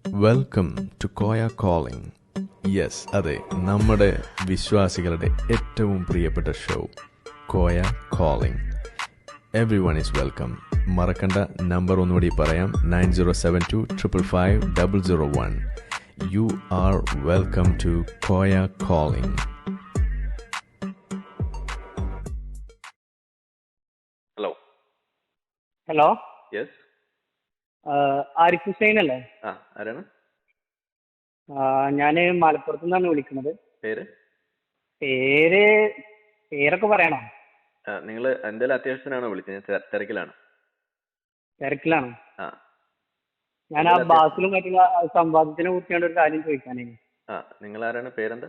Welcome to Koya calling. Yes, അതെ, നമ്മുടെ വിശ്വാസികളുടെ ഏറ്റവും പ്രിയപ്പെട്ട show Koya calling. Everyone is welcome. മറക്കണ്ട, നമ്പർ ഒന്നുകൂടി പറയാം, 9072555001. You are welcome to Koya calling. Hello. Hello, yes. Arif Hussain അല്ലേ? ആരാണ്? ഞാൻ മലപ്പുറത്ത് നിന്നാണ് വിളിക്കുന്നത്. പേര് പേരൊക്കെ പറയണോ? നിങ്ങൾ എന്തെങ്കിലും അത്യാവശ്യത്തിനാണോ വിളിച്ചത്? ഞാൻ തിരക്കിലാണ്. തിരക്കിലാണ്. ആ ഞാൻ ആ ബാസിലും മറ്റുള്ള സംവാദത്തിനെ കുറിച്ചാണ് ഒരു കാര്യം ചോദിക്കാനേ. നിങ്ങൾ ആരാണ്? പേരെന്താ?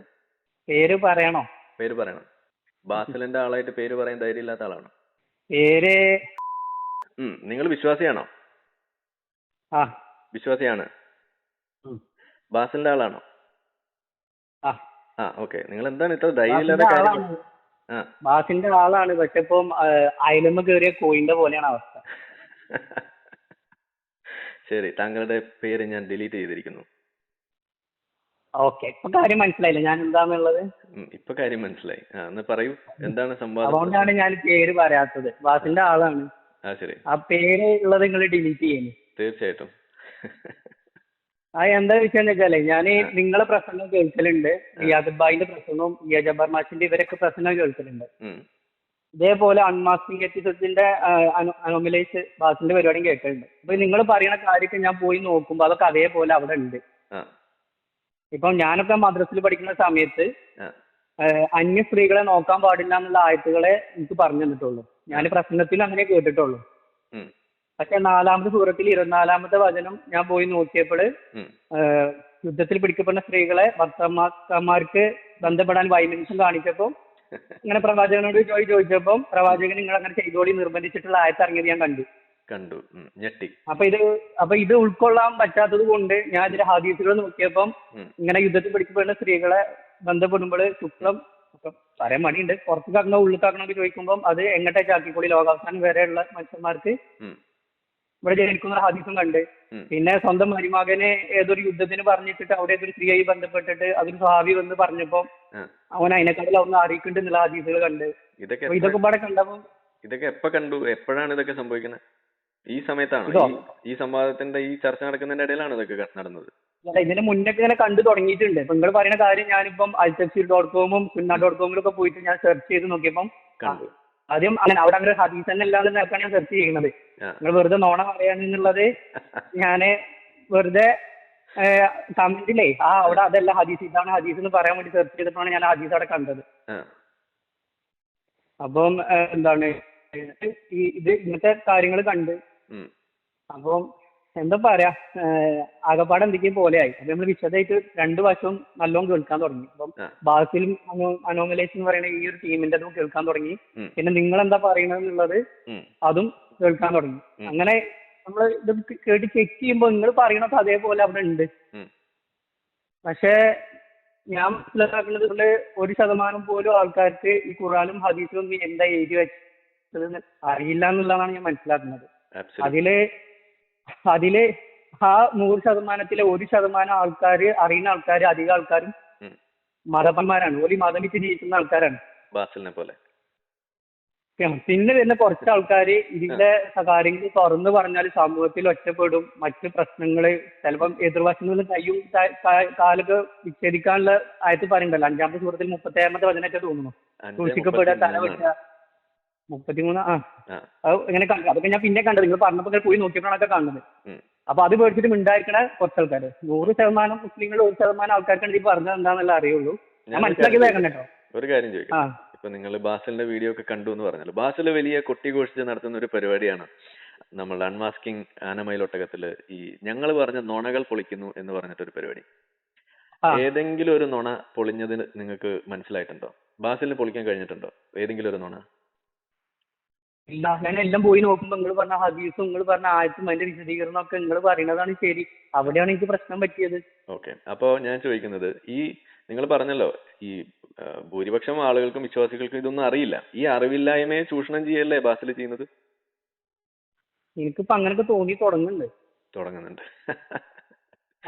പേര് പറയണോ? പേര് പറയണം. ബാസിലിന്റെ ആളായിട്ട് പേര് പറയാൻ ധൈര്യമില്ലാത്ത ആളാണ്. പേര് നിങ്ങൾ വിശ്വാസിയാണോ? ആ വിശ്വാസിയാണ്. ബാസിലിന്റെ ആളാണോ? ആ ഓക്കെ. നിങ്ങൾ എന്താണ് ഇത്ര ധൈര്യമില്ലാത്ത കാര്യം? ബാസിന്റെ ആളാണ്, പക്ഷെ ഇപ്പം അയലമ്മ കയറിയ കോയിന്റെ പോലെയാണ് അവസ്ഥ. ശരി, താങ്കളുടെ പേര് ഞാൻ ഡിലീറ്റ് ചെയ്തിരിക്കുന്നു. ഓക്കെ, ഇപ്പൊ കാര്യം മനസ്സിലായില്ല ഞാൻ എന്താന്നുള്ളത്? ഇപ്പൊ കാര്യം മനസ്സിലായി. എന്ന് പറയൂ, എന്താണ് സംവാദം? അതുകൊണ്ടാണ് ഞാൻ പേര് പറയാത്തത്. ബാസിന്റെ ആളാണ്. ശരി. ആ പേര് ഉള്ളത് നിങ്ങൾ ഡിലീറ്റ് ചെയ്യുന്നു. തീർച്ചയായിട്ടും. എന്താ വിഷയം വെച്ചാലേ, ഞാൻ നിങ്ങളെ പ്രസംഗം കേൾക്കലുണ്ട്, റിയാദ് ബായിന്റെ പ്രസംഗവും ജബ്ബാർ മാഷിന്റെ ഇവരൊക്കെ പ്രസംഗം കേൾക്കലുണ്ട്. ഇതേപോലെ അൺമാസ്കിംഗ് എപ്പിസോഡ്സിന്റെ അനോമലൈസ് ബാസിന്റെ പരിപാടിയും കേൾക്കലുണ്ട്. അപ്പൊ നിങ്ങൾ പറയുന്ന കാര്യമൊക്കെ ഞാൻ പോയി നോക്കുമ്പോ അതൊക്കെ അതേപോലെ അവിടെ ഉണ്ട്. ഇപ്പം ഞാനൊക്കെ മദ്രസയിൽ പഠിക്കുന്ന സമയത്ത് അന്യ സ്ത്രീകളെ നോക്കാൻ പാടില്ല എന്നുള്ള ആയത്തുകളെ എനിക്ക് പറഞ്ഞു തന്നിട്ടുള്ളൂ. ഞാൻ പ്രസംഗത്തിൽ അങ്ങനെ കേട്ടിട്ടുള്ളൂ. പക്ഷെ 4-ാമത്തെ സൂറത്തിൽ 24-ാമത്തെ വചനം ഞാൻ പോയി നോക്കിയപ്പോൾ യുദ്ധത്തിൽ പിടിക്കപ്പെടുന്ന സ്ത്രീകളെ ഭർത്താക്കന്മാർക്ക് ബന്ധപ്പെടാൻ വൈമനസ്യം കാണിച്ചപ്പോൾ ഇങ്ങനെ പ്രവാചകനോട് ചോദിച്ചപ്പോൾ പ്രവാചകൻ നിങ്ങൾ അങ്ങനെ ചെയ്തോളി നിർബന്ധിച്ചിട്ടുള്ള ആയത്ത് ഇറങ്ങിയത് ഞാൻ കണ്ടു. ഞെട്ടി. അപ്പൊ ഇത് ഉൾക്കൊള്ളാൻ പറ്റാത്തത് കൊണ്ട് ഞാൻ ഇതിന്റെ ഹദീസുകൾ നോക്കിയപ്പം ഇങ്ങനെ യുദ്ധത്തിൽ പിടിക്കപ്പെടുന്ന സ്ത്രീകളെ ബന്ധപ്പെടുമ്പോൾ ശുക്ലം പറയാൻ മടിയുണ്ട്, പുറത്തേക്കാക്കണോ ഉള്ളിക്കാക്കണോ ചോദിക്കുമ്പോൾ അത് എങ്ങോട്ടേക്കാക്കിക്കോളി ലോകാവസാനം വരെയുള്ള മനുഷ്യന്മാർക്ക് ഇവിടെ ജനിക്കുന്ന ഹദീസും കണ്ട്. പിന്നെ സ്വന്തം മരുമകനെ ഏതൊരു യുദ്ധത്തിന് പറഞ്ഞിട്ട് അവിടെ ഏതൊരു സ്ത്രീയായി ബന്ധപ്പെട്ടിട്ട് അതൊരു സ്വഹാബി വന്ന് പറഞ്ഞപ്പോ അവൻ അതിനെക്കാട്ടിൽ ഒന്ന് അറിയിക്കുന്നുണ്ട് എന്നുള്ള ഹദീസുകൾ കണ്ട്. ഇതൊക്കെ പാടെ കണ്ടപ്പോ ഇതൊക്കെ എപ്പോ കണ്ടു? എപ്പോഴാണ് ഇതൊക്കെ സംഭവിക്കുന്നത്? ഈ സമയത്താണ്? ഈ സംവാദത്തിന്റെ ഈ ചർച്ച നടക്കുന്നതിന്റെ ഇടയിലാണ് ഇതൊക്കെ നടന്നത്? ഇതിന് മുന്നൊക്കെ ഇങ്ങനെ കണ്ടു തുടങ്ങിയിട്ടുണ്ട്. ഇപ്പൊ നിങ്ങൾ പറയുന്ന കാര്യം ഞാനിപ്പം altafsir.com sunna.com ഒക്കെ പോയിട്ട് ഞാൻ സെർച്ച് ചെയ്ത് നോക്കിയപ്പം കണ്ടു. ആദ്യം അങ്ങനെ അവിടെ അങ്ങനെ ഹദീസ് തന്നെ അല്ലാതെ നിൽക്കാൻ ഞാൻ സെർച്ച് ചെയ്യുന്നത്. നിങ്ങൾ വെറുതെ നോണ പറയാന്നുള്ളത് ഞാന് വെറുതെ കമന്റിലേ അവിടെ അതല്ല ഹദീസ്, ഇതാണ് ഹദീസ് എന്ന് പറയാൻ വേണ്ടി സെർച്ച് ചെയ്തപ്പോഴാണ് ഞാൻ ഹദീസ് അവിടെ കണ്ടത്. അപ്പം എന്താണ് ഇത് ഇങ്ങനത്തെ കാര്യങ്ങൾ കണ്ട് അപ്പം എന്താ പറയാ, ആകപ്പാടെ എന്തൊക്കെയും പോലെയായി. അപ്പൊ നമ്മൾ വിശദമായിട്ട് രണ്ടു വശവും നല്ലോണം കേൾക്കാൻ തുടങ്ങി. അപ്പം ബാസിലും അനോമലൈസ് എന്ന് പറയുന്ന ഈ ഒരു ടീമിന്റെ അതും കേൾക്കാൻ തുടങ്ങി. പിന്നെ നിങ്ങൾ എന്താ പറയുന്നത് എന്നുള്ളത് അതും കേൾക്കാൻ തുടങ്ങി. അങ്ങനെ നമ്മൾ ഇത് കേട്ട് ചെക്ക് ചെയ്യുമ്പോൾ നിങ്ങൾ പറയണത് അതേപോലെ അവിടെ ഉണ്ട്. പക്ഷെ ഞാൻ മനസ്സിലാക്കുന്നത് 1% പോലും ആൾക്കാർക്ക് ഈ ഖുർആനും ഹദീസും ഒന്നും എന്താ എഴുതി വെച്ചത് അറിയില്ല എന്നുള്ളതാണ് ഞാൻ മനസ്സിലാക്കുന്നത്. അതില് ആ 100%-ലെ 1% ആൾക്കാർ, അറിയുന്ന ആൾക്കാർ, അധികം ആൾക്കാരും മതപന്മാരാണ്. ഒരു മതം വിട്ട് ജീവിക്കുന്ന ആൾക്കാരാണ്. പിന്നെ വരുന്ന കുറച്ച് ആൾക്കാർ ഇതിന്റെ കാര്യങ്ങൾ തുറന്നു പറഞ്ഞാൽ സമൂഹത്തിൽ ഒറ്റപ്പെടും, മറ്റു പ്രശ്നങ്ങള് ചിലപ്പം എതിർവശങ്ങളിൽ നിന്ന് കയ്യും കാലൊക്കെ വിച്ഛേദിക്കാനുള്ള ആയത്ത് പറയുന്നുണ്ടല്ലോ, 5-ാമത്തെ സൂറത്തിൽ 36-ാമത്തെ വചനമൊക്കെ തോന്നുന്നു. സൂക്ഷിക്കപ്പെടുക, തലവെട്ടുക, 33 അത് ഇങ്ങനെ കണ്ടു. അതൊക്കെ ഞാൻ പിന്നെ കണ്ടത്, നിങ്ങൾ പറഞ്ഞപ്പോ പോയി നോക്കിയപ്പോഴാണ് കാണുന്നത്. അപ്പൊ അത് പേടിച്ചിട്ട് ഉണ്ടായിരിക്കണ കുറച്ച് ആൾക്കാര്, 100% മുസ്ലിങ്ങൾ 1% ആൾക്കാർക്കാണ് ഇത് പറഞ്ഞത് എന്താണെന്നല്ല അറിയുള്ളൂ. ഞാൻ മനസ്സിലാക്കിയത് കേട്ടോ. ഒരു കാര്യം ചോദിക്കാം. ഇപ്പൊ നിങ്ങൾ ബാസിലിന്റെ വീഡിയോ ഒക്കെ കണ്ടു എന്ന് പറഞ്ഞല്ലോ, ബാസിൽ വലിയ കൊട്ടിഘോഷിച്ച് നടത്തുന്ന ഒരു പരിപാടിയാണ് നമ്മൾ അൺമാസ്കിംഗ് ആനമയിലൊട്ടകത്തില് ഈ ഞങ്ങൾ പറഞ്ഞ നുണകൾ പൊളിക്കുന്നു എന്ന് പറഞ്ഞിട്ടൊരു പരിപാടി. ഏതെങ്കിലും ഒരു നുണ പൊളിഞ്ഞത് നിങ്ങൾക്ക് മനസ്സിലായിട്ടുണ്ടോ? ബാസിലിന് പൊളിക്കാൻ കഴിഞ്ഞിട്ടുണ്ടോ ഏതെങ്കിലും ഒരു നുണ? ഇല്ല, ഞാൻ എല്ലാം പോയി നോക്കുമ്പോൾ നിങ്ങൾ പറഞ്ഞ ഹദീസും നിങ്ങൾ പറഞ്ഞ ആയത്തും അതിന്റെ വിശദീകരണം ഒക്കെ നിങ്ങൾ പറയുന്നതാണ് ശരി. അവിടെയാണ് എനിക്ക് പ്രശ്നം പറ്റിയത്. ഓക്കെ, അപ്പോ ഞാൻ ചോദിക്കുന്നത്, ഈ നിങ്ങൾ പറഞ്ഞല്ലോ ഈ ഭൂരിപക്ഷം ആളുകൾക്കും വിശ്വാസികൾക്കും ഇതൊന്നും അറിയില്ല. ഈ അറിവില്ലായ്മയെ ചൂഷണം ചെയ്യല്ലേ ബാസിൽ ചെയ്യുന്നത്? എനിക്കിപ്പോ അങ്ങനൊക്കെ തോന്നി തുടങ്ങുന്നുണ്ട്.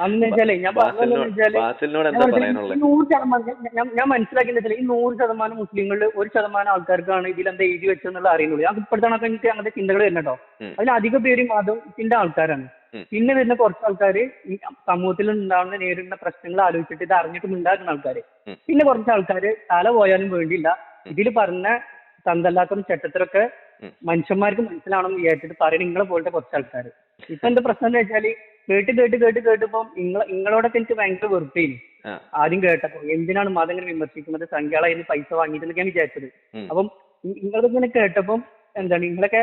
അതെന്ന് വെച്ചാലേ ഞാൻ പറഞ്ഞതെന്ന് വെച്ചാല് ബാസിലിനോട് എന്താ പറയാനുള്ളത്? 100% ഞാൻ മനസ്സിലാക്കിയെന്ന് വെച്ചാൽ ഈ 100% മുസ്ലിങ്ങളിൽ 1% ആൾക്കാർക്കാണ് ഇതിലെന്താ എഴുതി വെച്ചെന്നുള്ള അറിയുന്നുള്ളൂ. ഞാൻ ഇപ്പോഴത്തെ എനിക്ക് അങ്ങനത്തെ ചിന്തകൾ വരുന്നുണ്ടോ. അതിലധികം പേര് മതത്തിന്റെ ആൾക്കാരാണ്. പിന്നെ വരുന്ന കുറച്ച് ആൾക്കാര് ഈ സമൂഹത്തിൽ ഉണ്ടാകുന്ന നേരിടുന്ന പ്രശ്നങ്ങൾ ആലോചിച്ചിട്ട് ഇത് അറിഞ്ഞിട്ട് ഉണ്ടാക്കുന്ന ആൾക്കാര്. പിന്നെ കുറച്ച് ആൾക്കാര് തല പോയാലും വേണ്ടിയില്ല ഇതിൽ പറഞ്ഞ തന്തല്ലാത്ത ചട്ടത്തിലൊക്കെ മനുഷ്യന്മാർക്ക് മനസ്സിലാണെന്ന് വിചാരിച്ചിട്ട് പറയുന്നത് നിങ്ങളെ പോലത്തെ കുറച്ച് ആൾക്കാര്. ഇപ്പൊ എന്താ പ്രശ്നം എന്ന് വെച്ചാല് കേട്ടിപ്പം നിങ്ങളോടൊക്കെ എനിക്ക് ഭയങ്കര വെറുപ്പേനി ആദ്യം കേട്ടപ്പോ. എന്തിനാണ് മതം ഇങ്ങനെ വിമർശിക്കുന്നത്, സംഖ്യകളായിരുന്നു പൈസ വാങ്ങിയിട്ടെന്നൊക്കെയാണ് വിചാരിച്ചത്. അപ്പം നിങ്ങളൊക്കെ ഇങ്ങനെ കേട്ടപ്പം എന്താണ് നിങ്ങളൊക്കെ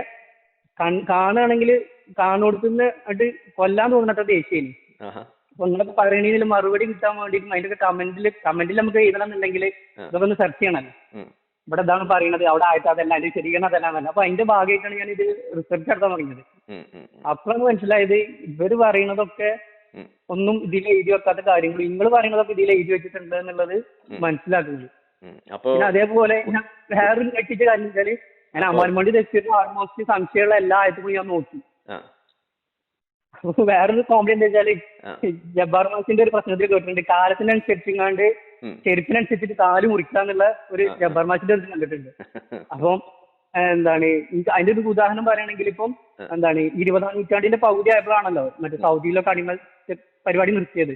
കാണുകയാണെങ്കിൽ കാണുകൊടുത്തുനിന്ന് അത് കൊല്ലാൻ തോന്നുന്നത്ര ദേഷ്യേനി. അപ്പൊ നിങ്ങളൊക്കെ പറയണതിൽ മറുപടി കിട്ടാൻ വേണ്ടിയിട്ട് അതിന്റെ കമന്റിൽ നമുക്ക് എഴുതണം എന്നുണ്ടെങ്കിൽ ഇതൊക്കെ ഒന്ന് സെർച്ച് ചെയ്യണല്ലോ. ഇവിടെ ഇതാണ് പറയുന്നത്, അവിടെ ആയിട്ട് അതല്ല, അതിന്റെ ശരിയാണ് അതല്ല. അപ്പൊ അതിന്റെ ഭാഗമായിട്ടാണ് ഞാൻ ഇത് റിസർച്ച് നടത്താൻ തുടങ്ങിയത്. അപ്പോഴാണ് മനസ്സിലായത് ഇവര് പറയുന്നതൊക്കെ ഒന്നും ഇതിൽ എഴുതി വെക്കാത്ത കാര്യങ്ങൾ നിങ്ങൾ പറയുന്നതൊക്കെ ഇതിൽ എഴുതി വെച്ചിട്ടുണ്ട് എന്നുള്ളത് മനസ്സിലാക്കുന്നത്. പിന്നെ അതേപോലെ ഞാൻ വേറൊരു ഞെട്ടിച്ച കാര്യം വെച്ചാല് ഞാൻ അമ്മാൻമണ്ടി തെറ്റിയിട്ട് ആൾമോസ്റ്റ് സംശയമുള്ള എല്ലാ ആയത്തുകളും ഞാൻ നോക്കി. വേറൊരു കോമഡി എന്താ വെച്ചാല് ജബ്ബാർ മാസിന്റെ ഒരു പ്രശ്നത്തിൽ കേട്ടിട്ടുണ്ട്, കാലത്തിനനുസരിച്ചിങ്ങാണ്ട് ചെരുപ്പിനനുസരിച്ചിട്ട് കാല് മുറിക്കാന്നുള്ള ഒരു ജബ്ബാർ മാസിന്റെ ഒരു കണ്ടിട്ടുണ്ട്. അപ്പം എന്താണ് അതിന്റെ ഒരു ഉദാഹരണം പറയുകയാണെങ്കിൽ ഇപ്പം എന്താണ് 20ാം നൂറ്റാണ്ടിന്റെ പകുതി ആയപ്പോഴാണല്ലോ മറ്റേ സൗദിയിലൊക്കെ അടിമ പരിപാടി നിർത്തിയത്.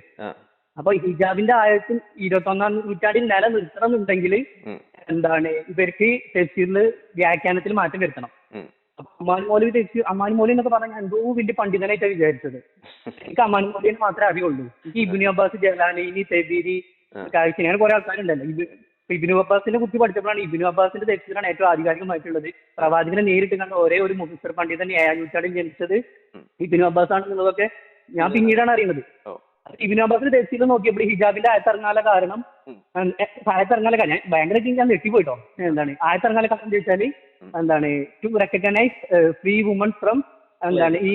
അപ്പൊ ഹിജാബിന്റെ ആയത്തിൽ 21ാം നൂറ്റാണ്ടിൽ നിലനിർത്തണം എന്നുണ്ടെങ്കിൽ എന്താണ് ഇവർക്ക് തഫ്സീറില് വ്യാഖ്യാനത്തിൽ മാറ്റം വരുത്തണം. അമ്മാൻ മൗലവി എന്നൊക്കെ പറഞ്ഞാൽ എന്തോ വലിയ പണ്ഡിതനായിട്ടാണ് വിചാരിച്ചത്. എനിക്ക് അമ്മാൻ മൗലവിനെ മാത്രമേ അറിയുള്ളൂ. എനിക്ക് ഇബ്നു അബ്ബാസ്, ജലാലൈനി, തബീരി, കാഴ്ച അങ്ങനെ കുറെ ആൾക്കാരുണ്ടല്ലോ. ഇബ്നു അബ്ബാസിനെ കുറിച്ച് പഠിച്ചപ്പോഴാണ് ഇബ്നു അബ്ബാസിന്റെ തഫ്സീറാണ് ഏറ്റവും ആധികാരികമായിട്ടുള്ളത്. പ്രവാചകനെ നേരിട്ട് കണ്ട ഒരേ ഒരു മുഫസ്സിർ പണ്ഡിതൻ 7ാം നൂറ്റാണ്ടിൽ ജനിച്ചത് ഇബ്നു അബ്ബാസ് ആണെന്നുള്ളതൊക്കെ ഞാൻ പിന്നീടാണ് അറിയുന്നത്. ഇബ്നു അബ്ബാസിന്റെ തഫ്സീർ നോക്കിയപ്പോൾ ഹിജാബിന്റെ ആയത്തിറങ്ങാനുള്ള കാരണം ഞാൻ ഭയങ്കരമായിട്ട് ഞാൻ നെട്ടിപ്പോയിട്ടോ. എന്താണ് ആയത്തിറങ്ങാനുള്ള കാരണം ചോദിച്ചാല് എന്താണ് to recognise free woman from എന്താണ് ഈ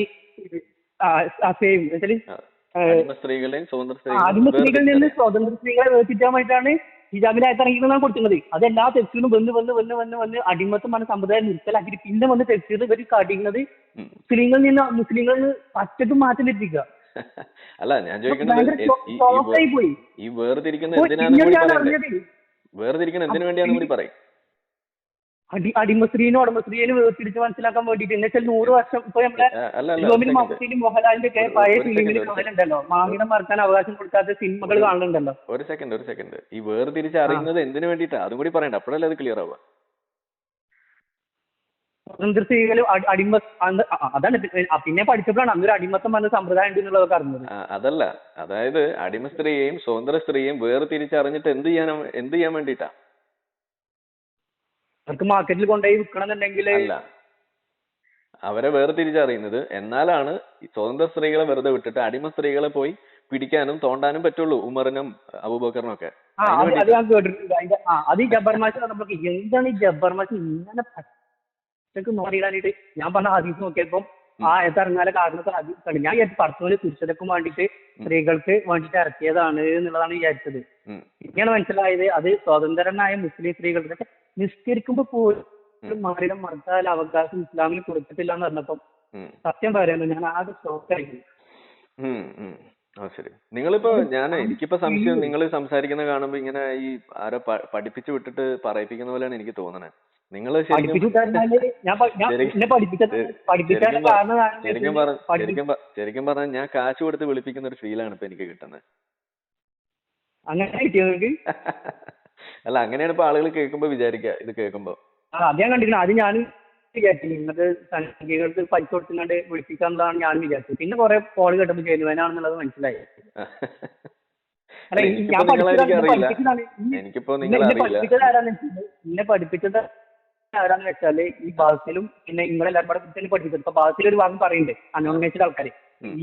അടിമസ്ത്രീകളിൽ നിന്ന് സ്വതന്ത്ര സ്ത്രീകളെ വേർതിരിക്കാൻ വേണ്ടിയിട്ടാണ് ഹിജാബിന്റെ ആയത്തിറങ്ങിയെന്നാണ് കൊടുക്കുന്നത്. അത് എല്ലാ തെഫ്സീറിലും വന്ന് അടിമത്തമാണ് സമ്പ്രദായം നിർത്തലാക്കി പിന്നെ വന്ന് തെഫ്സീർ ഇവർ കാട്ടിക്കുന്നത് മുസ്ലിങ്ങളിൽ നിന്ന് പറ്റത്തും മാറ്റം ലഭിക്കുക. അല്ല ഞാൻ ചോദിക്കുന്നത് ഈ വേർതിരിക്കുന്ന എന്തിനു വേണ്ടിയാണെന്ന് കൂടി പറയും. അടിമസ്ത്രീനും ഉടമസ്ത്രീനും വേർതിരിച്ച് മനസ്സിലാക്കാൻ വേണ്ടിട്ട് എന്ന് വെച്ചാൽ 100 വർഷം ഇപ്പൊ നമ്മുടെ മമ്മൂട്ടിയിലും മോഹൻലാലിന്റെ ഒക്കെ പഴയ ഫിലിമിൽ കാണലുണ്ടല്ലോ, മാമിനെ മറക്കാൻ അവകാശം കൊടുക്കാത്ത സിനിമകൾ കാണലുണ്ടല്ലോ. ഒരു സെക്കൻഡ് ഈ വേർതിരിച്ച് അറിയുന്നത് എന്തിനു വേണ്ടിയിട്ടാ അതും കൂടി പറയണ്ട, അപ്പോഴല്ലേ അത് ക്ലിയർ ആവുക. സ്വതന്ത്ര സ്ത്രീകളും അതാണ് പിന്നെ പഠിച്ചപ്പോഴാണ് അന്നൊരു അടിമത്തം വന്ന സമ്പ്രദായം ഉണ്ട് എന്നുള്ളതൊക്കെ അറിഞ്ഞത്. അതല്ല, അതായത് അടിമ സ്ത്രീയെയും സ്വതന്ത്ര സ്ത്രീയെയും വേർതിരിച്ചറിഞ്ഞിട്ട് എന്ത് ചെയ്യാൻ വേണ്ടിയിട്ടാ? അവർക്ക് മാർക്കറ്റിൽ കൊണ്ടുപോയി വിൽക്കണമെന്നുണ്ടെങ്കിൽ അല്ല, അവരെ വേർതിരിച്ചറിയുന്നത് എന്നാലാണ് സ്വതന്ത്ര സ്ത്രീകളെ വെറുതെ വിട്ടിട്ട് അടിമ സ്ത്രീകളെ പോയി പിടിക്കാനും തോണ്ടാനും പറ്റുള്ളൂ, ഉമറിനും അബൂബക്കറിനും ഒക്കെ. അത് ഞാൻ കേട്ടിട്ടുണ്ട്. അത് ഈ ജബ്ബാർ മാഷ് പറഞ്ഞപ്പോൾ എന്താണ് ഈ ജബ്ബാർ മാഷ് ഇങ്ങനെ നോക്കിയിടാനായിട്ട് ഞാൻ പറഞ്ഞ ഹദീസ് നോക്കിയപ്പോൾ ഇറങ്ങാലെ കാരണത്തിൽ ഞാൻ വിചാരിച്ചു പടത്തോല് പുരുഷർക്കും വേണ്ടിയിട്ട് സ്ത്രീകൾക്ക് വേണ്ടിയിട്ട് ഇറക്കിയതാണ് എന്നുള്ളതാണ് വിചാരിച്ചത്. പിന്നെയാണ് മനസ്സിലായത് അത് സ്വതന്ത്രനായ മുസ്ലിം സ്ത്രീകൾക്ക് നിസ്കരിക്കുമ്പോ പോലും മാറിയിടം മറത്താൽ അവകാശം ഇസ്ലാമിൽ കൊടുത്തിട്ടില്ല എന്ന് പറഞ്ഞപ്പം സത്യം പറയാനോ ഞാൻ ആകെ ഷോക്കായിരുന്നു. ശരി, നിങ്ങളിപ്പോ എനിക്കിപ്പോ സംശയം, നിങ്ങൾ സംസാരിക്കുന്ന കാണുമ്പോ ഇങ്ങനെ ഈ ആരോ പഠിപ്പിച്ചു വിട്ടിട്ട് പറയിപ്പിക്കുന്ന പോലെയാണ് എനിക്ക് തോന്നണത്. നിങ്ങൾ ശരിക്കും പറഞ്ഞാൽ ഞാൻ കാശ് കൊടുത്ത് വിളിപ്പിക്കുന്ന ഒരു ഫീലാണ് ഇപ്പൊ എനിക്ക് കിട്ടുന്നത്. അല്ല, അങ്ങനെയാണ് ഇപ്പൊ ആളുകൾ കേൾക്കുമ്പോ വിചാരിക്കുക. ഇത് കേൾക്കുമ്പോ അത് ഞാൻ കണ്ടിരുന്നു. അത് ഞാൻ വിചാരിച്ചു ഇന്നത്തെ സംഖ്യകൾക്ക് പൈസ കൊടുത്തുകൊണ്ട് വിളിപ്പിക്കാന്നുള്ളതാണ് ഞാൻ വിചാരിച്ചത്. പിന്നെ കുറെ കോള് കേട്ടപ്പോ ജനുവനാണെന്നുള്ളത് മനസ്സിലായി. എന്നെ പഠിപ്പിച്ചത് ആരാന്ന് വെച്ചാല് ഈ ബാസിലും പിന്നെ നിങ്ങളെല്ലാവരും തന്നെ പഠിപ്പിച്ചത്. ഇപ്പൊ ബാസിൽ ഒരു ഭാഗം പറയുന്നുണ്ട് അനോൺമൈസ്ഡ് ആൾക്കാർ,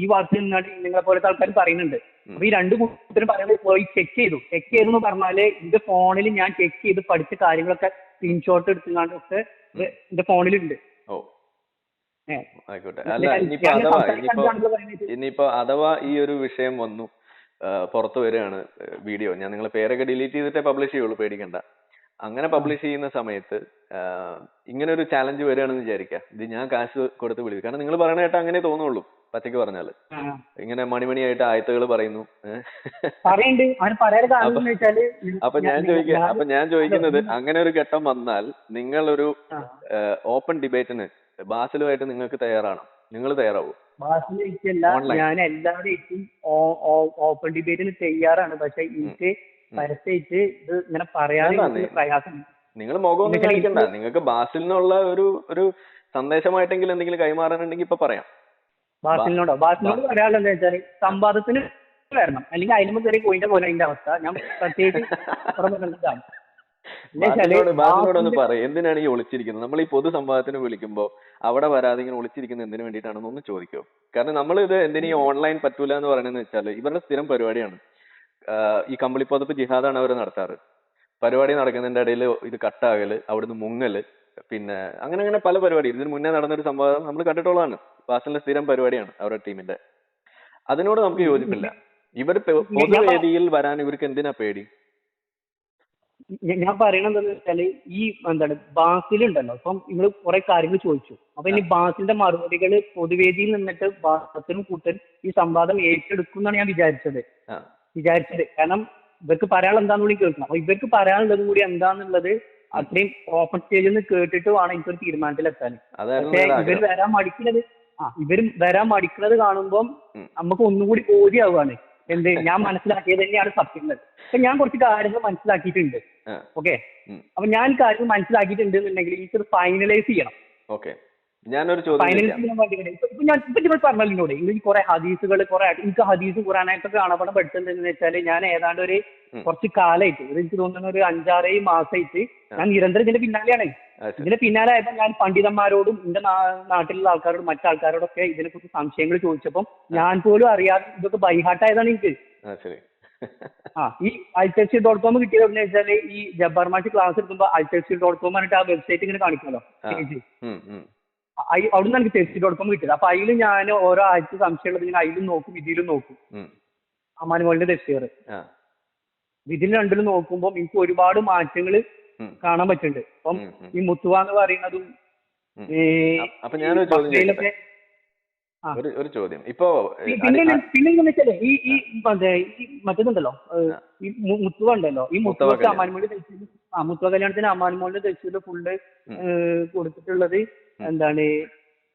ഈ വാർത്തയിൽ നിന്നാണ് നിങ്ങളെ പോലത്തെ ആൾക്കാർ പറയുന്നുണ്ട്. അപ്പൊ ഈ രണ്ടു കൂട്ടരും പറയുന്നത് പോയി ചെക്ക് ചെയ്തു എന്ന് പറഞ്ഞാല് എന്റെ ഫോണിൽ ഞാൻ ചെക്ക് ചെയ്ത് പഠിച്ച കാര്യങ്ങളൊക്കെ സ്ക്രീൻഷോട്ട് എടുത്തുകൊണ്ടൊക്കെ എന്റെ ഫോണിലുണ്ട്. ആയിക്കോട്ടെ. അല്ല, ഇനിയിപ്പോ അഥവാ ഈ ഒരു വിഷയം വന്നു പുറത്തു വരികയാണ് വീഡിയോ, ഞാൻ നിങ്ങളെ പേരൊക്കെ ഡിലീറ്റ് ചെയ്തിട്ടേ പബ്ലിഷ് ചെയ്യുള്ളൂ, പേടിക്കണ്ട. അങ്ങനെ പബ്ലിഷ് ചെയ്യുന്ന സമയത്ത് ഇങ്ങനെ ഒരു ചാലഞ്ച് വരികയാണെന്ന് വിചാരിക്കുക, ഇത് ഞാൻ കാശ് കൊടുത്ത് വിളിക്കും. കാരണം നിങ്ങൾ പറയണ കേട്ടാ അങ്ങനെ തോന്നുള്ളൂ, പച്ചക്ക് പറഞ്ഞാല്. ആ. ഇങ്ങനെ മണിമണിയായിട്ട് ആയത്തുകൾ പറയുന്നു. പറയണ്ട് അവന് പറയാൻ കാരണം എന്ന് വെച്ചാല് അപ്പൊ ഞാൻ ചോദിക്കുന്നത്, അങ്ങനെ ഒരു ഘട്ടം വന്നാൽ നിങ്ങളൊരു ഓപ്പൺ ഡിബേറ്റിന് ബാസിലുമായിട്ട് നിങ്ങൾക്ക് തയ്യാറാണോ? നിങ്ങൾ തയ്യാറാവോ? ബാസിലല്ല, ഞാൻ എല്ലാവരും ഓപ്പൺ ഡിബേറ്റിന് തയ്യാറാണ്. പക്ഷെ എനിക്ക് പരസ്യമായിട്ട് ഇത് ഇങ്ങനെ പറയാനുള്ള പ്രയാസം. നിങ്ങൾ മുഖമൊന്നും കാണിക്കണ്ട. നിങ്ങൾക്ക് ബാസിൽ നിന്നുള്ള ഒരു സന്ദേശമായിട്ടെങ്കിലും എന്തെങ്കിലും കൈമാറാനുണ്ടെങ്കിൽ ഇപ്പൊ പറയാം. ബാസിലിനോട് പറയാനുള്ളത് എന്താ വെച്ചാല് സംവാദത്തിന് വരണം, അല്ലെങ്കിൽ അതിന് കയറി പോയിന്റെ പോലെ അതിന്റെ അവസ്ഥ. ഞാൻ പ്രത്യേകിച്ച് ബാസിനോടൊന്ന് പറയും, എന്തിനാണ് ഈ ഒളിച്ചിരിക്കുന്നത്? നമ്മൾ ഈ പൊതു സംവാദത്തിന് വിളിക്കുമ്പോ അവിടെ വരാതെ ഇങ്ങനെ ഒളിച്ചിരിക്കുന്നത് എന്തിനു വേണ്ടിയിട്ടാണെന്ന് ഒന്ന് ചോദിക്കോ. കാരണം നമ്മൾ ഇത് എന്തിനീ ഓൺലൈൻ പറ്റൂല എന്ന് പറയുന്നത് വെച്ചാല് ഇവരുടെ സ്ഥിരം പരിപാടിയാണ്. ഈ കമ്പിളിപ്പുതപ്പ് ജിഹാദാണ് അവർ നടത്താറ്. പരിപാടി നടക്കുന്നതിന്റെ ഇടയിൽ ഇത് കട്ടാകല്, അവിടുന്ന് മുങ്ങല്, പിന്നെ അങ്ങനെ പല പരിപാടി. ഇതിന് മുന്നേ നടന്നൊരു സംവാദം നമ്മൾ കണ്ടിട്ടുള്ളതാണ്. ബാസിലിന്റെ സ്ഥിരം പരിപാടിയാണ് അവരുടെ ടീമിന്റെ. അതിനോട് നമുക്ക് യോജിപ്പില്ല. ഇവർ പൊതുവേദിയിൽ വരാൻ ഇവർക്ക് എന്തിനാ പേടി? ഞാൻ പറയണത് എന്താണെന്ന് വെച്ചാല് ഈ ബാസിലുണ്ടല്ലോ, ഇപ്പം നിങ്ങൾ കുറെ കാര്യങ്ങൾ ചോദിച്ചു. അപ്പൊ ഇനി ബാസിന്റെ മറുപടികൾ പൊതുവേദിയിൽ നിന്നിട്ട് ബാസിനും കൂട്ടൻ ഈ സംവാദം ഏറ്റെടുക്കും എന്നാണ് ഞാൻ വിചാരിച്ചത്. കാരണം ഇവർക്ക് പറയാനുള്ള എന്താന്ന് കൂടി കേൾക്കണം. അപ്പൊ ഇവർക്ക് പറയാനുള്ളത് കൂടി എന്താന്നുള്ളത് അത്രയും ഓപ്പൺ സ്റ്റേജിൽ നിന്ന് കേട്ടിട്ട് വേണം എനിക്കൊരു തീരുമാനത്തിലെത്താൻ. പക്ഷെ ഇവര് വരാൻ മടിക്കുന്നത് കാണുമ്പോൾ നമുക്ക് ഒന്നുകൂടി ബോധ്യമാവുകയാണ് ഞാൻ മനസ്സിലാക്കിയത് തന്നെയാണ് സത്യങ്ങൾ. അപ്പൊ ഞാൻ കുറച്ച് കാര്യങ്ങൾ മനസ്സിലാക്കിയിട്ടുണ്ട്. ഓക്കെ, അപ്പൊ ഞാൻ കാര്യങ്ങൾ മനസ്സിലാക്കിയിട്ടുണ്ട് എന്നുണ്ടെങ്കിൽ എനിക്കത് ഫൈനലൈസ് ചെയ്യണം. ഞാനൊരു ചോദ്യം പറഞ്ഞതിനോട് എനിക്ക് കുറെ ഹദീസുകൾ എനിക്ക് ഹദീസ് ഖുറാനായിട്ടൊക്കെ കാണപ്പെടാൻ പഠിച്ചതെന്ന് വെച്ചാൽ ഞാൻ ഏതാണ്ട് ഒരു കുറച്ച് കാലമായിട്ട്, എനിക്ക് തോന്നുന്ന ഒരു 5-6 മാസമായിട്ട് ഞാൻ നിരന്തരം ഇതിന്റെ പിന്നാലെയാണ്. ഇതിന്റെ പിന്നാലെ ആയപ്പോൾ ഞാൻ പണ്ഡിതന്മാരോടും എന്റെ നാട്ടിലുള്ള ആൾക്കാരോടും മറ്റാൾക്കാരോടൊക്കെ ഇതിനെക്കുറിച്ച് സംശയങ്ങൾ ചോദിച്ചപ്പോൾ ഞാൻ പോലും അറിയാതെ ഇതൊക്കെ ബൈഹാർട്ടായതാണ് എനിക്ക്. ഈ altafsir.com കിട്ടിയത് എന്നു വെച്ചാല് ഈ ജബ്ബാർ മാഷ് ക്ലാസ് എടുക്കുമ്പോൾ altafsir.com പറഞ്ഞിട്ട് ആ വെബ്സൈറ്റ് ഇങ്ങനെ കാണിക്കണല്ലോ പേജ്, അവിടുന്ന് എനിക്ക് tafsir.com കിട്ടിയത്. അപ്പൊ അതിൽ ഞാൻ ഓരോ ആഴ്ച സംശയമുള്ളത് ഇങ്ങനെ അതിലും നോക്കും ഇതിലും നോക്കും. അമാനുമോളിന്റെ തഫ്സീർ ഇതിൽ രണ്ടിലും നോക്കുമ്പോൾ എനിക്ക് ഒരുപാട് മാറ്റങ്ങൾ കാണാൻ പറ്റുന്നുണ്ട്. അപ്പം ഈ മുത്തുവ എന്ന് പറയുന്നതും ഒരു ചോദ്യം ഇപ്പൊ പിന്നെ വെച്ചാല് ഈ മറ്റേതുണ്ടല്ലോ, ഈ മുത്തുവ ഉണ്ടല്ലോ, ഈ മുത്തുവക്ക് അമാനുമോളിന്റെ തഫ്സീർ മുത്തുവ കല്യാണത്തിന് അമാനുമോളിന്റെ തഫ്സീർ ഫുള്ള് കൊടുത്തിട്ടുള്ളത് എന്താണ്,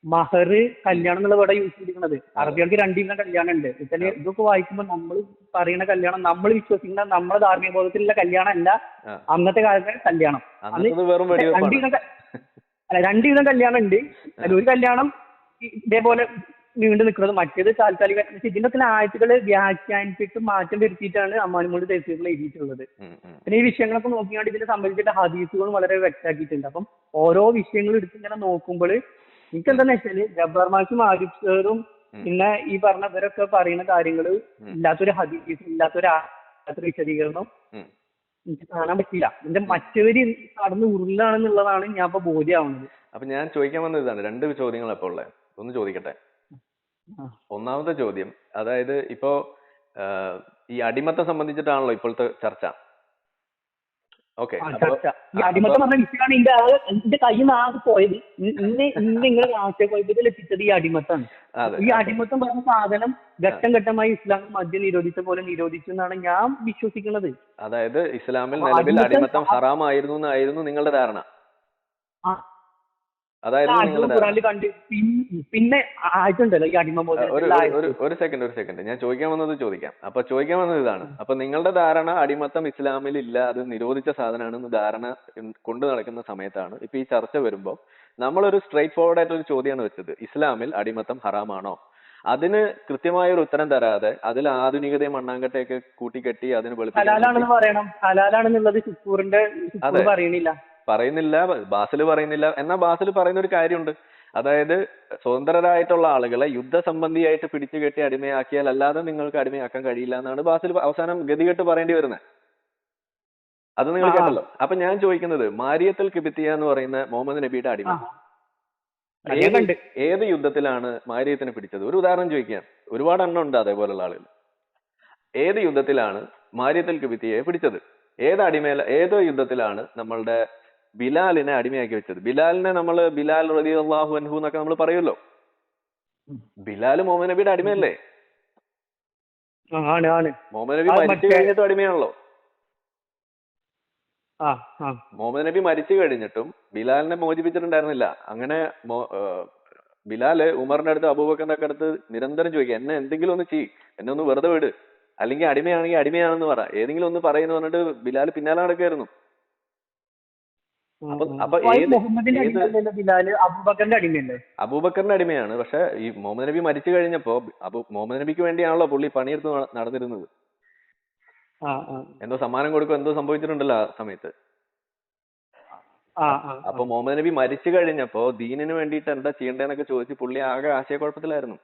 മഹർ കല്യാണം എന്നുള്ള ഇവിടെ യൂസ് ചെയ്തിരിക്കുന്നത്. അറബികൾക്ക് 2 ഇനം കല്യാണം ഉണ്ട്. വെച്ചാല് ഇതൊക്കെ വായിക്കുമ്പോൾ നമ്മൾ പറയുന്ന കല്യാണം, നമ്മൾ വിശ്വസിക്കുന്ന നമ്മുടെ ധാർമ്മിക ബോധത്തിലുള്ള കല്യാണം അല്ല അന്നത്തെ കാലത്തെ കല്യാണം. 2 ഇനം കല്യാണം ഉണ്ട്. അതിൽ ഒരു കല്യാണം ഇതേപോലെ നീണ്ടു നിൽക്കുന്നത്, മറ്റേത് താൽക്കാലിക. ഇതിനൊക്കെ ആഴ്ചകൾ വ്യാഖ്യാനിച്ചിട്ട് മാറ്റം വരുത്തിയിട്ടാണ് അമ്മാനുമോള് തഫ്സീറിൽ എഴുതിയിട്ടുള്ളത്. പിന്നെ ഈ വിഷയങ്ങളൊക്കെ നോക്കിയാണ്ട് ഇതിനെ സംബന്ധിച്ചിട്ട് ഹദീസുകളും വളരെ വ്യക്തമാക്കിയിട്ടുണ്ട്. അപ്പം ഓരോ വിഷയങ്ങളും എടുത്ത് ഇങ്ങനെ നോക്കുമ്പോൾ എനിക്ക് എന്താന്ന് വെച്ചാല് ജബ്ബാർ മാഷും ആരിഫ് സാറും പിന്നെ ഈ പറഞ്ഞവരൊക്കെ പറയുന്ന കാര്യങ്ങൾ ഇല്ലാത്തൊരു ഹദീസ്, ഇല്ലാത്തൊരു വിശദീകരണം എനിക്ക് കാണാൻ പറ്റില്ല. ഇതിന്റെ മറ്റവര് കടന്ന് ഉരുളാണെന്നുള്ളതാണ് ഞാൻ ഇപ്പൊ ബോധ്യമാവുന്നത്. അപ്പൊ ഞാൻ ചോദിക്കാൻ വന്നത് ഇതാണ്, 2 ചോദ്യങ്ങൾ അപ്പോൾ ഉള്ളത്. ഒന്ന് ചോദിക്കട്ടെ. ഒന്നാമത്തെ ചോദ്യം, അതായത് ഇപ്പോ ഈ അടിമത്തെ സംബന്ധിച്ചിട്ടാണല്ലോ ഇപ്പോഴത്തെ ചർച്ച. ഈ അടിമത്തം പറഞ്ഞ വിഷയമാണ് എന്റെ കയ്യിൽ നിന്ന് ആകെ പോയത്. നിങ്ങളെ ആശയക്കുഴപ്പത്തിൽ എത്തിച്ചത് ഈ അടിമത്താണ്. ഈ അടിമത്തം പറഞ്ഞ സാധനം ഘട്ടം ഘട്ടമായി ഇസ്ലാം മദ്യം നിരോധിച്ച പോലെ നിരോധിച്ചു എന്നാണ് ഞാൻ വിശ്വസിക്കുന്നത്. അതായത് ഇസ്ലാമിൽ നിലവിൽ അടിമത്തം ഹറാമായിരുന്നു എന്നായിരുന്നു നിങ്ങളുടെ ധാരണ. പിന്നെ ആയിട്ടുണ്ടല്ലോ ഈ അടിമബോധം. ഒരു സെക്കൻഡ് ഞാൻ ചോദിക്കാൻ വന്നത് ഇതാണ്. അപ്പൊ നിങ്ങളുടെ ധാരണ അടിമത്തം ഇസ്ലാമിൽ ഇല്ല, അത് നിരോധിച്ച സാധനമാണെന്ന് ധാരണ കൊണ്ടു നടക്കുന്ന സമയത്താണ് ഇപ്പൊ ഈ ചർച്ച വരുമ്പോ നമ്മളൊരു സ്ട്രൈറ്റ് ഫോർവേഡ് ആയിട്ടൊരു ചോദ്യമാണ് വെച്ചത്, ഇസ്ലാമിൽ അടിമത്തം ഹറാമാണോ? അതിന് കൃത്യമായ ഒരു ഉത്തരം തരാതെ അതിൽ ആധുനികതയും മണ്ണാങ്കട്ടയൊക്കെ കൂട്ടിക്കെട്ടി അതിന് പറയുന്നില്ല, ബാസിൽ പറയുന്നില്ല. എന്നാൽ ബാസിൽ പറയുന്ന ഒരു കാര്യമുണ്ട്, അതായത് സ്വതന്ത്രരായിട്ടുള്ള ആളുകളെ യുദ്ധസംബന്ധിയായിട്ട് പിടിച്ചു കെട്ടി അടിമയാക്കിയാൽ അല്ലാതെ നിങ്ങൾക്ക് അടിമയാക്കാൻ കഴിയില്ല എന്നാണ് ബാസിൽ അവസാനം ഗതികെട്ട് പറയേണ്ടി വരുന്നത്. അത് നിങ്ങൾ കേട്ടല്ലോ. അപ്പൊ ഞാൻ ചോദിക്കുന്നത്, മാരിയത്തുൽ കിബിത്തിയ എന്ന് പറയുന്ന മുഹമ്മദ് നബിയുടെ അടിമ ഏത് യുദ്ധത്തിലാണ് മാരിയത്തിനെ പിടിച്ചത്? ഒരു ഉദാഹരണം ചോദിക്കാൻ, ഒരുപാട് എണ്ണം ഉണ്ട് അതേപോലുള്ള ആളുകൾ. ഏത് യുദ്ധത്തിലാണ് മാരിയത്തുൽ കിബിത്തിയെ പിടിച്ചത്? ഏത് യുദ്ധത്തിലാണ് നമ്മളുടെ ബിലാലിനെ അടിമയാക്കി വെച്ചത്? ബിലാലിനെ നമ്മൾ ബിലാൽ റളിയല്ലാഹു അൻഹു എന്നൊക്കെ നമ്മൾ പറയുമല്ലോ. ബിലാൽ മുഹമ്മദ് നബിയുടെ അടിമയല്ലേ? ആണ് ആണ്. മുഹമ്മദ് നബി അത് മരിച്ചു മറ്റേ കഴിഞ്ഞിട്ടും അടിമയാണല്ലോ. ആ ആ മുഹമ്മദ് നബി മരിച്ചു കഴിഞ്ഞിട്ടും ബിലാലിനെ മോചിപ്പിച്ചിട്ടുണ്ടായിരുന്നില്ല. അങ്ങനെ ബിലാല് ഉമറിന്റെ അടുത്ത് അബൂബക്കറിന്റെ ഒക്കെ അടുത്ത് നിരന്തരം ചോദിക്കുക, എന്നെ എന്തെങ്കിലും ഒന്ന് ചെയ്യ്, എന്നെ ഒന്ന് വെറുതെ വിട്, അല്ലെങ്കിൽ അടിമയാണെങ്കിൽ അടിമയാണെന്ന് പറ, ഏതെങ്കിലും ഒന്ന് പറയുന്നു പറഞ്ഞിട്ട് ബിലാൽ പിന്നാലെ നടക്കുകയായിരുന്നു. അപ്പൊ മുഹമ്മദിന്റെ അടിമയല്ലല്ലോ ബിലാല്, അബൂബക്കറിന്റെ അടിമയല്ലേ? അബൂബക്കറിന്റെ അടിമയാണ്. പക്ഷെ ഈ മുഹമ്മദ് നബി മരിച്ചു കഴിഞ്ഞപ്പോ മുഹമ്മദ് നബിക്ക് വേണ്ടിയാണല്ലോ പുള്ളി പണിയെടുത്ത് നടന്നിരുന്നത്. എന്തോ സമ്മാനം കൊടുക്കും എന്തോ സംഭവിച്ചിട്ടുണ്ടല്ലോ ആ സമയത്ത്. അപ്പൊ മുഹമ്മദ് നബി മരിച്ചു കഴിഞ്ഞപ്പോ ദീനിന് വേണ്ടിയിട്ട് എന്താ ചെയ്യേണ്ടതെന്നൊക്കെ ചോദിച്ച് പുള്ളി ആകെ ആശയക്കുഴപ്പത്തിലായിരുന്നു.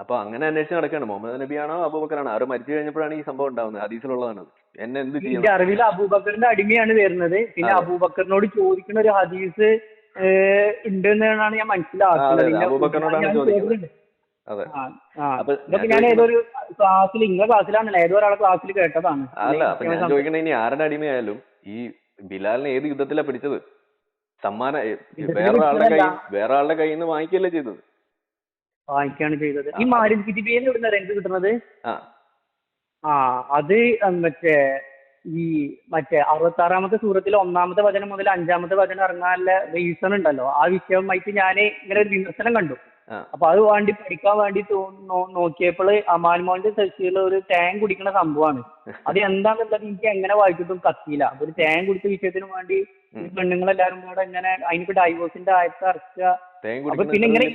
അപ്പൊ അങ്ങനെ അന്വേഷിച്ച് നടക്കുകയാണ്, മുഹമ്മദ് നബിയാണോ അബൂബക്കറാണോ, ആരോ മരിച്ചു കഴിഞ്ഞപ്പോഴാണ് ഈ സംഭവം ഉണ്ടാവുന്നത്. ഹദീസിലുള്ളതാണ്. എന്നെ എന്ത് ചെയ്യും? എന്റെ അറിവിൽ അബൂബക്കറിന്റെ അടിമയാണ് വരുന്നത്. പിന്നെ അബൂബക്കറിനോട് ചോദിക്കുന്ന ഒരു ഹദീസ് ഉണ്ട് എന്നാണ് ഞാൻ മനസ്സിലാക്കുന്നത്. അബൂബക്കറിനോടാണ് ചോദിക്കുന്നത്. ഇതൊക്കെ ഞാൻ ഏതൊരു ക്ലാസ്സിൽ, ഇന്ന ക്ലാസ്സിലാണല്ലോ, ഏതോ ഒരാളെ ക്ലാസ്സിൽ കേട്ടതാണ്. അല്ല, അപ്പൊ ഞാൻ ചോദിക്കണേ, ഇനി ആരുടെ അടിമയായാലും ഈ ബിലാലിനെ ഏത് യുദ്ധത്തിലാ പിടിച്ചത്? സമ്മാനം വേറൊരാളുടെ കയ്യിൽ നിന്ന് വാങ്ങിക്കല്ലേ ചെയ്തത്? വാങ്ങിക്കാണ് ചെയ്തത്. ഈ മാരിദ് കിതിബിയിൽ ഇവിടുന്ന് എന്ത് കിട്ടുന്നത്? അത് മറ്റേ 66-ാമത്തെ സൂറത്തിലെ 1-ാമത്തെ വചനം മുതൽ 5-ാമത്തെ വചനം ഇറങ്ങാനുള്ള റീസൺ ഉണ്ടല്ലോ, ആ വിഷയമായിട്ട് ഞാൻ ഇങ്ങനെ ഒരു വിമർശനം കണ്ടു. അപ്പൊ അത് വേണ്ടി പഠിക്കാൻ വേണ്ടി നോക്കിയപ്പോൾ അമാൻമോന്റെ സെർച്ചിലുള്ള ഒരു ടാങ്ക് കുടിക്കുന്ന സംഭവമാണ്. അത് എന്താണെന്നുള്ളത് എനിക്ക് എങ്ങനെ വായിച്ചിട്ടും കത്തിയില്ല. അപ്പൊ ഒരു ടാങ്ക് കുടിച്ച വിഷയത്തിന് വേണ്ടി പെണ്ണുങ്ങളെല്ലാരും കൂടെ എങ്ങനെ അതിനിപ്പോ ഡൈവോഴ്സിന്റെ ആയത്ത് ഇറക്കുക. അപ്പൊ പിന്നെ ഇങ്ങനെ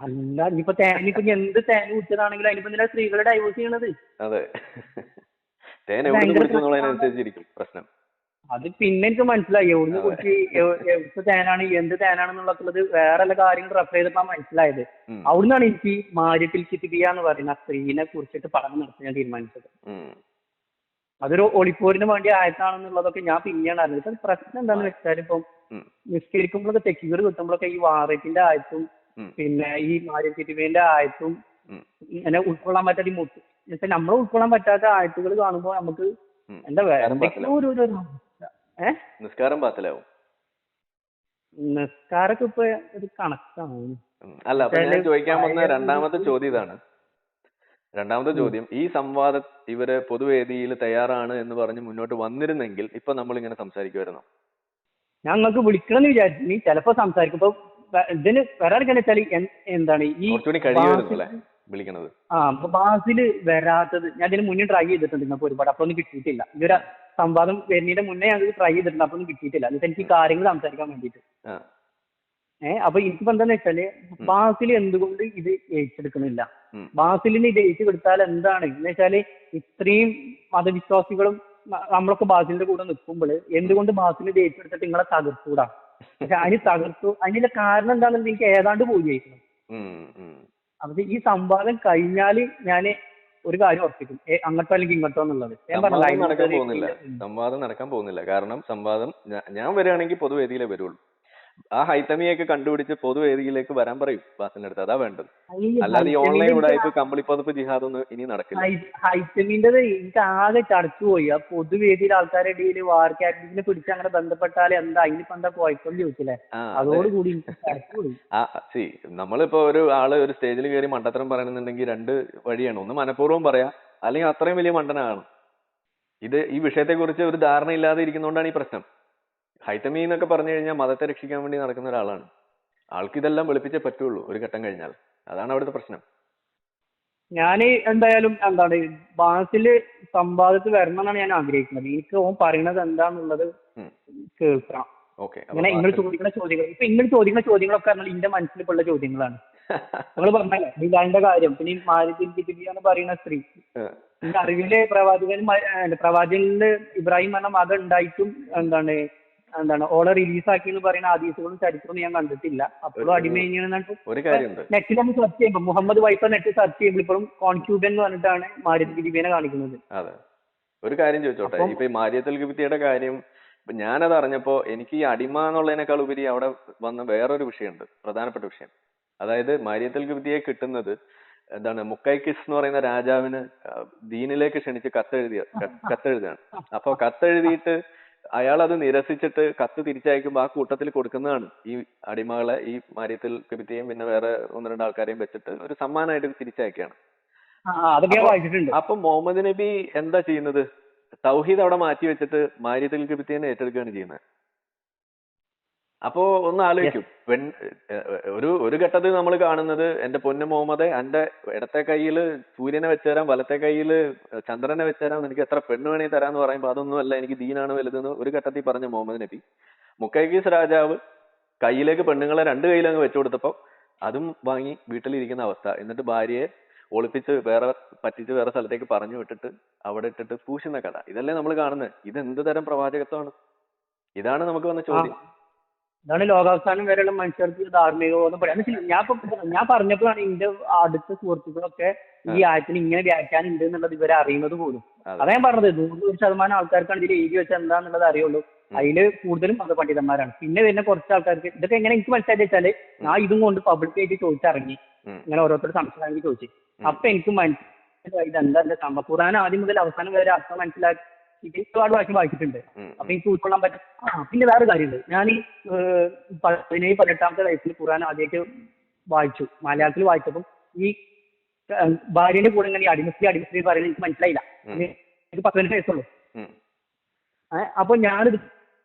അല്ല, ഇനിയിപ്പോ എന്ത് തേൻ കുടിച്ചതാണെങ്കിലും അതിനിപ്പോ എന്തിനാ സ്ത്രീകളെ ഡൈവോഴ്സ് ചെയ്യണത്? അത് പിന്നെ എനിക്ക് മനസ്സിലായി എവിടുന്ന് കുറിച്ച് എവിടുത്തെ തേനാണ് എന്ത് തേനാണെന്നുള്ളത് വേറെ എല്ലാ കാര്യങ്ങൾ റെഫർ ചെയ്തപ്പോ മനസ്സിലായത്. അവിടുന്നാണ് എനിക്ക് മാരിയത്തിൽ കിതിബിയ എന്ന് പറയുന്ന സ്ത്രീനെ കുറിച്ചിട്ട് പഠനം നടത്താൻ ഞാൻ തീരുമാനിച്ചത്. അതൊരു ഒളിപ്പോരിന് വേണ്ടി ആയത്താണെന്നുള്ളതൊക്കെ ഞാൻ പിന്നെയാണ് അറിഞ്ഞത്. ഇപ്പൊ പ്രശ്നം എന്താണെന്ന് വെച്ചാൽ, ഇപ്പം നിസ്കരിക്കുമ്പോഴൊക്കെ തെക്കുകൾ കിട്ടുമ്പോഴൊക്കെ ഈ വാറേറ്റിന്റെ ആയത്തും പിന്നെ ഈ മാരിയത്തിബിന്റെ ആയത്തും ഇങ്ങനെ ഉൾക്കൊള്ളാൻ പറ്റാത്ത നമ്മൾ ഉൾക്കൊള്ളാൻ പറ്റാത്ത ആയത്തുകൾ കാണുമ്പോൾ നമുക്ക് എന്താ നിസ്കാരൊക്കെ ഇപ്പൊ ഒരു കണക്കാണ്. അല്ല, അപ്പൊ ഞാൻ ചോദിക്കാൻ വന്ന രണ്ടാമത്തെ ചോദ്യം, ഈ സംവാദം ഇവര് പൊതുവേദിയിൽ തയ്യാറാണ് എന്ന് പറഞ്ഞ് മുന്നോട്ട് വന്നിരുന്നെങ്കിൽ ഇപ്പൊ നമ്മൾ ഇങ്ങനെ സംസാരിക്കുമായിരുന്നു? ഞങ്ങൾക്ക് വിളിക്കണമെന്ന് വിചാരിച്ചു, ചിലപ്പോ സംസാരിക്കും. ഇപ്പൊ ഇതിന് വരാറിക്കാന്ന് വെച്ചാല് എന്താണ് ഈ വിളിക്കണത്. അപ്പൊ ബാസില് വരാത്തത് ഞാൻ ഇതിന് മുന്നേ ട്രൈ ചെയ്തിട്ടുണ്ട്. നിങ്ങൾക്ക് ഒരുപാട് അപ്പൊന്നും കിട്ടിയിട്ടില്ല. ഈ ഒരു സംവാദം വരുന്നതിന്റെ മുന്നേ ഞങ്ങൾക്ക് ട്രൈ ചെയ്തിട്ടുണ്ട്, അപ്പൊന്നും കിട്ടിയിട്ടില്ല. എന്നിട്ട് എനിക്ക് കാര്യങ്ങൾ സംസാരിക്കാൻ വേണ്ടിയിട്ട്. അപ്പൊ എനിക്കിപ്പോ എന്താന്ന് വെച്ചാല്, ബാസിൽ എന്തുകൊണ്ട് ഇത് ഏറ്റെടുക്കുന്നില്ല? ബാസിലിന് ഇത് ഏറ്റെടുത്താൽ എന്താണ് എന്ന് വെച്ചാല്, ഇത്രയും മതവിശ്വാസികളും നമ്മളൊക്കെ ബാസിലിന്റെ കൂടെ നിൽക്കുമ്പോൾ എന്തുകൊണ്ട് ബാസിൽ ഇത് ഏറ്റെടുത്തിട്ട് നിങ്ങളെ തകർത്തൂടാ? പക്ഷെ അതിനുള്ള കാരണം എന്താണെന്ന് എനിക്ക് ഏതാണ്ട് പോയിരിക്കുന്നു. അപ്പൊ ഈ സംവാദം കഴിഞ്ഞാല് ഞാന് ഒരു കാര്യം ഉറപ്പിക്കും, അങ്ങോട്ടോ അല്ലെങ്കിൽ ഇങ്ങോട്ടോ എന്നുള്ളത്. സംവാദം നടക്കാൻ പോകുന്നില്ല. കാരണം സംവാദം ഞാൻ വരികയാണെങ്കിൽ പൊതുവേദിയിലേ വരുള്ളൂ. ആ ഹൈത്തമിയൊക്കെ കണ്ടുപിടിച്ച് പൊതുവേദിയിലേക്ക് വരാൻ പറയും ബാസിന്റെ അടുത്ത്. അതാ വേണ്ടത്. അല്ലാതെ ഈ ഓൺലൈൻ ഉടായ്പ കമ്പിളിപ്പതപ്പ് ജിഹാദ് ഒന്നും ഇനി നടക്കില്ല. ഹൈത്തമിന്റേത് എനിക്ക് ആകെ ചടച്ചു പോയി. ആ പൊതുവേദിയിൽ ആൾക്കാരുടെ ഇടയിൽ വാർ ക്യാപിറ്റലിനെ പിടിച്ച് അങ്ങനെ ബന്ധപ്പെട്ടാൽ എന്താ അതിനിപ്പോ എന്താ കുഴപ്പം ചോദിച്ചില്ലേ? അതോടുകൂടി നമ്മളിപ്പോ ഒരു ആള് ഒരു സ്റ്റേജിൽ കയറി മണ്ടത്തരം പറയണമെന്നുണ്ടെങ്കിൽ രണ്ട് വഴിയാണ്. ഒന്ന് മനഃപൂർവ്വം പറയാം, അല്ലെങ്കിൽ അത്രയും വലിയ മണ്ടനാണ്. ഈ വിഷയത്തെ കുറിച്ച് ഒരു ധാരണ ഇല്ലാതെ ഇരിക്കുന്നതുകൊണ്ടാണ് ഈ പ്രശ്നം. ഹൈത്തമി എന്നൊക്കെ പറഞ്ഞു കഴിഞ്ഞാൽ മതത്തെ രക്ഷിക്കാൻ വേണ്ടി നടക്കുന്ന ഒരാളാണ്. ആൾക്ക് ഇതെല്ലാം വെളുപ്പിച്ചേ പറ്റുള്ളൂ ഒരു ഘട്ടം കഴിഞ്ഞാൽ. അതാണ് അവിടുത്തെ പ്രശ്നം. ഞാൻ എന്തായാലും ബാസില് സംവാദത്തിൽ വരണം എന്നാണ് ഞാൻ ആഗ്രഹിക്കുന്നത്. എനിക്ക് ഓൻ പറയുന്നത് എന്താന്നുള്ളത് കേൾക്കണം. ഇങ്ങനെ നിങ്ങൾ ചോദിക്കുന്ന ചോദ്യങ്ങൾ, ഇപ്പൊ നിങ്ങൾ ചോദിക്കുന്ന ചോദ്യങ്ങളൊക്കെ എന്റെ മനസ്സിലുള്ള ചോദ്യങ്ങളാണ്. നിങ്ങൾ പറഞ്ഞല്ലോ ബിലാലിന്റെ കാര്യം, പിന്നെ ഈ മാരിദിൽ കിതിബിയ എന്ന് പറയുന്ന സ്ത്രീ, എന്റെ അറിവില് പ്രവാചകനില് ഇബ്രാഹിം എന്ന മതം ഉണ്ടായിട്ടും ഓളെ റിലീസാക്കി എന്ന് പറയുന്ന ഹദീസുകളും ചരിത്രവും ഞാൻ കണ്ടിട്ടില്ല. അപ്പോഴും നെറ്റിൽ നമ്മൾ സെർച്ച് ചെയ്യുമ്പോൾ മുഹമ്മദ് വൈഫ് നെറ്റ് സെർച്ച് ചെയ്യുമ്പോൾ ഇപ്പോഴും കോൺക്യൂബൻ എന്ന് പറഞ്ഞിട്ടാണ് മാരിയത്തുൽ കിതിബിയെ കാണിക്കുന്നത്. അതെ, ഒരു കാര്യം ചോദിച്ചോട്ടെ, ഇപ്പൊ ഈ മാരിയത്തുൽ കിതിബിയുടെ കാര്യം ഇപ്പൊ ഞാനത് അറിഞ്ഞപ്പോ എനിക്ക് ഈ അടിമ എന്നുള്ളതിനേക്കാൾ ഉപരി അവിടെ വന്ന വേറൊരു വിഷയമുണ്ട്, പ്രധാനപ്പെട്ട വിഷയം. അതായത് മാരിയത്തുൽ കിതിബിയെ കിട്ടുന്നത് മുക്കൈക്കിസ് എന്ന് പറയുന്ന രാജാവിന് ദീനിലേക്ക് ക്ഷണിച്ച് കത്തെഴുതിയാണ്. അപ്പൊ കത്തെഴുതിയിട്ട് അയാൾ അത് നിരസിച്ചിട്ട് കത്ത് തിരിച്ചയക്കുമ്പോൾ ആ കൂട്ടത്തിൽ കൊടുക്കുന്നതാണ് ഈ അടിമകളെ, ഈ മാരിയത്തിൽ കിബിത്തിയെയും പിന്നെ വേറെ 1-2 ആൾക്കാരെയും വെച്ചിട്ട് ഒരു സമ്മാനമായിട്ട് തിരിച്ചയക്കുകയാണ്. അതൊക്കെ ഞാൻ വായിച്ചിട്ടുണ്ട്. അപ്പൊ മുഹമ്മദ് നബി എന്താ ചെയ്യുന്നത്? തൗഹീദ് അവിടെ മാറ്റി വെച്ചിട്ട് മാരിയത്തിൽ കിബിത്തിയെ ഏറ്റെടുക്കുകയാണ് ചെയ്യുന്നത്. അപ്പോ ഒന്ന് ആലോചിക്കും, ഒരു ഘട്ടത്തിൽ നമ്മൾ കാണുന്നത് എന്റെ പൊന്നു മുഹമ്മദെ, എന്റെ ഇടത്തെ കയ്യില് സൂര്യനെ വെച്ചുതരാം, വലത്തെ കയ്യില് ചന്ദ്രനെ വെച്ചുതരാം, എനിക്ക് എത്ര പെണ്ണ് വേണേ തരാന്ന് പറയുമ്പോൾ അതൊന്നുമല്ല, എനിക്ക് ദീനാണ് വലുതെന്ന് ഒരു ഘട്ടത്തിൽ പറഞ്ഞ മുഹമ്മദ് നബി മുക്കൈഖീസ് രാജാവ് കയ്യിലേക്ക് പെണ്ണുങ്ങളെ 2 കയ്യിലങ്ങ് വെച്ചു കൊടുത്തപ്പോ അതും വാങ്ങി വീട്ടിലിരിക്കുന്ന അവസ്ഥ. എന്നിട്ട് ഭാര്യയെ ഒളിപ്പിച്ച് പറ്റിച്ച് വേറെ സ്ഥലത്തേക്ക് പറഞ്ഞു വിട്ടിട്ട് അവിടെ ഇട്ടിട്ട് പൂശുന്ന കഥ. ഇതല്ലേ നമ്മൾ കാണുന്നത്? ഇത് എന്ത് തരം പ്രവാചകത്വമാണ്? ഇതാണ് നമുക്ക് വന്ന ചോദ്യം. ഇതാണ് ലോകാവസാനം വരെയുള്ള മനുഷ്യർക്ക് ധാർമ്മികബോധം പറയാം. ഞാൻ പറഞ്ഞപ്പോഴാണ് എന്റെ അടുത്ത സുഹൃത്തുക്കളൊക്കെ ഈ ആയത്തിന് ഇങ്ങനെ വ്യാഖ്യാനം ഉണ്ട് എന്നുള്ളത് ഇവരെ അറിയുന്നത് പോലും. അതാ ഞാൻ പറഞ്ഞത്, 100% ആൾക്കാർക്കാണ് ഇതിൽ എഴുതി വെച്ചാൽ എന്താന്നുള്ളത് അറിയുള്ളൂ. അതില് കൂടുതലും മതപണ്ഡിതന്മാരാണ്. പിന്നെ വരുന്ന കുറച്ച് ആൾക്കാർക്ക് ഇതൊക്കെ എങ്ങനെ എനിക്ക് മനസ്സിലാക്കി വെച്ചാല്, ഞാൻ ഇതും കൊണ്ട് പബ്ലിക്കായിട്ട് ചോദിച്ചിറങ്ങി, ഇങ്ങനെ ഓരോരുത്തർ സംശയം ചോദിച്ചു. അപ്പൊ എനിക്ക് മനസ്സിലായി ഇതെന്താ സംഭവം. ഖുർആൻ ആദ്യം മുതൽ അവസാനം വരെ അർത്ഥം മനസ്സിലാക്കി ഒരുപാട് വാക്യം വായിച്ചിട്ടുണ്ട്. അപ്പൊ എനിക്ക് ഉൾക്കൊള്ളാൻ പറ്റും. പിന്നെ വേറെ കാര്യമുണ്ട്, ഞാൻ ഈ 17-18 വയസ്സിൽ ഖുർആൻ ആദ്യമായിട്ട് വായിച്ചു. മലയാളത്തിൽ വായിച്ചപ്പം ഈ ഭാര്യന്റെ കൂടെ ഇങ്ങനെ അടിമസ്ത്രീ പറയുന്നത് എനിക്ക് മനസ്സിലായില്ല. എനിക്ക് 18 വയസ്സുള്ളൂ. അപ്പൊ ഞാനിത്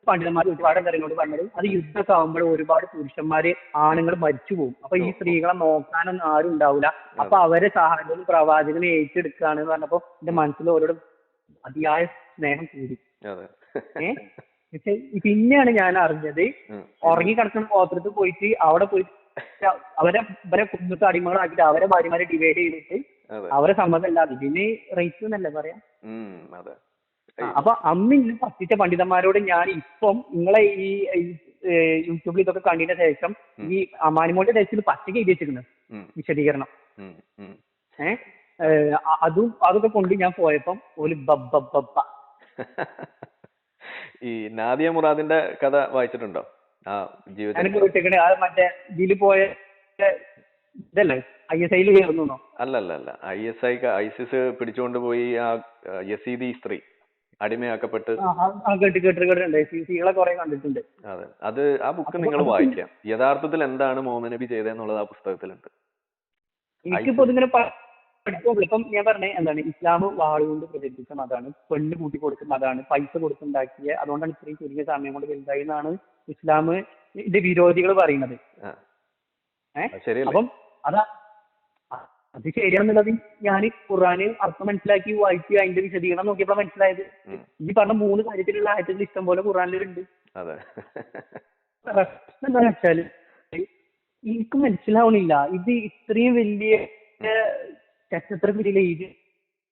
പണ്ഡിതന്മാർ ഒരുപാട് കാര്യങ്ങളോട് പറഞ്ഞത്, അത് യുദ്ധമൊക്കെ ആകുമ്പോൾ ഒരുപാട് പുരുഷന്മാര് ആണുങ്ങൾ മരിച്ചു പോകും. അപ്പൊ ഈ സ്ത്രീകളെ നോക്കാനൊന്നും ആരും ഉണ്ടാവില്ല. അപ്പൊ അവരെ സഹായം പ്രവാചകനെ ഏറ്റെടുക്കുകയാണ് എന്ന് പറഞ്ഞപ്പോ എന്റെ മനസ്സിൽ ഓരോട് അതിയായ സ്നേഹം കൂടി. പക്ഷെ പിന്നെയാണ് ഞാൻ അറിഞ്ഞത്, ഉറങ്ങി കിടക്കുന്ന ഗോത്രത്തിൽ പോയിട്ട് അവിടെ പോയിട്ട് അവരെ കുടുംബത്തെ അടിമകളാക്കിയിട്ട് അവരെ ഭാര്യമാരെ ഡിവൈഡ് ചെയ്തിട്ട് അവരെ സമ്മതമല്ലാതെ ഇതിന് റേറ്റ് എന്നല്ലേ പറയാം. അപ്പൊ അന്ന് ഇങ്ങനെ പറ്റിച്ച പണ്ഡിതന്മാരോട് ഞാൻ ഇപ്പം നിങ്ങളെ ഈ യൂട്യൂബിൽ ഇതൊക്കെ കണ്ടതിന് ശേഷം ഈ അമാനിമോന്റെ ടെസ്റ്റിൽ പച്ചക്ക് എഴുതി വെച്ചിരുന്നത് വിശദീകരണം. അതൊക്കെ കൊണ്ട് ഞാൻ പോയപ്പം ഒരു ബബ്ബ. ഈ നാദിയ മുറാദിന്റെ കഥ വായിച്ചിട്ടുണ്ടോ? മറ്റേ ഇതില് പോയ ഇതല്ലേ ISIൽ ചേർന്നോ? അല്ല ഐസിസ് പിടിച്ചുകൊണ്ട് പോയി ആ യസീദി സ്ത്രീ അടിമയാക്കപ്പെട്ട് കണ്ടിട്ടുണ്ട്. അതെ, അത് ആ ബുക്ക് നിങ്ങൾ വായിക്കാം. യഥാർത്ഥത്തിൽ എന്താണ് മുഹമ്മദ് നബി ചെയ്തതെന്നുള്ളത് ആ പുസ്തകത്തിലുണ്ട്. എനിക്കിപ്പോ ഇതിങ്ങനെ പഠിക്കുമ്പോൾ ഇപ്പം ഞാൻ പറഞ്ഞ എന്താണ്, ഇസ്ലാം വാളുകൊണ്ട് പ്രചരിപ്പിച്ച മതമാണ്, പെണ്ണ് കൂട്ടി കൊടുക്കുന്ന മതമാണ്, പൈസ കൊടുത്തുണ്ടാക്കിയ, അതുകൊണ്ടാണ് ഇത്രയും ചുരുങ്ങിയ സമയം കൊണ്ട് വലുതായി എന്നാണ് ഇസ്ലാം ഇത് വിരോധികൾ പറയുന്നത്. അപ്പം അത് ശരിയാണെന്നുള്ളത് ഞാൻ ഖുർആന് അർത്ഥം മനസ്സിലാക്കി വായിച്ച് അതിന്റെ വിശദീകരണം നോക്കിയപ്പോൾ മനസ്സിലായത്. ഈ പറഞ്ഞ 3 കാര്യത്തിലുള്ള ആയത്തുകൾ ഇഷ്ടം പോലെ ഖുർആനിലുണ്ട്. പ്രശ്നം എന്താണെന്ന് വെച്ചാല് എനിക്ക് മനസ്സിലാവണില്ല, ഇത് ഇത്രയും വലിയ ചരിത്രത്തിലെ എഴുതി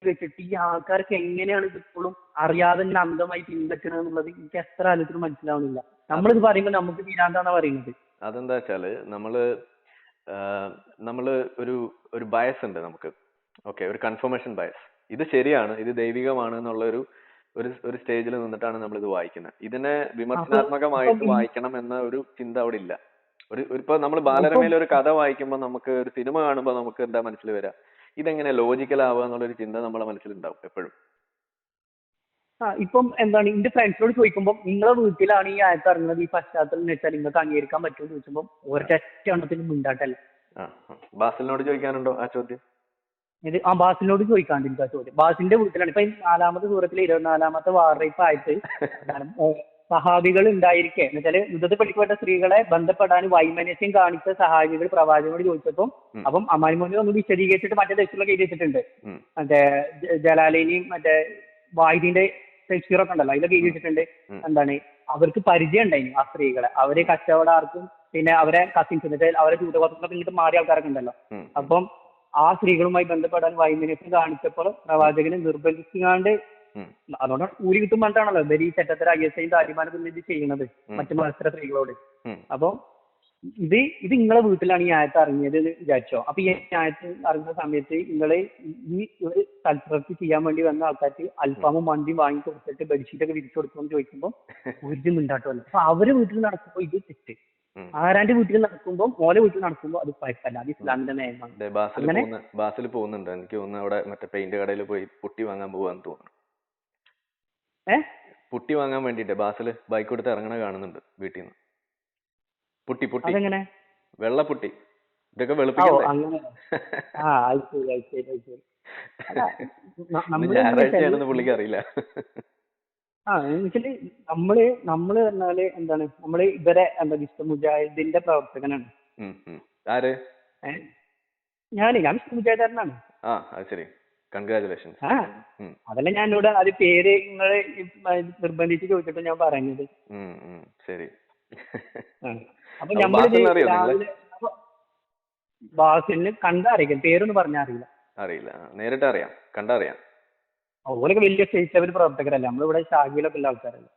വെച്ചിട്ട് ഈ ആൾക്കാർക്ക് എങ്ങനെയാണ് ഇത് ഇപ്പോഴും അറിയാതെ തന്നെ അന്ധമായി പിൻപറ്റണം എന്നുള്ളത് എനിക്ക് എത്ര ആലോചിച്ചിട്ട് മനസ്സിലാവണില്ല. നമ്മളിത് പറയുമ്പോൾ നമുക്ക് തീരാന്താന്നാ പറയുന്നത്. അതെന്താ വെച്ചാല് നമ്മള് ഒരു ബയസ് ഉണ്ട് നമുക്ക്. ഓക്കെ, ഒരു കൺഫർമേഷൻ ബയസ്. ഇത് ശരിയാണ്, ഇത് ദൈവികമാണ് എന്നുള്ള ഒരു സ്റ്റേജിൽ നിന്നിട്ടാണ് നമ്മൾ ഇത് വായിക്കുന്നത്. ഇതിനെ വിമർശനാത്മകമായിട്ട് വായിക്കണം എന്ന ഒരു ചിന്ത അവിടെ ഇല്ല. ഇപ്പൊ നമ്മൾ ബാലരമയിലെ ഒരു കഥ വായിക്കുമ്പോൾ, നമുക്ക് ഒരു സിനിമ കാണുമ്പോൾ നമുക്ക് എന്താ മനസ്സിൽ വരിക? ഇതെങ്ങനെ ലോജിക്കൽ ആവുക എന്നുള്ളൊരു ചിന്ത നമ്മളെ മനസ്സിലുണ്ടാവും എപ്പോഴും. ഇപ്പം എന്താണ്, എന്റെ ഫ്രണ്ട്സിനോട് ചോദിക്കുമ്പോൾ നിങ്ങളെ വീട്ടിലാണ് ഈ ആയത്ത് ഇറങ്ങുന്നത്, ഈ പശ്ചാത്തലം വെച്ചാൽ നിങ്ങൾക്ക് അംഗീകരിക്കാൻ പറ്റുമെന്ന് ചോദിക്കുമ്പോൾ ഒരൊറ്റ എണ്ണത്തിന് മുണ്ടാട്ടല്ല. ബാസിലിനോട് ചോദിക്കാനുണ്ടോ ആ ചോദ്യം? ബാസിലിനോട് ചോദിക്കാണ്ട് ആ ചോദ്യം. ബാസിന്റെ വീട്ടിലാണ്. ഇപ്പൊ 4-ാമത്തെ സൂറത്തിലെ 24-ാമത്തെ വാറൈപ്പ് ആയിട്ട് സഹാബികൾ ഉണ്ടായിരിക്കെ, എന്ന് വെച്ചാല് യുദ്ധത്തിൽ പിടിക്കപ്പെട്ട സ്ത്രീകളെ ബന്ധപ്പെടാൻ വൈമനസ്യം കാണിച്ച സഹാബികൾ പ്രവാചകനോട് ചോദിച്ചപ്പം അപ്പം അമാനിമോനെ ഒന്ന് വിശദീകരിച്ചിട്ട് മറ്റേ തെക്സ്റ്റിലൊക്കെ എഴുതി വെച്ചിട്ടുണ്ട്. മറ്റേ ജലാലിനെയും മറ്റേ വാഹിദിന്റെ തഫ്സീറൊക്കെ ഉണ്ടല്ലോ, അതിലൊക്കെ എഴുതി വെച്ചിട്ടുണ്ട്. എന്താണ്, അവർക്ക് പരിചയം ഉണ്ടായിരുന്നു ആ സ്ത്രീകളെ. അവര് കച്ചവടക്കാർക്കും പിന്നെ അവരെ കസിൻസ് അവരെ ചൂതകോത്രങ്ങളൊക്കെ ഇങ്ങോട്ട് മാറിയ ആൾക്കാരൊക്കെ ഉണ്ടല്ലോ. അപ്പം ആ സ്ത്രീകളുമായി ബന്ധപ്പെടാൻ വൈമനസ്യം കാണിച്ചപ്പോൾ പ്രവാചകനെ നിർബന്ധിച്ചാണ്ട്, അതുകൊണ്ട് ഊരി കിട്ടും പറഞ്ഞിട്ടാണല്ലോ ഈ ചെറ്റത്തര ISI താലിബാനൊക്കെ ഇത് ചെയ്യുന്നത് മറ്റു മത്സര സ്ത്രീകളോട്. അപ്പൊ ഇത് നിങ്ങളെ വീട്ടിലാണ് ഈ ആയത്ത് അറിഞ്ഞത് എന്ന് വിചാരിച്ചോ. അപ്പൊ ഈ ആയത്ത് അറിഞ്ഞ സമയത്ത് നിങ്ങള് ഈ ഒരു സൽപ്രവൃത്തി ചെയ്യാൻ വേണ്ടി വന്ന ആൾക്കാർക്ക് അൽഫാമും മന്തിയും വാങ്ങി കൊടുത്തിട്ട് ബെഡ്ഷീറ്റൊക്കെ വിരിച്ചു കൊടുക്കുമെന്ന് ചോദിക്കുമ്പോൾ ഒരു മിണ്ടാട്ടമല്ല. അപ്പൊ അവര് വീട്ടിൽ നടക്കുമ്പോ ഇത് തെറ്റ്, ആരാന്റെ വീട്ടിൽ നടക്കുമ്പോൾ ഓലെ വീട്ടിൽ നടക്കുമ്പോൾ അത് കുഴപ്പമില്ല, അത് ഇസ്ലാമിന്റെ നിയമമാണ്. ബാസിൽ പോകുന്നുണ്ട്, എനിക്ക് തോന്നുന്നു അവിടെ മറ്റേ പെയിന്റ് കടയിൽ പോയി പുട്ടി വാങ്ങാൻ പോവാന്ന് തോന്നുന്നു. പുട്ടി വാങ്ങാൻ വേണ്ടിട്ട് ബാസിൽ ബൈക്ക് കൊടുത്ത് ഇറങ്ങണ കാണുന്നുണ്ട് വീട്ടിൽ നിന്ന്. പുട്ടി പുട്ടി അതെങ്ങനെ? വെള്ളപ്പുട്ടി, ഇതൊക്കെ ഓ വെളുപ്പിക്കണ്ടേ? അങ്ങനെ. ആ അത് ശരി അത് ശരി അത് ശരി. അല്ല ഇന്ന് നമ്മള് എങ്ങനെ വെച്ചാല് ഞായറാഴ്ചയാണെന്ന് പുള്ളിക്ക് അറിയില്ല. എന്നുവെച്ചാല് നമ്മള് പറഞ്ഞാല് എന്താണ്, നമ്മള് ഇവരെ എന്താ വിശ്വ മുജാഹിദിന്റെ പ്രവർത്തകനാണ്. ആര്? ഏഹ് ഞാൻ വിശ്വ മുജാഹിദാരനാണ്. ആ അത് ശരി, കൺഗ്രാചുലേഷൻസ്. ആ അതല്ല ഞാൻ ഇവിടെ അത് പേര് നിങ്ങള് നിർബന്ധിച്ച് ചോദിച്ചിട്ട് ഞാൻ പറഞ്ഞത്. ശരി. ആ. അപ്പൊ അപ്പൊ നമ്മളിത് ബാസിലിനെ അറിയോ നിങ്ങള്? രാവിലെ അപ്പൊ ബാസിലിന് കണ്ടറിയില്ല, പേരൊന്നും പറഞ്ഞാൽ അറിയില്ല. അറിയില്ല. നേരിട്ട് അറിയാം, കണ്ടറിയാം. ഓരൊക്കെ വലിയ സ്റ്റേറ്റ് ലെവൽ പ്രവർത്തകരല്ല, നമ്മളിവിടെ ഷാഗിലൊക്കെ ഉള്ള ആൾക്കാരല്ല.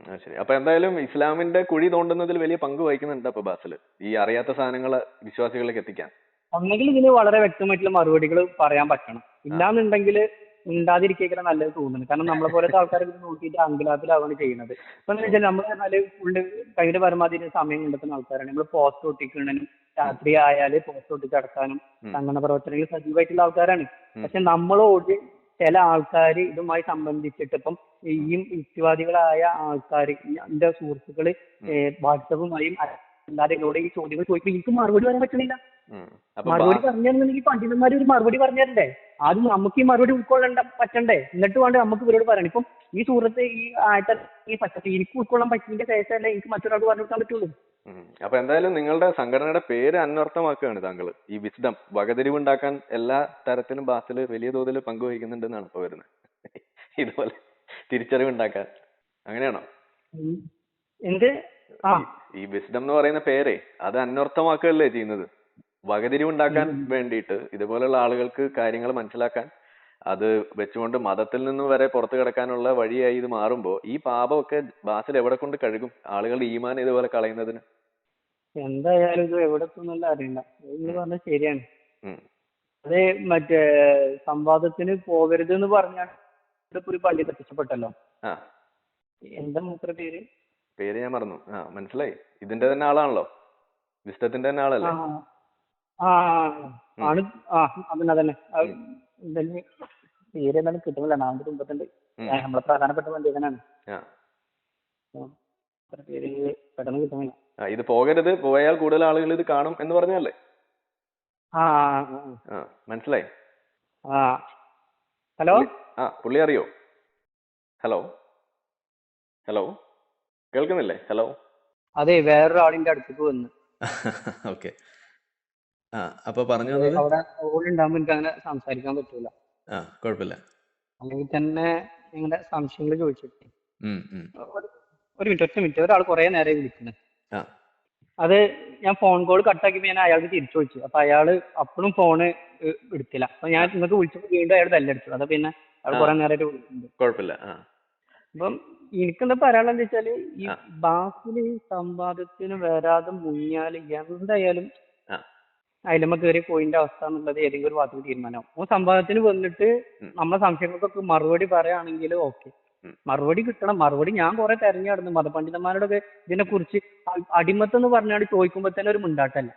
അത് ശരി. അപ്പൊ എന്തായാലും ഇസ്ലാമിന്റെ കുഴി തോണ്ടുന്നതിൽ വലിയ പങ്ക് വഹിക്കുന്നുണ്ട് അപ്പൊ ബാസിൽ, ഈ അറിയാത്ത സാധനങ്ങള് വിശ്വാസികളിലേക്ക് എത്തിക്കാൻ. ഒന്നെങ്കിൽ ഇതിന് വളരെ വ്യക്തമായിട്ടുള്ള മറുപടികൾ പറയാൻ പറ്റണം, ഇല്ലാന്നുണ്ടെങ്കിൽ ഉണ്ടാതിരിക്കുക നല്ലത് തോന്നുന്നു. കാരണം നമ്മളെ പോലത്തെ ആൾക്കാരെ ഇത് നോക്കിയിട്ട് അങ്കലാപ്പിലാവാണ് ചെയ്യുന്നത്. ഇപ്പൊ എന്താ വെച്ചാൽ നമ്മൾ പറഞ്ഞാല് ഫുള്ള് കയ്യില് പരമാവധി സമയം കണ്ടെത്തുന്ന ആൾക്കാരാണ്. നമ്മൾ പോസ്റ്റ് ഒട്ടിക്കുന്നതിനും രാത്രി ആയാല് പോസ്റ്റ് ഒട്ടിച്ചടക്കാനും സംഘടന പ്രവർത്തനങ്ങളിൽ സജീവമായിട്ടുള്ള ആൾക്കാരാണ്. പക്ഷെ നമ്മളോട് ചില ആൾക്കാർ ഇതുമായി സംബന്ധിച്ചിട്ട് ഇപ്പം ഈ യുക്തിവാദികളായ ആൾക്കാർ, എന്റെ സുഹൃത്തുക്കള് വാട്സപ്പുമായും അല്ലാതെ എന്നോട് ഈ ചോദ്യങ്ങൾ ചോദിക്കുമ്പോൾ എനിക്ക് മറുപടി പറയാൻ പറ്റണില്ല. മറുപടി പറഞ്ഞിരുന്നെങ്കിൽ പണ്ഡിതന്മാർ ഒരു മറുപടി പറഞ്ഞിരണ്ടേ? ആദ്യം നമുക്ക് ഈ മറുപടി ഉൾക്കൊള്ളാൻ പറ്റണ്ടേ? എന്നിട്ട് വേണ്ട നമുക്ക് ഇവരോട് പറയണം. ഇപ്പം ഈ സുഹൃത്ത് ഈ ഈ പച്ചപ്പ് എനിക്ക് ഉൾക്കൊള്ളാൻ പറ്റിയതിന്റെ ശേഷമല്ലേ എനിക്ക് മറ്റൊരാൾക്ക് പറഞ്ഞു കൊടുക്കാൻ പറ്റുള്ളൂ. അപ്പൊ എന്തായാലും നിങ്ങളുടെ സംഘടനയുടെ പേര് അന്വർത്ഥമാക്കുകയാണ് താങ്കൾ. ഈ വിസ്ഡം വകതിരിവുണ്ടാക്കാൻ എല്ലാ തരത്തിലും ബാസിൽ വലിയ തോതിൽ പങ്കുവഹിക്കുന്നുണ്ടെന്നാണ് ഇപ്പൊ വരുന്നത്. ഇതുപോലെ തിരിച്ചറിവുണ്ടാക്കാൻ, അങ്ങനെയാണോ? എന്ത്? ഈ വിസ്ഡം എന്ന് പറയുന്ന പേരെ അത് അന്വർത്ഥമാക്കുകയല്ലേ ചെയ്യുന്നത്? വകതിരിവുണ്ടാക്കാൻ വേണ്ടിയിട്ട് ഇതുപോലുള്ള ആളുകൾക്ക് കാര്യങ്ങൾ മനസ്സിലാക്കാൻ, അത് വെച്ചുകൊണ്ട് മതത്തിൽ നിന്ന് വരെ പുറത്തു കിടക്കാനുള്ള വഴിയായി ഇത് മാറുമ്പോ ഈ പാപമൊക്കെ ബാസിൽ എവിടെ കൊണ്ട് കഴുകും? ആളുകളുടെ ഈമാൻ ഇതുപോലെ കളയുന്നതിന്. എന്തായാലും ഇത് എവിടെ എത്തുന്നല്ല അറിയണ്ട. നിങ്ങൾ പറഞ്ഞത് ശരിയാണ്. അത് മറ്റേ സംവാദത്തിന് പോകരുത് എന്ന് പറഞ്ഞാൽ ഒരു പള്ളി പ്രത്യക്ഷപ്പെട്ടല്ലോ. എന്താ മൂപ്പരുടെ പേര്? പേര് ഞാൻ മറന്നു. മനസ്സിലായി. ഇതിന്റെ തന്നെ ആളാണല്ലോ, വിസ്ഡത്തിന്റെ തന്നെ ആളല്ലേ? ആണ്. അതന്നെ പേര് എന്തായാലും കിട്ടുന്നില്ല. നാളെ കുമ്പത്തുണ്ട്. നമ്മളെ പ്രധാനപ്പെട്ട പണ്ഡിതനാണ്. പേര് പെട്ടെന്ന് കിട്ടുന്നില്ല. ഇത് പോകരുത്, പോയാൽ കൂടുതൽ ആളുകൾ ഇത് കാണും എന്ന് പറഞ്ഞല്ലേ? മനസ്സിലായി. ഹലോ. പുള്ളി അറിയോ? ഹലോ ഹലോ കേൾക്കുന്നില്ലേ? ഹലോ. അതെ, വേറൊരാളിന്റെ അടുത്തേക്ക് വന്ന്. ഓക്കെ. അപ്പൊ പറഞ്ഞു അവിടെ ഓളുണ്ടാകുമ്പോ എനിക്ക് അങ്ങനെ സംസാരിക്കാൻ പറ്റൂല. കുഴപ്പമില്ല. അല്ലെങ്കിൽ തന്നെ നിങ്ങളുടെ സംശയങ്ങൾ ചോദിച്ചിട്ട്. ഒരു മിനിറ്റ്. ഒരാൾ കുറെ നേരം വിളിക്കുന്നത്. അത് ഞാൻ ഫോൺ കോൾ കട്ടാക്കിയപ്പോ ഞാൻ അയാൾക്ക് തിരിച്ചു വിളിച്ചു. അപ്പൊ അയാള് അപ്പോഴും ഫോണ് എടുത്തില്ല. അപ്പൊ ഞാൻ നിങ്ങൾക്ക് വിളിച്ചപ്പോൾ വീണ്ടും അയാൾ ബെല്ലടിച്ചു. അതാ പിന്നെ അയാൾ കുറെ നേരമായിട്ട് വിളിക്കുന്നുണ്ട്. കുഴപ്പമില്ല. അപ്പം എനിക്കെന്താ പറയാനുള്ളത് വെച്ചാല്, ഈ ബാസില് സംവാദത്തിന് വരാതെ മുങ്ങിയാല് എന്തായാലും അതിലമ്മ കയറി പോയിന്റെ അവസ്ഥ എന്നുള്ളത് ഏതെങ്കിലും ഒരു വാർത്തക്ക് തീരുമാനമാവും. സംവാദത്തിന് വന്നിട്ട് നമ്മളെ സംശയങ്ങൾക്കൊക്കെ മറുപടി പറയുകയാണെങ്കിൽ ഓക്കെ, മറുപടി കിട്ടണം. മറുപടി ഞാൻ കുറെ തെരഞ്ഞു നടന്നു മതപണ്ഡിതന്മാരോടൊക്കെ ഇതിനെ കുറിച്ച്. അടിമത്തം എന്ന് പറഞ്ഞാൽ ചോദിക്കുമ്പോ തന്നെ ഒരു മുണ്ടാട്ടല്ല.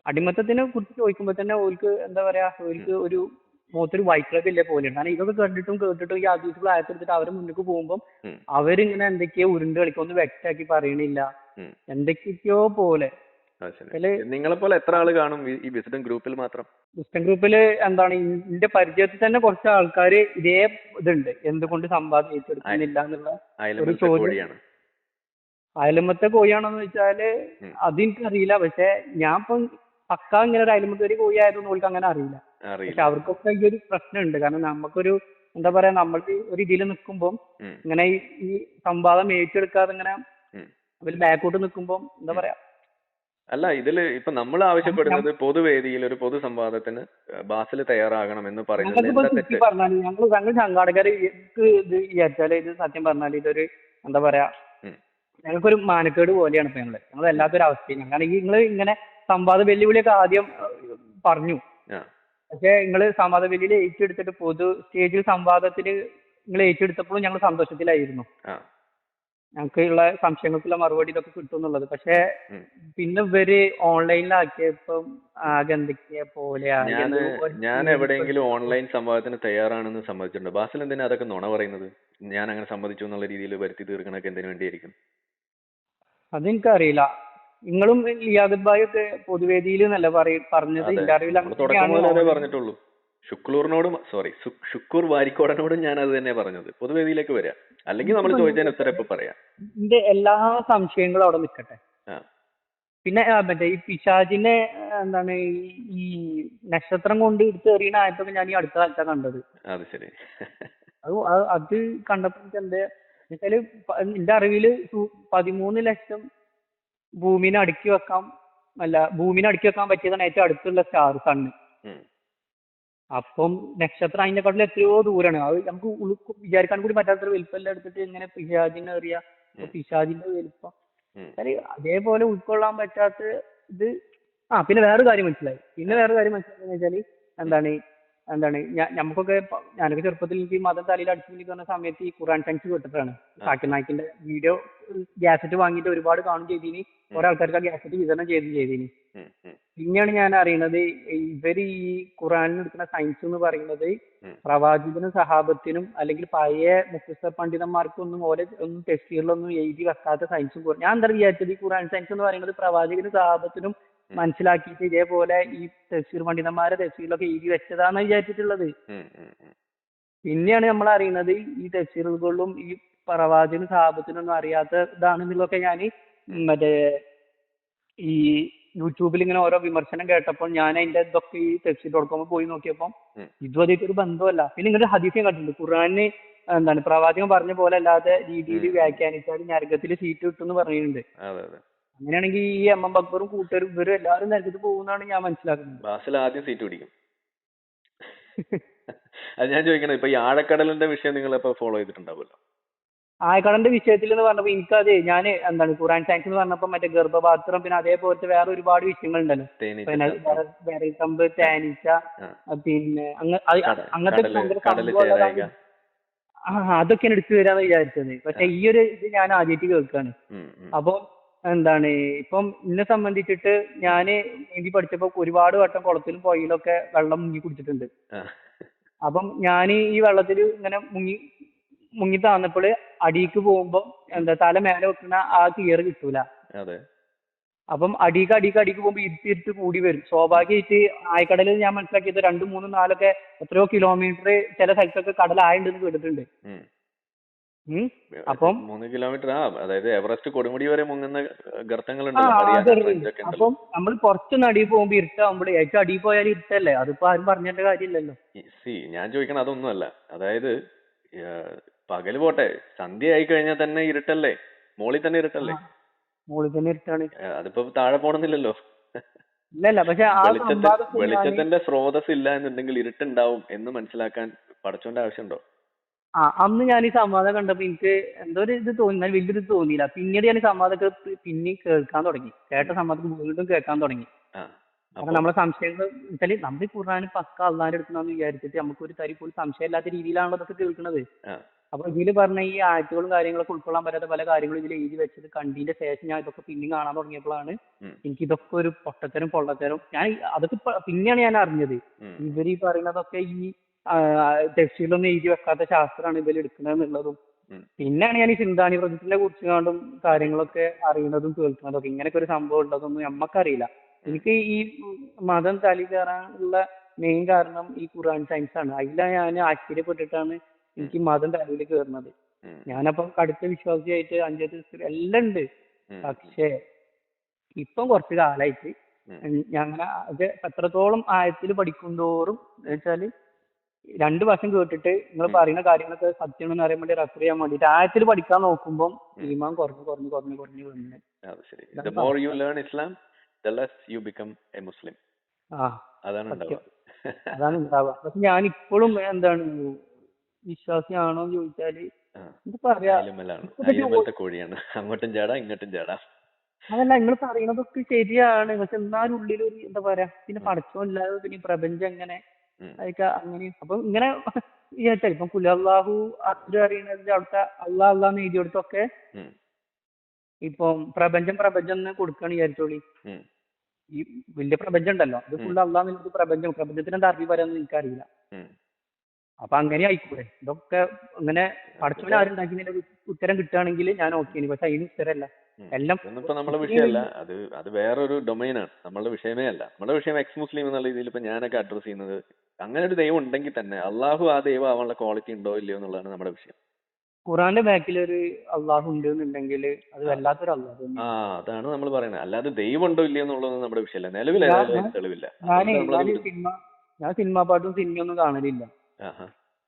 അടിമത്തത്തിനെ കുറിച്ച് ചോദിക്കുമ്പോ തന്നെ ഓർക്ക് എന്താ പറയാ, ഓർക്ക് ഒരു മുഖത്തൊരു വൈക്ലബില്ലേ പോലെയാണ്. കാരണം ഇതൊക്കെ കേട്ടിട്ടും ഈ ഹദീസുകൾ ആയത്തെടുത്തിട്ട് അവരെ മുന്നിലേക്ക് പോകുമ്പോൾ അവരിങ്ങനെ എന്തൊക്കെയോ ഉരുണ്ട് കളിക്കും, ഒന്നും വ്യക്തമാക്കി പറയണില്ല, എന്തൊക്കെയോ പോലെ. നിങ്ങളെ പോലെ എത്ര ആള് കാണും ഈ വിസ്ഡം ഗ്രൂപ്പിൽ മാത്രം? വിസ്ഡം ഗ്രൂപ്പില് എന്താണ് എന്റെ പരിചയത്തിൽ തന്നെ കുറച്ച് ആൾക്കാര് ഇതേ ഇതുണ്ട്, എന്തുകൊണ്ട് സംവാദം ഏറ്റെടുക്കുന്നില്ല എന്നുള്ള ഒരു ചോദ്യം. അയലമത്തെ കോഴിയാണെന്ന് വെച്ചാല് അതെനിക്കറിയില്ല. പക്ഷെ ഞാൻ ഇപ്പം പക്ക ഇങ്ങനെ ഒരു അയലമത്തേരി കോഴി ആയതൊന്നും ഓൾക്ക് അങ്ങനെ അറിയില്ല. പക്ഷെ അവർക്കൊക്കെ ഈ ഒരു പ്രശ്നമുണ്ട്. കാരണം നമുക്കൊരു എന്താ പറയാ, നമ്മൾ ഒരു ഇതിൽ നിൽക്കുമ്പോൾ ഇങ്ങനെ ഈ സംവാദം ഏറ്റെടുക്കാതെ ഇങ്ങനെ അതിൽ ബാക്കോട്ട് നിൽക്കുമ്പോൾ എന്താ പറയാ. അല്ല, ഇതില് ഇപ്പൊ നമ്മൾ ആവശ്യപ്പെടുന്നത് പൊതുവേദിയിൽ ഒരു പൊതു സംവാദത്തിന് ബാസിൽ തയ്യാറാകണം എന്ന് പറയുന്നത് ഞങ്ങൾ സംഘാടകർ ഇത് വിചാരിച്ചാല് ഇത് സത്യം പറഞ്ഞാൽ ഇതൊരു എന്താ പറയാ, ഞങ്ങൾക്കൊരു മാനക്കേട് പോലെയാണ് ഇപ്പൊ ഞങ്ങൾ എല്ലാത്തൊരു അവസ്ഥയും. കാരണം നിങ്ങൾ ഇങ്ങനെ സംവാദ വെല്ലുവിളിയൊക്കെ ആദ്യം പറഞ്ഞു, പക്ഷെ നിങ്ങൾ സംവാദ വെല്ലുവിളി ഏറ്റെടുത്തിട്ട് പൊതു സ്റ്റേജിൽ സംവാദത്തിന് നിങ്ങൾ ഏറ്റെടുത്തപ്പോഴും ഞങ്ങൾ സന്തോഷത്തിലായിരുന്നു. ഞങ്ങൾക്കുള്ള സംശയങ്ങൾക്കുള്ള മറുപടി ഇതൊക്കെ കിട്ടും എന്നുള്ളത്. പക്ഷെ പിന്നെ ഇവര് ഓൺലൈനിലാക്കിയപ്പം ആകെ എന്തൊക്കെയാ പോലെയാ. ഞാൻ എവിടെയെങ്കിലും ഓൺലൈൻ സംവാദത്തിന് തയ്യാറാണെന്ന് സമ്മതിച്ചിട്ടുണ്ട്. ബാസിൽ എന്തിനാ അതൊക്കെ നുണ പറയുന്നത്? ഞാൻ അങ്ങനെ സമ്മതിച്ചു എന്നുള്ള രീതിയിൽ വരുത്തി തീർക്കണൊക്കെ എന്തിനു വേണ്ടിയായിരിക്കും? അതെനിക്കറിയില്ല. നിങ്ങളും ലിയാഖത്ത് ഭായി ഒക്കെ പൊതുവേദിയിൽ എന്നല്ല പറഞ്ഞത്, ഇന്റർവ്യൂവിൽ തുടക്കം മുതലേ പറഞ്ഞിട്ടുള്ളൂ. ഷുക്കൂർ വാരിക്കോടനോടും ഞാൻ അത് തന്നെ പറഞ്ഞത്. പൊതുവേദിയിലേക്ക് വരാം, അല്ലെങ്കിൽ നമ്മൾ ചോദിച്ചതിന് ഉത്തരം ഇപ്പൊ പറയാം. ഇതിന്റെ എല്ലാ സംശയങ്ങളും അവിടെ നിൽക്കട്ടെ. പിന്നെ മറ്റേ ഈ പിശാചിനെ എന്താണ് ഈ നക്ഷത്രം കൊണ്ട് എടുത്ത് എറിയണ ആയതൊക്കെ ഞാൻ ഈ അടുത്ത കാലത്താണ് കണ്ടത്. അത് ശരി. അത് കണ്ടപ്പോ എന്താ വെച്ചാല് എന്റെ അറിവില് 13 ലക്ഷം ഭൂമിനെ അടുക്കി വെക്കാൻ പറ്റിയതാണ് ഏറ്റവും അടുത്തുള്ള സ്റ്റാർ സണ്ണ്. അപ്പം നക്ഷത്രം അതിനെക്കാട്ടിലും എത്രയോ ദൂരാണ്. അത് നമുക്ക് വിചാരിക്കാൻ കൂടി പറ്റാത്ത വലിപ്പം എടുത്തിട്ട് ഇങ്ങനെ പിശാചിനെ എറിയ, പിശാചിന്റെ വലിപ്പം അതേപോലെ ഉൾക്കൊള്ളാൻ പറ്റാത്ത ഇത്. പിന്നെ വേറൊരു കാര്യം മനസ്സിലായി വെച്ചാല് നമുക്കൊക്കെ ഞാനൊക്കെ ചെറുപ്പത്തിൽ എനിക്ക് മതം തലയിൽ അടിച്ചു പറഞ്ഞ സമയത്ത് ഈ ഖുറാൻ സയൻസ് കേട്ടിട്ടാണ്. സാക്കിർ നായിക്കിന്റെ വീഡിയോ ഗ്യാസറ്റ് വാങ്ങിയിട്ട് ഒരുപാട് കാണും ചെയ്തിനി. കുറെ ആൾക്കാർക്ക് ആ ഗ്യാസറ്റ് വിതരണം ചെയ്തിനി. പിന്നെയാണ് ഞാൻ അറിയുന്നത് ഇവര് ഈ ഖുറാനിൽ എടുക്കുന്ന സയൻസ് എന്ന് പറയുന്നത് പ്രവാചകനും സഹാബത്തിനും അല്ലെങ്കിൽ പഴയ മുഫസ്സിർ പണ്ഡിതന്മാർക്കും ഒന്നും തഫ്സീറിലൊന്നും എഴുതി വെക്കാത്ത സയൻസും. ഞാൻ എന്താ വിചാരിച്ചത്, ഈ ഖുറാൻ സയൻസ് എന്ന് പറയുന്നത് പ്രവാചകനും സഹാബത്തിനും മനസ്സിലാക്കിയിട്ട് ഇതേപോലെ ഈ തഫ്സീർ പണ്ഡിതന്മാരെ തഫ്സീറിലൊക്കെ എഴുതി വെച്ചതാന്ന് വിചാരിച്ചിട്ടുള്ളത്. പിന്നെയാണ് നമ്മൾ അറിയുന്നത് ഈ തഫ്സീറുകളിലും ഈ പ്രവാചകനും സഹാബത്തിനും ഒന്നും അറിയാത്തതാണെന്നുള്ളതൊക്കെ ഞാൻ മറ്റേ ഈ യൂട്യൂബിൽ ഇങ്ങനെ ഓരോ വിമർശനം കേട്ടപ്പോൾ ഞാൻ അതിന്റെ ഇതൊക്കെ ഈ tafsir.com പോയി നോക്കിയപ്പോൾ ഇതുമായിട്ട് ഒരു ബന്ധമല്ല. പിന്നെ ഇങ്ങനെ ഹദീസും കണ്ടിട്ടുണ്ട്, ഖുർആനിന് പ്രവാചകൻ പറഞ്ഞ പോലെ അല്ലാതെ രീതിയിൽ വ്യാഖ്യാനിച്ചാൽ നരകത്തിൽ സീറ്റ് കിട്ടുമെന്ന് പറഞ്ഞിട്ടുണ്ട്. അങ്ങനെയാണെങ്കിൽ ഈ എം അക്ബറും കൂട്ടരും ഇവരും എല്ലാവരും നരകത്തിൽ പോകുന്നതാണ് ഞാൻ മനസ്സിലാക്കുന്നത്. ബാസിൽ ആദ്യം സീറ്റ് പിടിക്കും. അത് ഞാൻ ചോദിക്കണം, ഇപ്പൊ ഈ ആഴക്കടലിന്റെ വിഷയം നിങ്ങൾ ഇപ്പൊ ഫോളോ ചെയ്തിട്ടുണ്ടാവുമല്ലോ. ആയക്കടലിന്റെ വിഷയത്തിൽ എന്ന് പറഞ്ഞപ്പോ എനിക്കത് ഞാൻ ഖുറാൻ സയൻസ് എന്ന് പറഞ്ഞപ്പോ മറ്റേ ഗർഭപാത്രം, പിന്നെ അതേപോലത്തെ വേറെ ഒരുപാട് വിഷയങ്ങളുണ്ടല്ലോ, പിന്നെ വിരൽക്കമ്പ്, തേനീച്ച, പിന്നെ അങ്ങനത്തെ സംഭവം അതൊക്കെയാണ് എടുത്തു വരാന്ന് വിചാരിച്ചത്. പക്ഷെ ഈ ഒരു ഇത് ഞാൻ ആദ്യമായിട്ട് കേൾക്കാണ്. അപ്പൊ ഇപ്പം എന്നെ സംബന്ധിച്ചിട്ട് ഞാന് നീന്തി പഠിച്ചപ്പോ ഒരുപാട് വട്ടം കുളത്തിലും പുഴയിലൊക്കെ വെള്ളം മുങ്ങി കുടിച്ചിട്ടുണ്ട്. അപ്പം ഞാൻ ഈ വെള്ളത്തിൽ ഇങ്ങനെ മുങ്ങി താന്നപ്പോൾ അടിക്ക് പോകുമ്പോ തല മേലെ വെക്കുന്ന ആ ക്ലിയർ കിട്ടൂല. അപ്പം അടിക്ക് പോകുമ്പോ ഇരുട്ട് കൂടി വരും. സ്വാഭാവികമായിട്ട് ആയക്കടലിൽ ഞാൻ മനസ്സിലാക്കിയത് 2, 3, 4 എത്രയോ കിലോമീറ്റർ ചില സ്ഥലത്തൊക്കെ കടലായുണ്ടെന്ന് കേട്ടിട്ടുണ്ട്. അപ്പം 3 കിലോമീറ്റർ, അതായത് എവറസ്റ്റ് കൊടുമുടി വരെ മുങ്ങുന്ന ഗർത്തങ്ങളുണ്ട്. അപ്പം നമ്മൾ കുറച്ചൊന്ന് അടിയിൽ പോകുമ്പോ ഇരുട്ടാവുമ്പോഴേ ഏറ്റവും അടിയിൽ പോയാൽ ഇരുട്ടല്ലേ, അതിപ്പോ ആരും പറഞ്ഞിട്ട് കാര്യമില്ലല്ലോ. ഞാൻ ചോദിക്കണം അതൊന്നുമല്ല, അതായത് പകല് പോട്ടെ, സന്ധ്യ ആയി കഴിഞ്ഞാൽ തന്നെ ഇരുട്ടല്ലേ, മോളിൽ തന്നെ ഇരുട്ടല്ലേ? മോളിൽ തന്നെ ഇരുട്ടാണ്. അതിപ്പോ താഴെ പോണമെന്നില്ലല്ലോ. ഇല്ലല്ല, പക്ഷെ വെളിച്ചത്തിന്റെ സ്രോതസ് ഇല്ല എന്നുണ്ടെങ്കിൽ ഇരുട്ടുണ്ടാവും എന്ന് മനസ്സിലാക്കാൻ പഠിച്ചോന്റെ ആവശ്യമുണ്ടോ? അന്ന് ഞാൻ ഈ സംവാദം കണ്ടപ്പോ എനിക്ക് എന്തോ ഒരു ഇത് തോന്നി, വലിയൊരു തോന്നിയില്ല. പിന്നീട് ഞാൻ ഈ സംവാദമൊക്കെ പിന്നെ കേൾക്കാൻ തുടങ്ങി. കേട്ട സംവാദം വീണ്ടും കേൾക്കാൻ തുടങ്ങി. കാരണം നമ്മളെ സംശയങ്ങൾ വെച്ചാല് നമ്മൾ ഖുർആൻ പക്ക അള്ളാഹിന്റെ അടുത്തുനിന്ന് വിചാരിച്ചിട്ട് നമുക്ക് ഒരു തരി പോലും സംശയം ഇല്ലാത്ത രീതിയിലാണല്ലോ ഇതൊക്കെ കേൾക്കുന്നത്. അപ്പൊ ഇതില് പറഞ്ഞ ഈ ആയത്തുകളും കാര്യങ്ങളൊക്കെ ഉൾക്കൊള്ളാൻ പറ്റാത്ത പല കാര്യങ്ങളും ഇതിൽ എഴുതി വെച്ചത് കണ്ടതിന്റെ ശേഷം ഞാൻ ഇതൊക്കെ പിന്നെയും കാണാൻ തുടങ്ങിയപ്പോഴാണ് എനിക്ക് ഇതൊക്കെ ഒരു പൊള്ളത്തരം ഞാൻ അതൊക്കെ പിന്നെയാണ് ഞാൻ അറിഞ്ഞത്. ഇവർ ഈ പറയുന്നതൊക്കെ ഈ തഫ്സീറിലൊന്നും എഴുതി വെക്കാത്ത ശാസ്ത്രമാണ് ഇവർ എടുക്കുന്നതെന്നുള്ളതും. പിന്നെയാണ് ഞാൻ ഈ സിന്ധാനി പ്രൊജക്ടിനെ കുറിച്ച് കണ്ടും കാര്യങ്ങളൊക്കെ അറിയുന്നതും കേൾക്കുന്നതൊക്കെ. ഇങ്ങനെയൊക്കെ ഒരു സംഭവം ഉള്ളതൊന്നും നമ്മക്കറിയില്ല. എനിക്ക് ഈ മതം തലി കയറാനുള്ള മെയിൻ കാരണം ഈ ഖുർആൻ സയൻസ് ആണ്. അതിലാണ് ഞാൻ ആശ്ചര്യപ്പെട്ടിട്ടാണ് എനിക്ക് മതം തലയിൽ കയറുന്നത്. ഞാനപ്പം കടുത്ത വിശ്വാസിയായിട്ട് 5 ദിവസം എല്ലാം ഉണ്ട്. പക്ഷേ ഇപ്പം കുറച്ച് കാലമായിട്ട് ഞങ്ങനെ അത് എത്രത്തോളം ആഴത്തിൽ പഠിക്കുന്തോറും വെച്ചാല് 2 വർഷം കേട്ടിട്ട് നിങ്ങൾ പറയുന്ന കാര്യങ്ങളൊക്കെ സത്യമാണെന്ന് അറിയാൻ വേണ്ടി റെഫർ ചെയ്യാൻ വേണ്ടിട്ട് ആഴത്തിൽ പഠിക്കാൻ നോക്കുമ്പോൾ ഈമാൻ കുറഞ്ഞു വന്നു. അതാണ് ഉണ്ടാവുക. പക്ഷെ ഞാൻ ഇപ്പോഴും വിശ്വാസിയാണോ എന്ന് ചോദിച്ചാല് എന്താ പറയാ, അതല്ല നിങ്ങൾ പറയുന്നതൊക്കെ ശരിയാണ്. പക്ഷെ എന്നാലും ഉള്ളിലൊരു എന്താ പറയാ, പിന്നെ പടച്ചോനില്ലാതെ പിന്നെ പ്രപഞ്ചം എങ്ങനെ അതൊക്കെ അങ്ങനെ. അപ്പൊ ഇങ്ങനെ വിചാരിച്ചാൽ ഇപ്പം കുലല്ലാഹു അത് അറിയുന്നത് അവിടുത്തെ അള്ളാന്ന് എഴുതിയെടുത്തൊക്കെ ഇപ്പം പ്രപഞ്ചം എന്ന് കൊടുക്കുകയാണ് വിചാരിച്ചോളി. ഈ വലിയ പ്രപഞ്ചം ഉണ്ടല്ലോ, അത് ഫുള്ള് അള്ളാഹ് പ്രപഞ്ചത്തിന് എന്താ അറബി പറയാന്ന് എനിക്കറിയില്ല. അപ്പൊ അങ്ങനെ ആയിക്കൂടെ? ഇതൊക്കെ അങ്ങനെ പഠിച്ചവൻ ആരുണ്ടാക്കിയതിന്റെ ഉത്തരം കിട്ടുകയാണെങ്കിൽ ഞാൻ ഓക്കെ. പക്ഷെ അതിന് ഉത്തരമല്ല എല്ലാം. ഇപ്പൊ നമ്മളെ വിഷയമല്ല അത് വേറൊരു ഡൊമൈനാണ്, നമ്മളുടെ വിഷയമേ അല്ല. നമ്മുടെ വിഷയം എക്സ് മുസ്ലിം എന്നുള്ള രീതിയിൽ ഇപ്പൊ ഞാനൊക്കെ അഡ്രസ് ചെയ്യുന്നത്, അങ്ങനെ ഒരു ദൈവം ഉണ്ടെങ്കിൽ തന്നെ അള്ളാഹു ആ ദൈവം ആവാനുള്ള ക്വാളിറ്റി ഉണ്ടോ ഇല്ലയോ എന്നുള്ളതാണ് നമ്മുടെ വിഷയം. ഖുറാന്റെ ബാക്കിൽ ഒരു അള്ളാഹു ഉണ്ട് എന്നുണ്ടെങ്കിൽ അത് വല്ലാത്തൊരു അള്ളാഹു. അതാണ് നമ്മൾ പറയുന്നത്. അല്ലാതെ ദൈവം ഉണ്ടോ ഇല്ലയോ എന്നുള്ളത് നമ്മുടെ വിഷയമല്ല. നിലവിൽ തെളിവില്ല. ഞാൻ സിനിമാ പാട്ടും സിനിമയൊന്നും കാണലില്ല.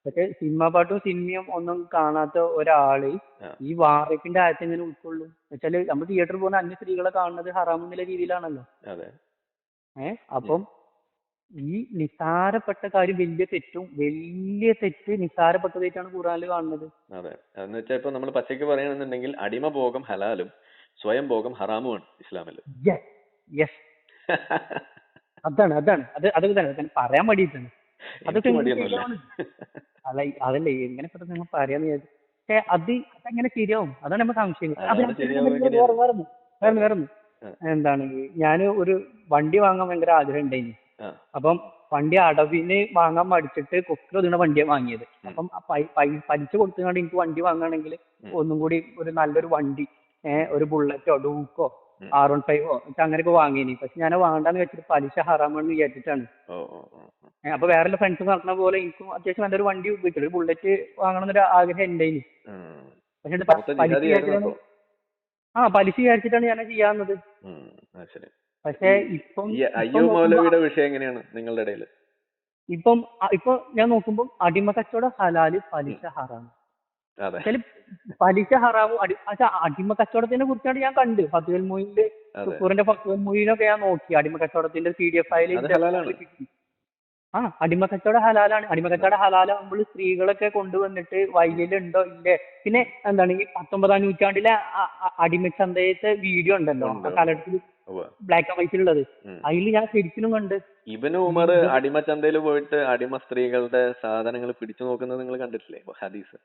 പക്ഷെ സിനിമാ പാട്ടും സിനിമയും ഒന്നും കാണാത്ത ഒരാള് ഈ വാറേപ്പിന്റെ ആയത്തെ എങ്ങനെ ഉൾക്കൊള്ളും? വെച്ചാല് നമ്മൾ തിയേറ്ററിൽ പോകുന്ന അന്യ സ്ത്രീകളെ കാണുന്നത് ഹറാം എന്നുള്ള രീതിയിലാണല്ലോ. അപ്പം ഈ നിസ്സാരപ്പെട്ട കാര്യം വലിയ തെറ്റ് നിസ്സാരപ്പെട്ടതായിട്ടാണ് ഖുറാനിൽ കാണുന്നത്. അതെ, എന്ന് വെച്ചാൽ ഇപ്പൊ നമ്മൾ പച്ചയ്ക്ക് പറയുകയാണെന്നുണ്ടെങ്കിൽ അടിമ ഭോഗം ഹലാലും സ്വയം ഭോഗം ഹറാമുമാണ് ഇസ്ലാമിൽ. അതൊക്കെ പറയാൻ മടിയിട്ടാണ്. അതൊക്കെ അതല്ലേ എങ്ങനെ പെട്ടെന്ന് നിങ്ങൾ പറയാന്ന് വിചാരിച്ചു. പക്ഷെ അതെങ്ങനെ ശരിയാവും? അതാണ് നമ്മുടെ സംശയം. വേറൊന്ന് എന്താണ്, ഞാൻ ഒരു വണ്ടി വാങ്ങാൻ ഭയങ്കര ആഗ്രഹം ഉണ്ടായിന്. അപ്പം വണ്ടി അടവിന് വാങ്ങാൻ മടിച്ചിട്ട് കൊക്കിലൊതുങ്ങുന്ന വണ്ടിയാണ് വാങ്ങിയത്. അപ്പം പലിശ കൊടുത്തുകൊണ്ട് എനിക്ക് വണ്ടി വാങ്ങുകയാണെങ്കിൽ ഒന്നും കൂടി ഒരു നല്ലൊരു വണ്ടി, ഒരു ബുള്ളറ്റോ ഡൂക്കോ R15 അങ്ങനെയൊക്കെ വാങ്ങിനി. പക്ഷെ ഞാൻ വേണ്ടാന്ന് വെച്ചിട്ട് പലിശ ഹറാമെന്ന് വിചാരിച്ചിട്ടാണ്. അപ്പൊ വേറെ ഫ്രണ്ട്സ് നടക്കുന്ന പോലെ എനിക്കും അത്യാവശ്യം നല്ലൊരു വണ്ടി ഉപയോഗിച്ചു ഒരു ബുള്ളറ്റ് വാങ്ങണം എന്നൊരു ആഗ്രഹം ഉണ്ടായിന്. പക്ഷെ പലിശ വിചാരിച്ചിട്ടാണ് ഞാൻ ചെയ്യാവുന്നത്. പക്ഷെ മൗലവിയുടെ വിഷയം എങ്ങനെയാണ് നിങ്ങളുടെ ഇടയിൽ? ഇപ്പൊ ഞാൻ നോക്കുമ്പോൾ അടിമ കച്ചവടം ഹലാല്, പലിശ ഹറാം. പലിശ ഹറാമും അടിമ കച്ചവടത്തിനെ കുറിച്ചാണ് ഞാൻ കണ്ട് ഫത്വൽ മൊയ്നില് ഖുറാന്റെ ഫത്വൽ മൊയ്നൊക്കെ ഞാൻ നോക്കി. അടിമ കച്ചവടത്തിന്റെ PDF ഫയൽ അടിമ കച്ചവടം ഹലാലാണ്. അടിമ കച്ചവടം ഹലാലാകുമ്പോൾ സ്ത്രീകളൊക്കെ കൊണ്ടുവന്നിട്ട് വയലിലുണ്ടോ ഇല്ലേ. പിന്നെ എന്താണ് ഈ 19-ാം നൂറ്റാണ്ടിലെ അടിമച്ചന്തയത്തെ വീഡിയോ ഉണ്ടല്ലോ കാലഘട്ടത്തിൽ ബ്ലാക്ക് ആൻഡ് വൈറ്റിലുള്ളത്, അതിൽ ഞാൻ ശരിക്കും കണ്ട് ഇബ്നു ഉമർ അടിമച്ചന്തയിൽ പോയിട്ട് അടിമ സ്ത്രീകളുടെ സാധനങ്ങൾ പിടിച്ചു നോക്കുന്നത് നിങ്ങൾ കണ്ടിട്ടില്ലേ? ഹദീസ്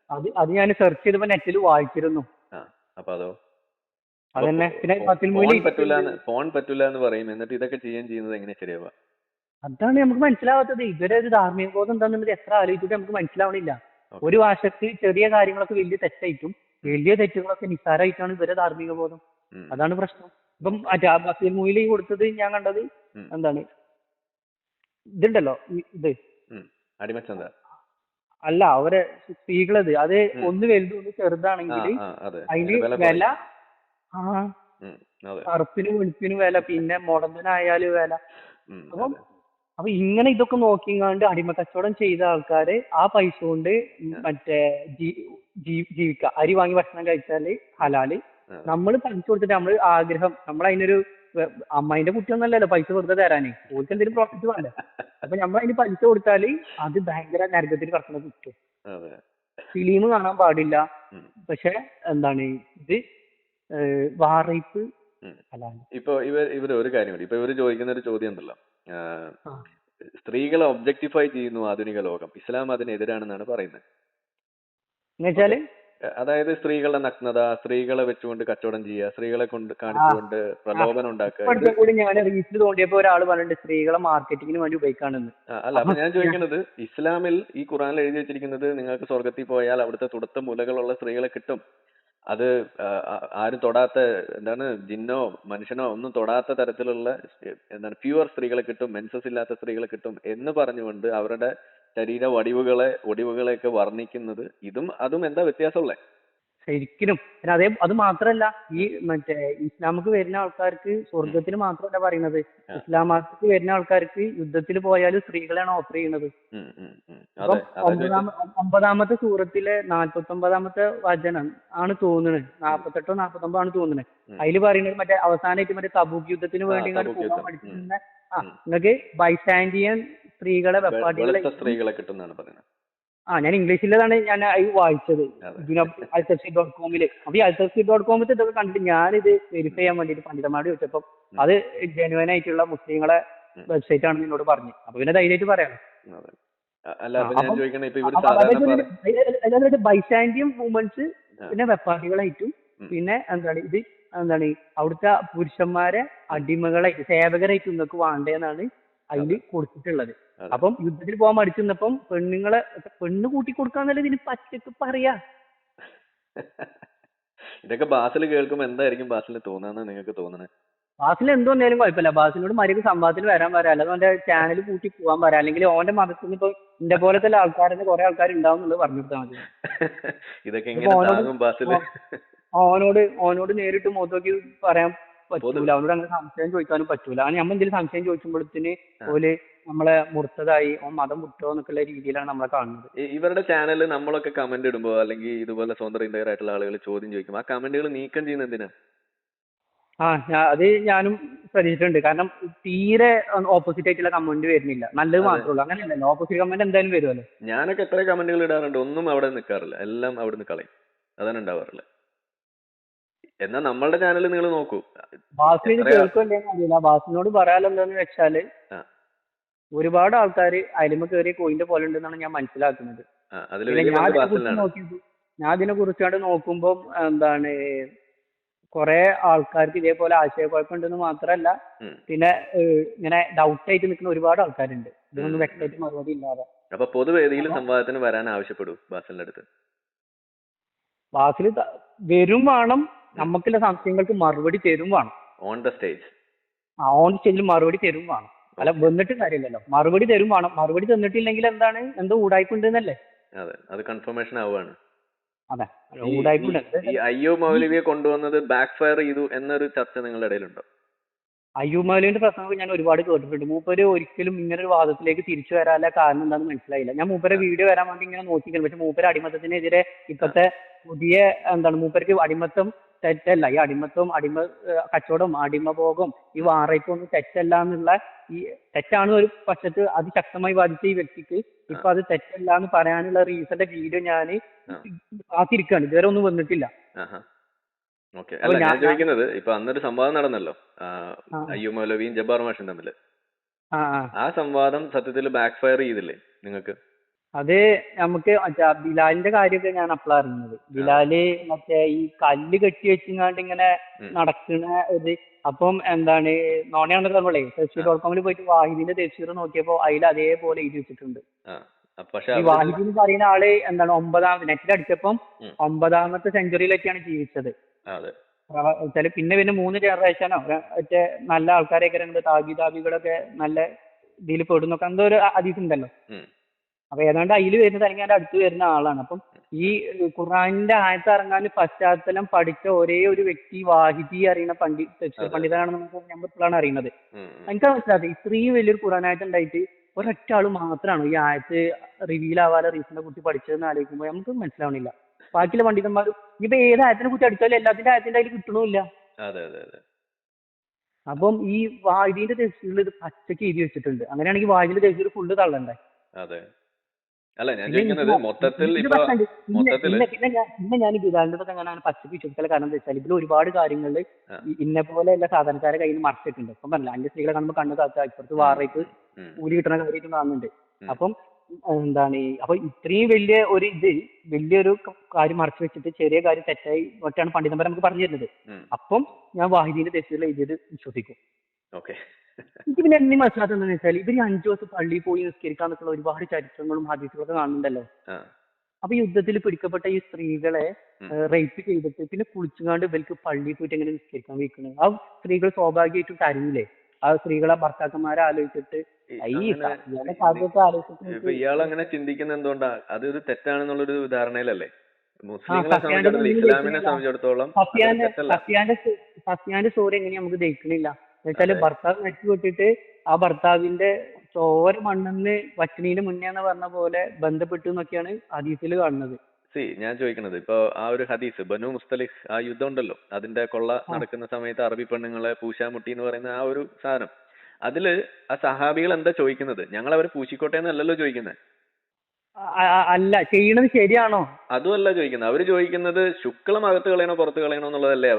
അത് ഞാൻ സെർച്ച് ചെയ്തപ്പോ നെറ്റിൽ വായിച്ചിരുന്നു. അപ്പൊ അതോ അതന്നെ. പിന്നെ ഫോൺ പറ്റൂല എന്ന് പറയും, എന്നിട്ട് ഇതൊക്കെ ചെയ്യുന്നത് എങ്ങനെ ശരിയാവുക? അതാണ് നമുക്ക് മനസ്സിലാവാത്തത്. ഇവരെ ഒരു ധാർമ്മിക ബോധം എന്താണെന്നുള്ളത് എത്ര ആലോചിച്ചിട്ട് നമുക്ക് മനസ്സിലാവണില്ല. ഒരു വശത്ത് ചെറിയ കാര്യങ്ങളൊക്കെ വലിയ തെറ്റായിട്ടും വലിയ തെറ്റുകളൊക്കെ നിസ്സാരമായിട്ടാണ് ഇവരെ ധാർമ്മിക ബോധം. അതാണ് പ്രശ്നം. ഇപ്പം ഫത്വൽ മൊയ്നിൽ കൊടുത്തത് ഞാൻ കണ്ടത് എന്താണ്, ഇതുണ്ടല്ലോ ഇത് അടിമച്ചന്ത അല്ല, അവരെ സ്ത്രീകളത് അത് ഒന്ന് വലുതും ഒന്ന് ചെറുതാണെങ്കിൽ അതിന് വില കറുപ്പിനും വെളുപ്പിനും വില, പിന്നെ മുടന്തനായാലും വില. അപ്പൊ ഇങ്ങനെ ഇതൊക്കെ നോക്കിങ്ങാണ്ട് അടിമ കച്ചവടം ചെയ്ത ആൾക്കാര് ആ പൈസ കൊണ്ട് മറ്റേ ജീവിക്കുക. അരി വാങ്ങി ഭക്ഷണം കഴിച്ചാല് ഹലാല്. നമ്മൾ പൈസ കൊടുത്തിട്ട് നമ്മൾ ആഗ്രഹം, നമ്മൾ അതിനൊരു അമ്മായിന്റെ കുട്ടിയൊന്നല്ലല്ലോ പൈസ വെറുതെ തരാനേ, ഓർക്ക് എന്തെങ്കിലും പ്രോഫിറ്റ് വേണ്ട. അപ്പൊ നമ്മൾ അതിന് പൈസ കൊടുത്താല് അത് ഭയങ്കര നരകത്തിൽ കടക്കുന്ന കിട്ടും. ഫിലിം കാണാൻ പാടില്ല. പക്ഷെ എന്താണ് ഇത് വാറേപ്പ് ഹലാല്. ഇപ്പൊ ഇവര് ഒരു കാര്യം കൂടി, ഇപ്പൊ ഇവര് ചോദിക്കുന്ന ഒരു ചോദ്യം ഉണ്ടല്ലോ, സ്ത്രീകളെ ഒബ്ജക്ടിഫൈ ചെയ്യുന്നു ആധുനിക ലോകം, ഇസ്ലാം അതിനെതിരാണെന്നാണ് പറയുന്നത്. എന്നുവെച്ചാല് അതായത് സ്ത്രീകളുടെ നഗ്നത, സ്ത്രീകളെ വെച്ചുകൊണ്ട് കച്ചവടം ചെയ്യുക, സ്ത്രീകളെ കൊണ്ട് കാണിച്ചുകൊണ്ട് പ്രലോഭനം ഉണ്ടാക്കുക. കൂടി ഞാൻ റീച്ചിൽ തോണ്ടിയപ്പോ ഒരാൾ പറഞ്ഞിട്ട് സ്ത്രീകളെ മാർക്കറ്റിങ്ങിന് വേണ്ടി ഉപയോഗിക്കാണെന്ന്. അല്ല, അപ്പൊ ഞാൻ ചോദിക്കുന്നത്, ഇസ്ലാമിൽ ഈ ഖുറാനിൽ എഴുതി വെച്ചിരിക്കുന്നത് നിങ്ങൾക്ക് സ്വർഗത്തിൽ പോയാൽ അവിടുത്തെ തുടുത്ത മുലകളുള്ള സ്ത്രീകളെ കിട്ടും, അത് ആരും തൊടാത്ത, എന്താണ് ജിന്നോ മനുഷ്യനോ ഒന്നും തൊടാത്ത തരത്തിലുള്ള എന്താണ് പ്യുവർ സ്ത്രീകളെ കിട്ടും, മെൻസസ് ഇല്ലാത്ത സ്ത്രീകളെ കിട്ടും എന്ന് പറഞ്ഞുകൊണ്ട് അവരുടെ ശരീര ഒടിവുകളെയൊക്കെ വർണ്ണിക്കുന്നത്, അതും എന്താ വ്യത്യാസമുള്ളത്? ശരിക്കും. പിന്നെ അത് മാത്രല്ല, ഈ മറ്റേ ഇസ്ലാമിക്ക് വരുന്ന ആൾക്കാർക്ക് സ്വർഗത്തിന് മാത്രമല്ല പറയുന്നത്, ഇസ്ലാമാക്ക് വരുന്ന ആൾക്കാർക്ക് യുദ്ധത്തിൽ പോയാലും സ്ത്രീകളെയാണ് ഓഫർ ചെയ്യുന്നത്. 9-ാമത്തെ സൂറത്തിലെ 49-ാമത്തെ വചനം ആണ് തോന്നുന്നത്, 48 or 49 ആണ് തോന്നുന്നത്. അതിൽ പറയുന്നത് മറ്റേ അവസാനമായിട്ട് മറ്റേ തബൂക്ക് യുദ്ധത്തിന് വേണ്ടി പോകാൻ പഠിച്ചിരുന്ന നിങ്ങൾക്ക് ബൈസാൻഡിയൻ സ്ത്രീകളെ സ്ത്രീകളെ കിട്ടുന്നതാണ് പറയുന്നത്. ഞാൻ ഇംഗ്ലീഷിലാണ് ഞാൻ വായിച്ചത് altafsir.com. അപ്പൊ ഈ altafsir.com ഇതൊക്കെ കണ്ടിട്ട് ഞാനിത് വെരിഫൈ ചെയ്യാൻ വേണ്ടിട്ട് പണ്ഡിതന്മാരോട് ചോദിച്ചപ്പോ അത് ജെനുവൻ ആയിട്ടുള്ള മുസ്ലിങ്ങളെ വെബ്സൈറ്റ് ആണെന്ന് എന്നോട് പറഞ്ഞു. അപ്പൊ പിന്നെ ധൈര്യമായിട്ട് പറയാം. അതായത് ബൈസാൻഡിയൻ വുമൻസ് പിന്നെ വെപ്പാട്ടികളായിട്ടും പിന്നെ എന്താണ് ഇത് എന്താണ് അവിടുത്തെ പുരുഷന്മാരെ അടിമകളായിട്ട് സേവകരായിട്ട് നിങ്ങൾക്ക് വേണ്ടതെന്നാണ് അതിൽ കൊടുത്തിട്ടുള്ളത്. അപ്പം യുദ്ധത്തിൽ പോകാൻ മടിച്ചു നിന്നപ്പം പെണ്ണ് കൂട്ടി കൊടുക്കാന്നല്ല ഇതിന് പച്ചക്ക് പറയാ. ഇതൊക്കെ ബാസിൽ കേൾക്കുമ്പോ എന്തായിരിക്കും ബാസിൽ തോന്നാന്ന് നിങ്ങൾക്ക് തോന്നണേ? ബാസിൽ എന്തോന്നാലും കുഴപ്പമില്ല. ബാസിനോട് മര്യാദക്ക് സംവാദത്തിന് വരാൻ പറയാം, അല്ലെങ്കിൽ അവന്റെ ചാനൽ കൂട്ടി പോകാൻ പറയാം, അല്ലെങ്കിൽ ഓന്റെ മതത്തിൽ നിന്ന് ഇപ്പൊ ഇന്റെ പോലത്തെ ആൾക്കാരെ കുറെ ആൾക്കാർ ഉണ്ടാവും എന്നുള്ളത് പറഞ്ഞു കൊടുത്താൽ മതി. ഇതൊക്കെ എങ്ങനെ താങ്ങും ബാസിൽ? ഓനോട് നേരിട്ട് മുഖത്തോക്കി പറയാൻ പറ്റൂല, അവനോട് അങ്ങനെ സംശയം ചോദിക്കാനും പറ്റൂല. അങ്ങനെ നമ്മൾ എന്തെങ്കിലും സംശയം ചോദിക്കുമ്പോഴത്തേന് ഓല് നമ്മളെ മുർത്തതായി ഓൻ മതം വിട്ടോ എന്നൊക്കെയുള്ള രീതിയിലാണ് നമ്മളെ കാണുന്നത്. ഇവരുടെ ചാനലിൽ നമ്മളൊക്കെ കമന്റ് ഇടുമ്പോ അല്ലെങ്കിൽ ഇതുപോലെ സ്വന്തം ഇന്ത്യർ ആയിട്ടുള്ള ആളുകൾ ചോദ്യം ചോദിക്കും, ആ കമന്റുകൾ നീക്കം ചെയ്യുന്ന എന്തിനാ? അത് ഞാനും ശ്രദ്ധിച്ചിട്ടുണ്ട്. കാരണം തീരെ ഓപ്പോസിറ്റ് ആയിട്ടുള്ള കമന്റ് വരുന്നില്ല, നല്ലത് മാത്രമേ ഉള്ളൂ. അങ്ങനെയല്ലല്ലോ, ഓപ്പോസിറ്റ് കമന്റ് എന്തായാലും വരുമല്ലോ. ഞാനൊക്കെ എത്ര കമന്റുകൾ ഇടാറുണ്ട്, ഒന്നും അവിടെ നിൽക്കാറില്ല, എല്ലാം അവിടെ നിന്ന് കളയും, അതാണ് ഉണ്ടാവാറില്ല. എന്നാ നമ്മളുടെ ചാനൽ നിങ്ങൾ നോക്കൂ, ബാസിന് കേൾക്കില്ലെന്ന് അറിയില്ല. ബാസിനോട് പറയാലോ എന്താന്ന് വെച്ചാല് ഒരുപാട് ആൾക്കാർ അയലുമ കയറിയ കോയിന്റെ പോലെ ഉണ്ടെന്നാണ് ഞാൻ മനസ്സിലാക്കുന്നത്. ഞാൻ ഇതിനെ കുറിച്ചാണ്ട് നോക്കുമ്പോൾ എന്താണ് കുറെ ആൾക്കാർക്ക് ഇതേപോലെ ആശയക്കുഴപ്പമുണ്ടെന്ന് മാത്രമല്ല, പിന്നെ ഇങ്ങനെ ഡൗട്ട് ആയിട്ട് നിൽക്കുന്ന ഒരുപാട് ആൾക്കാരുണ്ട്, ഇതൊന്നും വ്യക്തമായിട്ട് മറുപടി ഇല്ലാതെ. അപ്പൊ പൊതുവേദിയിൽ സംവാദത്തിന് വരാൻ ആവശ്യപ്പെടൂ ബാസിലിന്റെ അടുത്ത്. ബാസിൽ വരും വേണം, നമുക്കുള്ള സംശയങ്ങൾക്ക് മറുപടി തരും വേണം. ഓൺ ദ സ്റ്റേജ് ഓൺ സ്റ്റേജിൽ മറുപടി തരും വേണം. അല്ല വന്നിട്ട് കാര്യമില്ലല്ലോ, മറുപടി തരും വേണം. മറുപടി തന്നിട്ടില്ലെങ്കിൽ എന്താണ്, എന്തോ ഊടായ്പുണ്ടെന്നല്ലേ? അതെ, അത് കൺഫർമേഷൻ ആവുകയാണ്. അതെ, ഊടായ്പുണ്ട്. ഈ അയ്യൂബ് മൗലവിയെ കൊണ്ടുവന്നത് ബാക്ക് ഫയർ ചെയ്തു എന്നൊരു ചർച്ച നിങ്ങളുടെ ഇടയിലുണ്ടോ? അയ്യൂബ് മൗലവിന്റെ പ്രസംഗം ഞാൻ ഒരുപാട് കേട്ടിട്ടുണ്ട്. മൂപ്പര് ഒരിക്കലും ഇങ്ങനെ ഒരു വാദത്തിലേക്ക് തിരിച്ചു വരാനുള്ള കാരണം എന്താണെന്ന് മനസ്സിലായില്ല. ഞാൻ മൂപ്പരെ വീഡിയോ വരാൻ വേണ്ടി ഇങ്ങനെ നോക്കിയിരുന്നു, പക്ഷെ മൂപ്പര് അടിമത്തത്തിനെതിരെ ഇപ്പത്തെ പുതിയ മൂപ്പർക്ക് അടിമത്തം തെറ്റല്ല, ഈ കച്ചവടം, അടിമഭോഗം, ഈ വാറയ്പ് ഒന്നും തെറ്റല്ല എന്നുള്ള, ഈ തെറ്റാണ് ഒരു പക്ഷത്ത് അതിശക്തമായി ബാധിച്ച ഈ വ്യക്തിക്ക് ഇപ്പൊ അത് തെറ്റല്ല എന്ന് പറയാനുള്ള റീസന്റെ വീഡിയോ ഞാൻ കാത്തിരിക്കുകയാണ്, ഇതുവരെ ഒന്നും വന്നിട്ടില്ല. അല്ല ഞാൻ ചോദിക്കുന്നത്, ഇപ്പൊ അന്നൊരു സംവാദം നടന്നല്ലോ അയ്യൂബ് മൗലവിയും ജബ്ബാർ മാഷും തമ്മിൽ. ആ സംവാദം സത്യത്തിൽ ബാക്ക് ഫയർ ചെയ്തില്ലേ നിങ്ങൾക്ക്? അത് നമുക്ക് ബിലാലിന്റെ കാര്യമൊക്കെ ഞാൻ അപ്പോഴാ അറിയുന്നത്. ബിലാല് മറ്റേ ഈ കല്ല് കെട്ടി വെച്ചിങ്ങാണ്ട് ഇങ്ങനെ നടക്കുന്ന ഇത്, അപ്പം നോണയാണെന്ന് പറഞ്ഞോളേ tafsir.com പോയിട്ട് വാഹിദിന്റെ തഫ്സീർ നോക്കിയപ്പോ അതിൽ അതേപോലെ എഴുതി വെച്ചിട്ടുണ്ട്. ഈ വാഹിദ് എന്ന് പറയുന്ന ആള് നെറ്റിൽ അടിച്ചപ്പം 9ാമത്തെ സെഞ്ചുറിയിലൊക്കെയാണ് ജീവിച്ചത്. പിന്നെ 3 ജനറേഷനോ മറ്റേ നല്ല ആൾക്കാരെയൊക്കെ താബികളൊക്കെ നല്ല ഇതിൽ പെടുന്നൊക്കെ എന്തോ ഒരു ഹദീസ് ഉണ്ടല്ലോ. അപ്പൊ ഏതാണ്ട് അതിൽ വരുന്നത് അല്ലെങ്കിൽ അതിന്റെ അടുത്ത് വരുന്ന ആളാണ്. അപ്പം ഈ ഖുർആനിന്റെ ആയത്ത് ഇറങ്ങാൻ പശ്ചാത്തലം പഠിച്ച ഒരേ ഒരു വ്യക്തി വാഹിദി അറിയുന്ന പണ്ഡിതനാണെന്ന് നമ്മൾ ഇപ്പോഴാണ് അറിയുന്നത്. എനിക്ക് മനസ്സിലായത് ഇത്രയും വലിയൊരു ഖുർആനായത്ത് ഉണ്ടായിട്ട് ഒരൊറ്റ ആള് മാത്രമാണ് ഈ ആയത്ത് റിവീൽ ആവാതെ റീസണിനെ കുറിച്ച് പഠിച്ചതെന്ന് ആലോചിക്കുമ്പോൾ നമുക്ക് മനസ്സിലാവണില്ല. ബാക്കിയുള്ള പണ്ഡിതന്മാരും ഇപ്പൊ ഏത് ആയത്തിനെ കുറിച്ച് അടിച്ചാലും എല്ലാത്തിന്റെ ആയത്തിന്റെ അതിൽ കിട്ടണമില്ല. അപ്പം ഈ വാഹിദിന്റെ തഫ്സീറിൽ ഇത് പച്ചക്ക് എഴുതി വെച്ചിട്ടുണ്ട്. അങ്ങനെയാണെങ്കിൽ വാഹിദിന്റെ തഫ്സീർ ഫുള്ള് തള്ളണ്ടേ? അല്ല ഞാൻ ചോദിക്കുന്നത് മൊത്തത്തിൽ പിന്നെ ഞാൻ ബിലാലിന്റെ അങ്ങനെ പച്ചക്ക് വിശ്വസിക്കല. കാരണം എന്താ വെച്ചാൽ ഇതിൽ ഒരുപാട് കാര്യങ്ങളിൽ ഇന്നെ പോലെയുള്ള സാധാരണക്കാരെ കയ്യിൽ നിന്ന് മറച്ചിട്ടുണ്ട്. ഇപ്പം പറഞ്ഞില്ല, 5 സ്ത്രീകളെ കാണുമ്പോൾ കണ്ണ് താത്ത, ഇപ്പുറത്ത് വാറയ്ക്ക് കൂലി കിട്ടണ കാര്യമായിട്ട് കാണുന്നുണ്ട്. അപ്പം അപ്പൊ ഇത്രയും വലിയൊരു കാര്യം മറച്ചു വെച്ചിട്ട് ചെറിയ കാര്യം തെറ്റായി ഒറ്റയാണ് പണ്ഡിതന്മാർ നമുക്ക് പറഞ്ഞു തരുന്നത്. അപ്പം ഞാൻ വാഹിദിന്റെ തഫ്സീറിൽ എഴുതിയത് വിശ്വസിക്കും. എനിക്ക് പിന്നെ എന്തെങ്കിലും മനസ്സിലാക്കുന്നത് വെച്ചാൽ ഇവർ 5 ദിവസം പള്ളിയിൽ പോയി നിസ്കരിക്കാന്നൊക്കെയുള്ള ഒരുപാട് ചരിത്രങ്ങളും ഹദീസുകളൊക്കെ കാണുന്നുണ്ടല്ലോ. അപ്പൊ യുദ്ധത്തിൽ പിടിക്കപ്പെട്ട ഈ സ്ത്രീകളെ റേപ്പ് ചെയ്തിട്ട് പിന്നെ കുളിച്ചുകാണ്ട് ഇവർക്ക് പള്ളിയിൽ പോയിട്ട് എങ്ങനെ നിസ്കരിക്കാൻ വയ്ക്കുന്നത്? ആ സ്ത്രീകൾ സ്വാഭാവികമായിട്ടും കരഞ്ഞില്ലേ? ആ സ്ത്രീകളെ ഭർത്താക്കന്മാരെ ആലോചിച്ചിട്ട് ഇയാൾ അങ്ങനെ ചിന്തിക്കുന്ന എന്തുകൊണ്ടാ? അതൊരു തെറ്റാണെന്നുള്ളൊരു ധാരണയിലല്ലേ? ഇസ്ലാമിനെ സംബന്ധിച്ചിടത്തോളം സഫിയാന്റെ സ്റ്റോറി എങ്ങനെയാ നമുക്ക് ദഹിക്കണില്ല എന്നുവെച്ചാല് ഭർത്താവ് നച്ചുവിട്ടിട്ട് ആ ഭർത്താവിന്റെ ചോര മണ്ണെന്ന് വച്ചനീന് മുന്നേ എന്ന് പറഞ്ഞ പോലെ ബന്ധപ്പെട്ടു എന്നൊക്കെയാണ് ഹദീസിൽ കാണുന്നത്. ഞാൻ ചോദിക്കണത് ഇപ്പൊ ആ ഒരു ഹദീസ് ബനു മുസ്തലിഖ് ആ യുദ്ധം ഉണ്ടല്ലോ, അതിന്റെ കൊള്ള നടക്കുന്ന സമയത്ത് അറബി പെണ്ണുങ്ങളെ പൂശാമുട്ടി എന്ന് പറയുന്ന ആ ഒരു സാധനം, അതില് ആ സഹാബികൾ എന്താ ചോദിക്കുന്നത്? ഞങ്ങൾ അവരെ പൂശിക്കോട്ടെ എന്നല്ലല്ലോ ചോദിക്കുന്നത്. അല്ല, ചെയ്യണത് ശരിയാണോ അതുമല്ല ചോദിക്കുന്നത്. അവര് ചോദിക്കുന്നത് ശുക്ലം അകത്ത് കളയണോ പുറത്ത് കളയണോ എന്നുള്ളതല്ലേ?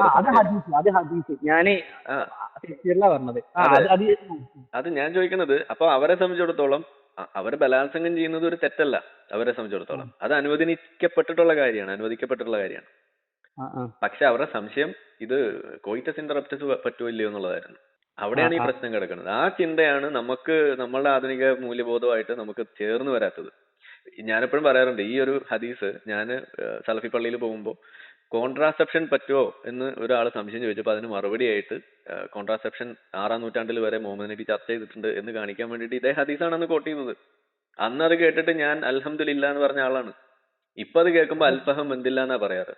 അത് ഞാൻ ചോദിക്കുന്നത്. അപ്പൊ അവരെ സംബന്ധിച്ചിടത്തോളം അവരെ ബലാത്സംഗം ചെയ്യുന്നത് ഒരു തെറ്റല്ല അവരെ സംബന്ധിച്ചിടത്തോളം. അത് അനുവദിക്കപ്പെട്ടിട്ടുള്ള കാര്യമാണ്. പക്ഷെ അവരുടെ സംശയം ഇത് കോയിറ്റസ് ഇന്ററപ്റ്റസ് പറ്റുമോ ഇല്ലയോ എന്നുള്ളതായിരുന്നു. അവിടെയാണ് ഈ പ്രശ്നം കിടക്കുന്നത്. ആ ചിന്തയാണ് നമുക്ക് നമ്മളുടെ ആധുനിക മൂല്യബോധമായിട്ട് നമുക്ക് ചേർന്ന് വരാത്തത്. ഞാനെപ്പോഴും പറയാറുണ്ട്, ഈ ഒരു ഹദീസ് ഞാൻ സലഫി പള്ളിയിൽ പോകുമ്പോൾ കോൺട്രാസെപ്ഷൻ പറ്റുമോ എന്ന് ഒരാൾ സംശയം ചോദിച്ചപ്പോൾ അതിന് മറുപടിയായിട്ട് കോൺട്രാസെപ്ഷൻ 6-ാം നൂറ്റാണ്ടിൽ വരെ മുഹമ്മദ് നബി ചർച്ച ചെയ്തിട്ടുണ്ട് എന്ന് കാണിക്കാൻ വേണ്ടിയിട്ട് ഇതേ ഹദീസാണ് അന്ന് കോട്ട് ചെയ്യുന്നത്. അന്ന് അത് കേട്ടിട്ട് ഞാൻ അൽഹംദുലില്ലാ എന്ന് പറഞ്ഞ ആളാണ്. ഇപ്പൊ അത് കേൾക്കുമ്പോൾ അൽഫഹം എന്തില്ല എന്നാ പറയാറ്.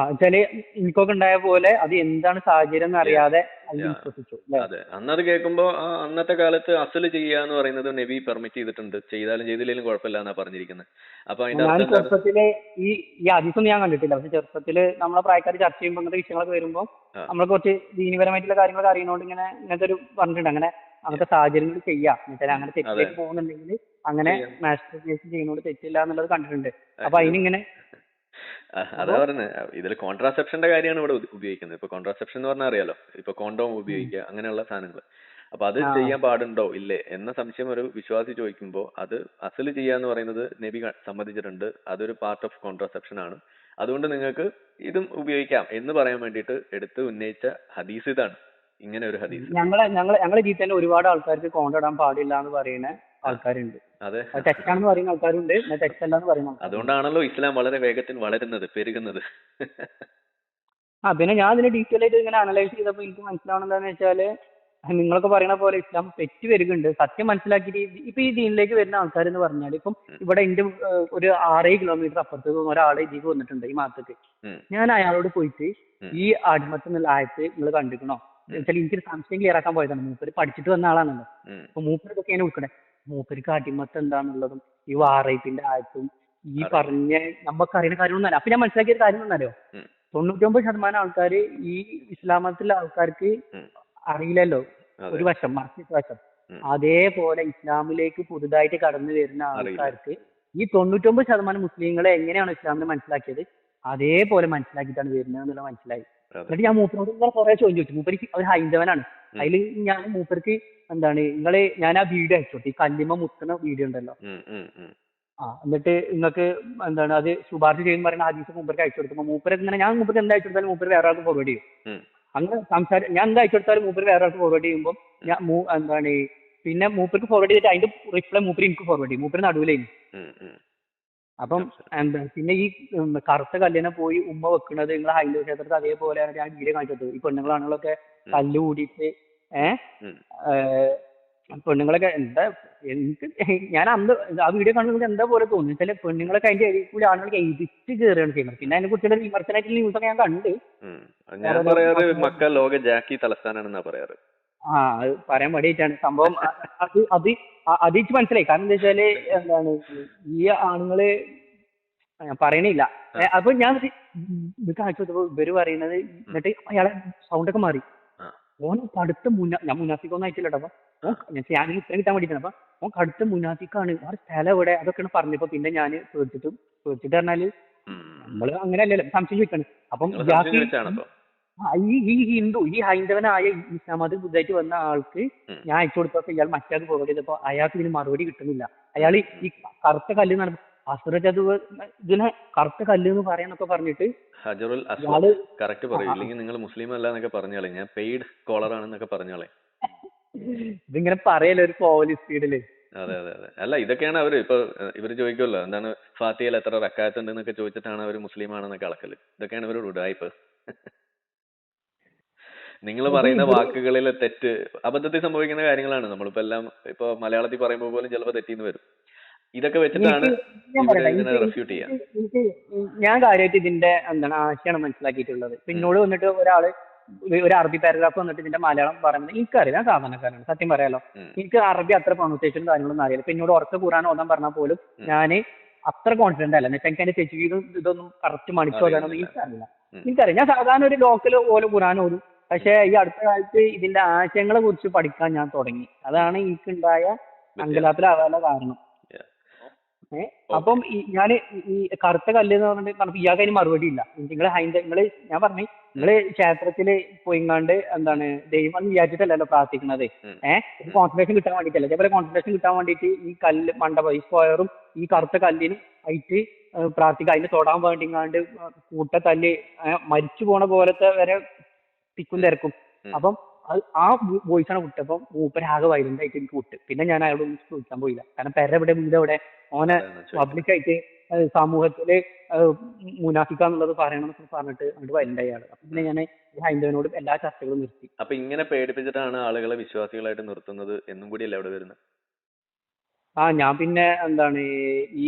വെച്ചാല് എനിക്കൊക്കെ ഉണ്ടായ പോലെ അത് എന്താണ് സാഹചര്യം എന്ന് അറിയാതെ വിശ്വസിച്ചു. അതെ, അന്നത് കേൾക്കുമ്പോ അന്നത്തെ കാലത്ത് അസല് ചെയ്യാന്ന് പറയുന്നത് നബി പെർമിറ്റ് ചെയ്തിട്ടുണ്ട്, ചെയ്താലും ചെയ്തില്ലെങ്കിലും കുഴപ്പമില്ല എന്നാ പറഞ്ഞിരിക്കുന്നത്. അപ്പൊ ഞാൻ ചെറുപ്പത്തില് ഈ ഹദീസൊന്നും ഞാൻ കണ്ടിട്ടില്ല. പക്ഷെ ചെറുപ്പത്തില് നമ്മളെ പ്രായക്കാർ ചർച്ച ചെയ്യുമ്പോൾ ഇങ്ങനത്തെ വിഷയങ്ങളൊക്കെ വരുമ്പോൾ നമ്മൾ കുറച്ച് ദീനപരമായിട്ടുള്ള കാര്യങ്ങളൊക്കെ അറിയുന്നതുകൊണ്ട് ഇങ്ങനത്തെ ഒരു പറഞ്ഞിട്ടുണ്ട്, അങ്ങനെ അങ്ങനത്തെ സാഹചര്യങ്ങൾ ചെയ്യാം. എന്നുവെച്ചാൽ അങ്ങനെ തെറ്റിലേക്ക് പോകുന്നുണ്ടെങ്കിൽ അങ്ങനെ മാസ്റ്റർബേഷൻ ചെയ്യുന്നതുകൊണ്ട് തെറ്റില്ല എന്നുള്ളത് കണ്ടിട്ടുണ്ട്. അപ്പൊ അതിനിങ്ങനെ അതാ പറഞ്ഞത്, ഇതിൽ കോൺട്രാസെപ്ഷന്റെ കാര്യമാണ് ഇവിടെ ഉപയോഗിക്കുന്നത്. ഇപ്പൊ കോൺട്രാസെപ്ഷൻ എന്ന് പറഞ്ഞാൽ അറിയാലോ, ഇപ്പൊ കോണ്ടോം ഉപയോഗിക്കുക അങ്ങനെയുള്ള സാധനങ്ങൾ. അപ്പൊ അത് ചെയ്യാൻ പാടുണ്ടോ ഇല്ലേ എന്ന സംശയം ഒരു വിശ്വാസി ചോദിക്കുമ്പോൾ അത് അസല് ചെയ്യാന്ന് പറയുന്നത് നബി സമ്മതിച്ചിട്ടുണ്ട്, അതൊരു പാർട്ട് ഓഫ് കോൺട്രാസെപ്ഷൻ ആണ്, അതുകൊണ്ട് നിങ്ങൾക്ക് ഇതും ഉപയോഗിക്കാം എന്ന് പറയാൻ വേണ്ടിയിട്ട് എടുത്ത് ഉന്നയിച്ച ഹദീസ് ഇതാണ്. ഇങ്ങനെ ഒരു ഹദീസ് ഞങ്ങളെ ജീവിതത്തിൽ തന്നെ ഒരുപാട് ആൾക്കാർക്ക് കോണ്ടിടാൻ പാടില്ല എന്ന് പറയുന്ന ആൾക്കാരുണ്ട്. അതെ, തെറ്റാണെന്ന് പറയുന്ന ആൾക്കാരുണ്ട്, തെറ്റല്ല എന്ന് പറയുന്ന. അതുകൊണ്ടാണല്ലോ ഇസ്ലാം വളരെ വേഗത്തിൽ വളരുന്നത്, പെരുകുന്നത്. പിന്നെ ഞാൻ ഇതിനെ ഡീറ്റെയിൽ ആയിട്ട് ഇങ്ങനെ അനലൈസ് ചെയ്തപ്പോൾ എനിക്ക് മനസ്സിലാവണം എന്താണെന്ന് വെച്ചാല്, നിങ്ങളൊക്കെ പറയുന്ന പോലെ ഇസ്ലാം തെറ്റ് വരുന്നുണ്ട്. സത്യം മനസ്സിലാക്കിയിട്ട് ഇപ്പൊ ഈ ദീനിലേക്ക് വരുന്ന ആൾക്കാർ എന്ന് പറഞ്ഞാൽ, ഇപ്പം ഇവിടെ എന്റെ ഒരു 6 കിലോമീറ്റർ അപ്പുറത്ത് ഒരാളെ ഇതിലേക്ക് വന്നിട്ടുണ്ട് ഈ മാസത്തേക്ക്. ഞാൻ അയാളോട് പോയിട്ട് ഈ അടിമത്ത് എന്നുള്ള ആയത്ത് നിങ്ങൾ കണ്ടിരിക്കണോ വെച്ചാൽ എനിക്കൊരു സംശയം ക്ലിയർ ആക്കാൻ പോയതാണ്. മൂപ്പര് പഠിച്ചിട്ട് വന്ന ആളാണല്ലോ. അപ്പൊ മൂപ്പര് ഇതൊക്കെ ഞാൻ ഉൾക്കണേ, മൂപ്പർക്ക് അടിമത്ത് എന്താണെന്നുള്ളതും ഈ വാറൈപ്പിന്റെ ആയത്തും ഈ പറഞ്ഞ നമുക്കറിയുന്ന കാര്യമൊന്നുമല്ല. അപ്പൊ ഞാൻ മനസ്സിലാക്കിയ ഒരു കാര്യം എന്നറിയോ, 99% ആൾക്കാർ ഈ ഇസ്ലാം മതത്തിലെ ആൾക്കാർക്ക് അറിയില്ലല്ലോ ഒരു വശം, മറിച്ച് വശം. അതേപോലെ ഇസ്ലാമിലേക്ക് പുതുതായിട്ട് കടന്നു വരുന്ന ആൾക്കാർക്ക് ഈ 99% മുസ്ലിങ്ങളെ എങ്ങനെയാണ് ഇസ്ലാമിനെ മനസ്സിലാക്കിയത് അതേപോലെ മനസ്സിലാക്കിയിട്ടാണ് വരുന്നത് എന്നുള്ള മനസ്സിലായി. എന്നിട്ട് ഞാൻ മൂപ്പരോട് ഇങ്ങനെ കുറെ ചോദ്യം ചോദിച്ചു. മൂപ്പർക്ക് ഒരു ഹൈന്ദവനാണ്. അതിൽ ഞാൻ മൂപ്പർക്ക് ഞാൻ ആ വീഡിയോ അയച്ചോട്ടെ, ഈ കല്ലിമ മുത്തുന്ന വീഡിയോ ഉണ്ടല്ലോ, എന്നിട്ട് നിങ്ങൾക്ക് അത് ശുപാർശ ചെയ്യുന്ന പറയുന്ന ഹദീസ് മൂപ്പർക്ക് അയച്ചു കൊടുക്കുമ്പോൾ മൂപ്പർക്ക് ഇങ്ങനെ ഞാൻ മൂപ്പർക്ക് എന്താ അയച്ചു കൊടുത്താലും മൂപ്പര് വേറെ ആൾക്ക് ഫോർവേഡ് ചെയ്യും. അങ്ങനെ ഞാൻ എന്താ അയച്ചു കൊടുത്താലും മൂപ്പര് വേറെ ആൾക്ക് ഫോർവേഡ് ചെയ്യുമ്പോൾ ഞാൻ പിന്നെ മൂപ്പർക്ക് ഫോർവേഡ് ചെയ്തിട്ട് അതിന്റെ റിപ്ലൈ മൂപ്പര് എനിക്ക് ഫോർവേഡ് ചെയ്യും. മൂപ്പര് നടുവിലായിരുന്നു. അപ്പം പിന്നെ ഈ കറുത്ത കല്ലിനെ പോയി ഉമ്മ വെക്കുന്നത് നിങ്ങൾ ഹൈന്ദവ ക്ഷേത്രത്തിൽ അതേപോലെ ഞാൻ വീഡിയോ കാണിച്ചത്. ഈ പെണ്ണുങ്ങളാണുകളൊക്കെ കല്ല് കൂടിയിട്ട് പെണ്ണുങ്ങളൊക്കെ എന്താ എനിക്ക് ഞാൻ അന്ന് ആ വീഡിയോ കാണുന്നത് എന്താ പോലെ തോന്നി വെച്ചാൽ പെണ്ണുങ്ങളൊക്കെ അതിന്റെ ഇടയിൽ കൂടി ആളുകൾക്ക് എഴുതിച്ച് കയറുകയാണ് ചെയ്യുന്നത്. പിന്നെ അതിനെ കുറിച്ചുള്ള വിമർശനമായിട്ടുള്ള ന്യൂസൊക്കെ ഞാൻ കണ്ട്. അത് പറയാൻ മടിയായിട്ടാണ് സംഭവം. അത് അതിച്ച് മനസ്സിലായി. കാരണം എന്താ വെച്ചാല് ഈ ആണുങ്ങള് പറയണില്ല. അപ്പൊ ഞാൻ ഇത് കാണിച്ചു കൊടുത്തപ്പോ ഇവര് പറയുന്നത്, എന്നിട്ട് അയാളെ സൗണ്ടൊക്കെ മാറി. ഓൻ കടുത്ത ഞാൻ മുനാഫിക്കൊന്നും അയച്ചില്ല കേട്ടോ. അപ്പൊ ഞാൻ ഇത്രയും കിട്ടാൻ വേണ്ടിയിട്ടാണ്. അപ്പൊ ഓൻ കടുത്ത മുനാഫിക്കാണ്, ആ സ്ഥലം എവിടെ അതൊക്കെയാണ് പറഞ്ഞപ്പോ പിന്നെ ഞാൻ പേടിച്ചിട്ട് പറഞ്ഞാല് നമ്മള് അങ്ങനെയല്ലല്ലോ സംശയം ചോദിക്കാണ്. അപ്പം ഈ ഹിന്ദു ഈ ഹൈന്ദവനായ ഇസ്ലാം മതം പുതുതായിട്ട് വന്ന ആൾക്ക് ഞാൻ അയച്ചു കൊടുത്തപ്പോ ഇയാൾ മറ്റാൾക്ക് ഫോർവേഡ് ചെയ്തപ്പോ അയാൾക്ക് ഇതിന് മറുപടി കിട്ടുന്നില്ല. അയാൾ ഈ കറുത്ത കല്ല് എന്ന് പറഞ്ഞപ്പോ ഇതിനെ കറുത്ത കല്ല് എന്ന് പറയാന്നൊക്കെ പറഞ്ഞിട്ട് ഹജറുൽ കറക്റ്റ് പറയും, ഇല്ലെങ്കിൽ നിങ്ങൾ മുസ്ലിം അല്ല എന്നൊക്കെ പറഞ്ഞാലേ, ഞാൻ പെയ്ഡ് സ്കോളർ ആണെന്നൊക്കെ പറഞ്ഞാലേ. ഇതിങ്ങനെ പറയല്ലോ ഒരു പോലീസ് സ്പീഡില്. അതെ അതെ അതെ. അല്ല, ഇതൊക്കെയാണ് അവര് ഇപ്പൊ ഇവര് ചോദിക്കുമല്ലോ എന്താണ് ഫാത്തിഹയിൽ എത്ര റക്അത്ത് ഉണ്ട് എന്നൊക്കെ ചോദിച്ചിട്ടാണ് അവർ മുസ്ലിം ആണെന്നൊക്കെ അളക്കല്. ഇതൊക്കെയാണ് ഇവരോട് ഉഡായിപ്പ്. നിങ്ങൾ പറയുന്ന വാക്കുകളിലെ തെറ്റ് അബദ്ധത്തിൽ സംഭവിക്കുന്ന കാര്യങ്ങളാണ്. നമ്മളിപ്പോ എല്ലാം ഇപ്പൊ മലയാളത്തിൽ പറയുമ്പോൾ പോലും ചിലപ്പോൾ തെറ്റിന്ന് വരും. ഇതൊക്കെ വെച്ചിട്ടാണ് റെഫ്യൂട്ട് ചെയ്യാം. ഞാൻ കാര്യമായിട്ട് ഇതിന്റെ ആശയാണ് മനസ്സിലാക്കിയിട്ടുള്ളത്. പിന്നോട് വന്നിട്ട് ഒരു അറബി പാരഗ്രാഫ് വന്നിട്ട് ഇതിന്റെ മലയാളം പറയുന്നത് എനിക്കറിയില്ല. ഞാൻ സാധാരണക്കാരാണ്, സത്യം പറയാലോ. എനിക്ക് അറബി അത്ര പ്രൊണൗൺസിയേഷനും കാര്യങ്ങളൊന്നും അറിയില്ല. പിന്നോട് ഉറച്ച ഖുർആൻ ഓതാൻ പറഞ്ഞാൽ പോലും ഞാൻ അത്ര കോൺഫിഡന്റ് അല്ല. എനിക്ക് അതിന്റെ തെറ്റുവീതും ഇതൊന്നും കറക്റ്റ് മണിച്ചു ഓതാനൊന്നും എനിക്കറിയാം. ഞാൻ സാധാരണ ഒരു ലോക്കൽ പോലെ ഖുർആൻ ഓതും. പക്ഷെ ഈ അടുത്ത കാലത്ത് ഇതിന്റെ ആശയങ്ങളെ കുറിച്ച് പഠിക്കാൻ ഞാൻ തുടങ്ങി. അതാണ് എനിക്കുണ്ടായ അങ്കലാപ്പിലാവാനുള്ള കാരണം. അപ്പം ഞാൻ ഈ കറുത്ത കല്ല് എന്ന് പറഞ്ഞിട്ട് ഇയാൾക്ക് അതിന് മറുപടി ഇല്ല. ഞാൻ പറഞ്ഞു നിങ്ങള് ക്ഷേത്രത്തില് പോയിങ്ങാണ്ട് ദൈവം വിചാരിച്ചിട്ടല്ലല്ലോ പ്രാർത്ഥിക്കുന്നത്. കോൺസെൻട്രേഷൻ കിട്ടാൻ വേണ്ടിയിട്ടല്ല. അതേപോലെ കോൺസെൻട്രേഷൻ കിട്ടാൻ വേണ്ടിയിട്ട് ഈ കല്ല് മണ്ഡപം ഈ സ്ക്വയറും ഈ കറുത്ത കല്ലിനും ആയിട്ട് പ്രാർത്ഥിക്കുക, അതിനെ തൊടാൻ വേണ്ടിങ്ങാണ്ട് കൂട്ടത്തല്ല് മരിച്ചു പോണ പോലത്തെ വരെ തിക്കും തിരക്കും. അപ്പം ആ വോയിസാണ് വിട്ടപ്പം മൂപ്പരാകെ വൈലന്റ് ആയിട്ട് എനിക്ക് വിട്ട്. പിന്നെ ഞാൻ അയാളോട് ഒന്നും ചോദിക്കാൻ പോയില്ല. കാരണം പെരെവിടെ വീടെവിടെ ഓനെ പബ്ലിക്കായിട്ട് സമൂഹത്തില് മുനാഫിക്കാന്നുള്ളത് പറയണമെന്നൊക്കെ പറഞ്ഞിട്ട് അങ്ങോട്ട് വൈലന്റ് ആയി ആള്. അപ്പൊ പിന്നെ ഞാൻ ഹൈന്ദവനോട് എല്ലാ ചർച്ചകളും നിർത്തി. അപ്പൊ ഇങ്ങനെ പേടിപ്പിച്ചിട്ടാണ് ആളുകളെ വിശ്വാസികളായിട്ട് നിർത്തുന്നത് എന്നും കൂടിയല്ലേ അവിടെ വരുന്നത്? ഞാൻ പിന്നെ എന്താണ് ഈ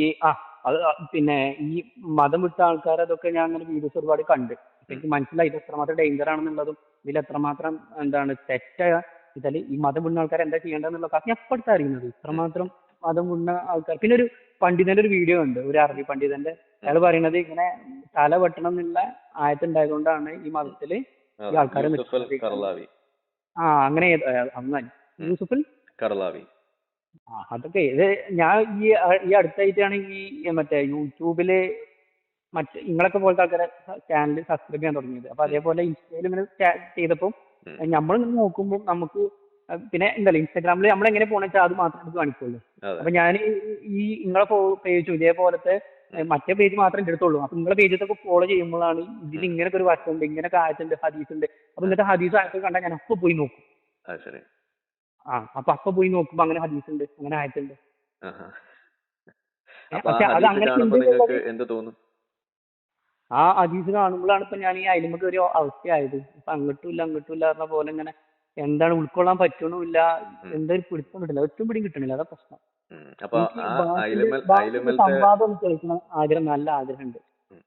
അത് പിന്നെ ഈ മതം വിട്ട ആൾക്കാർ അതൊക്കെ ഞാൻ അങ്ങനെ വീഡിയോസ് ഒരുപാട് കണ്ട്. എനിക്ക് മനസ്സിലായി ഇത് എത്രമാത്രം ഡേഞ്ചർ ആണെന്നുള്ളതും ഇതിൽ എത്രമാത്രം എന്താണ് തെറ്റായ ഇതിൽ ഈ മതം വിടുന്ന ആൾക്കാർ എന്താ ചെയ്യേണ്ടതെന്നുള്ളതൊക്കെ ഞാൻ എപ്പോഴത്തെ അറിയുന്നത്. ഇത്രമാത്രം മതം വിടുന്ന ആൾക്കാർ. പിന്നെ ഒരു പണ്ഡിതന്റെ ഒരു വീഡിയോ ഉണ്ട്, ഒരു അറബി പണ്ഡിതന്റെ. അയാൾ പറയുന്നത് ഇങ്ങനെ തല വെട്ടണം എന്നുള്ള ആയത്തുണ്ടായതുകൊണ്ടാണ് ഈ മതത്തില് ഈ ആൾക്കാരെ അങ്ങനെ യൂസുഫുൽ കർലാവി. അതൊക്കെ ഇത് ഞാൻ ഈ അടുത്തായിട്ടാണ് ഈ മറ്റേ യൂട്യൂബില് മറ്റേ നിങ്ങളൊക്കെ പോലത്തെ ആൾക്കാരെ ചാനൽ സബ്സ്ക്രൈബ് ചെയ്യാൻ തുടങ്ങിയത്. അപ്പൊ അതേപോലെ ഇൻസ്റ്റയിൽ ഇങ്ങനെ ചെയ്തപ്പോൾ നമ്മളിങ്ങനെ നോക്കുമ്പോൾ നമുക്ക് പിന്നെ എന്തല്ല ഇൻസ്റ്റാഗ്രാമിൽ നമ്മൾ എങ്ങനെ പോണെന്ന് വെച്ചാൽ അത് മാത്രമേ നമുക്ക് കാണിക്കുള്ളൂ. അപ്പൊ ഞാൻ ഈ നിങ്ങളെ പേജും ഇതേപോലത്തെ മറ്റേ പേജ് മാത്രമേ എൻ്റെ അടുത്തുള്ളൂ. അപ്പൊ നിങ്ങളെ പേജൊക്കെ ഫോളോ ചെയ്യുമ്പോഴാണ് ഇതിൽ ഇങ്ങനൊക്കെ ഒരു വശമുണ്ട്, ഇങ്ങനൊക്കെ ആയത്തുണ്ട്, ഹദീസ് ഉണ്ട്. അപ്പൊ ഇന്നത്തെ ഹദീസ് ആയത്തൊക്കെ കണ്ടാൽ ഞാൻ അപ്പൊ പോയി നോക്കും. അപ്പൊ പോയി നോക്കുമ്പോ അങ്ങനെ ഹദീസ് ഉണ്ട്, അങ്ങനെ ആയത്തുണ്ട്. പക്ഷെ അത് അങ്ങനെ ആ ഹദീസ് കാണുമ്പോഴാണ് ഇപ്പൊ ഞാൻ ഈ അയലുമൊക്കെ ഒരു അവസ്ഥയായത്. ഇപ്പൊ അങ്ങോട്ടും ഇല്ല പറഞ്ഞ പോലെ ഇങ്ങനെ എന്താണ് ഉൾക്കൊള്ളാൻ പറ്റണില്ല, എന്തൊരു പിടുത്തം കിട്ടില്ല, ഒറ്റും പിടിയും കിട്ടണില്ല. അതാ പ്രശ്നം. സംവാദം ഒന്ന് കേൾക്കണം ആഗ്രഹം, നല്ല ആഗ്രഹമുണ്ട്.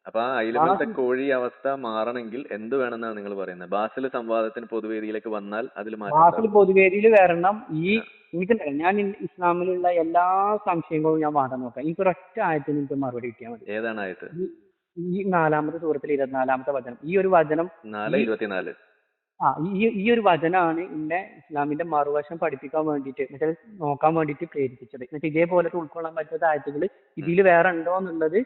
അപ്പൊ ആ അയിലമലത്തെ കോഴി അവസ്ഥ മാറണമെങ്കിൽ എന്ത് വേണമെന്നാണ് നിങ്ങൾ പറയുന്നത്? ബാസിൽ സംവാദത്തിന് പൊതുവേദിയിലേക്ക് വന്നാൽ അതിൽ ബാസിൽ പൊതുവേദിയിൽ വരണം. എനിക്കുണ്ടല്ലോ, ഞാൻ ഇസ്ലാമിലുള്ള എല്ലാ സംശയങ്ങളും ഞാൻ വാദം നോക്കാം. എനിക്ക് ഒരൊറ്റ ആയത്തിന് എനിക്ക് മറുപടി കിട്ടിയാൽ മതി. ഏതാണ് ആയത്ത്? ഈ 4-ാമത്തെ സൂറത്തിൽ 24-ാമത്തെ വചനം. ഈ ഒരു വചനം 4:24. ഈ ഒരു വചനമാണ് എന്നെ ഇസ്ലാമിന്റെ മറുവശം പഠിപ്പിക്കാൻ വേണ്ടിയിട്ട്, എന്നുവെച്ചാൽ നോക്കാൻ വേണ്ടിയിട്ട് പ്രേരിപ്പിച്ചത്. എന്നുവെച്ചാൽ ഇതേപോലത്തെ ഉൾക്കൊള്ളാൻ പറ്റാത്ത ആയത്തുകൾ ഇതിൽ വേറെ ഉണ്ടോ എന്നുള്ളത്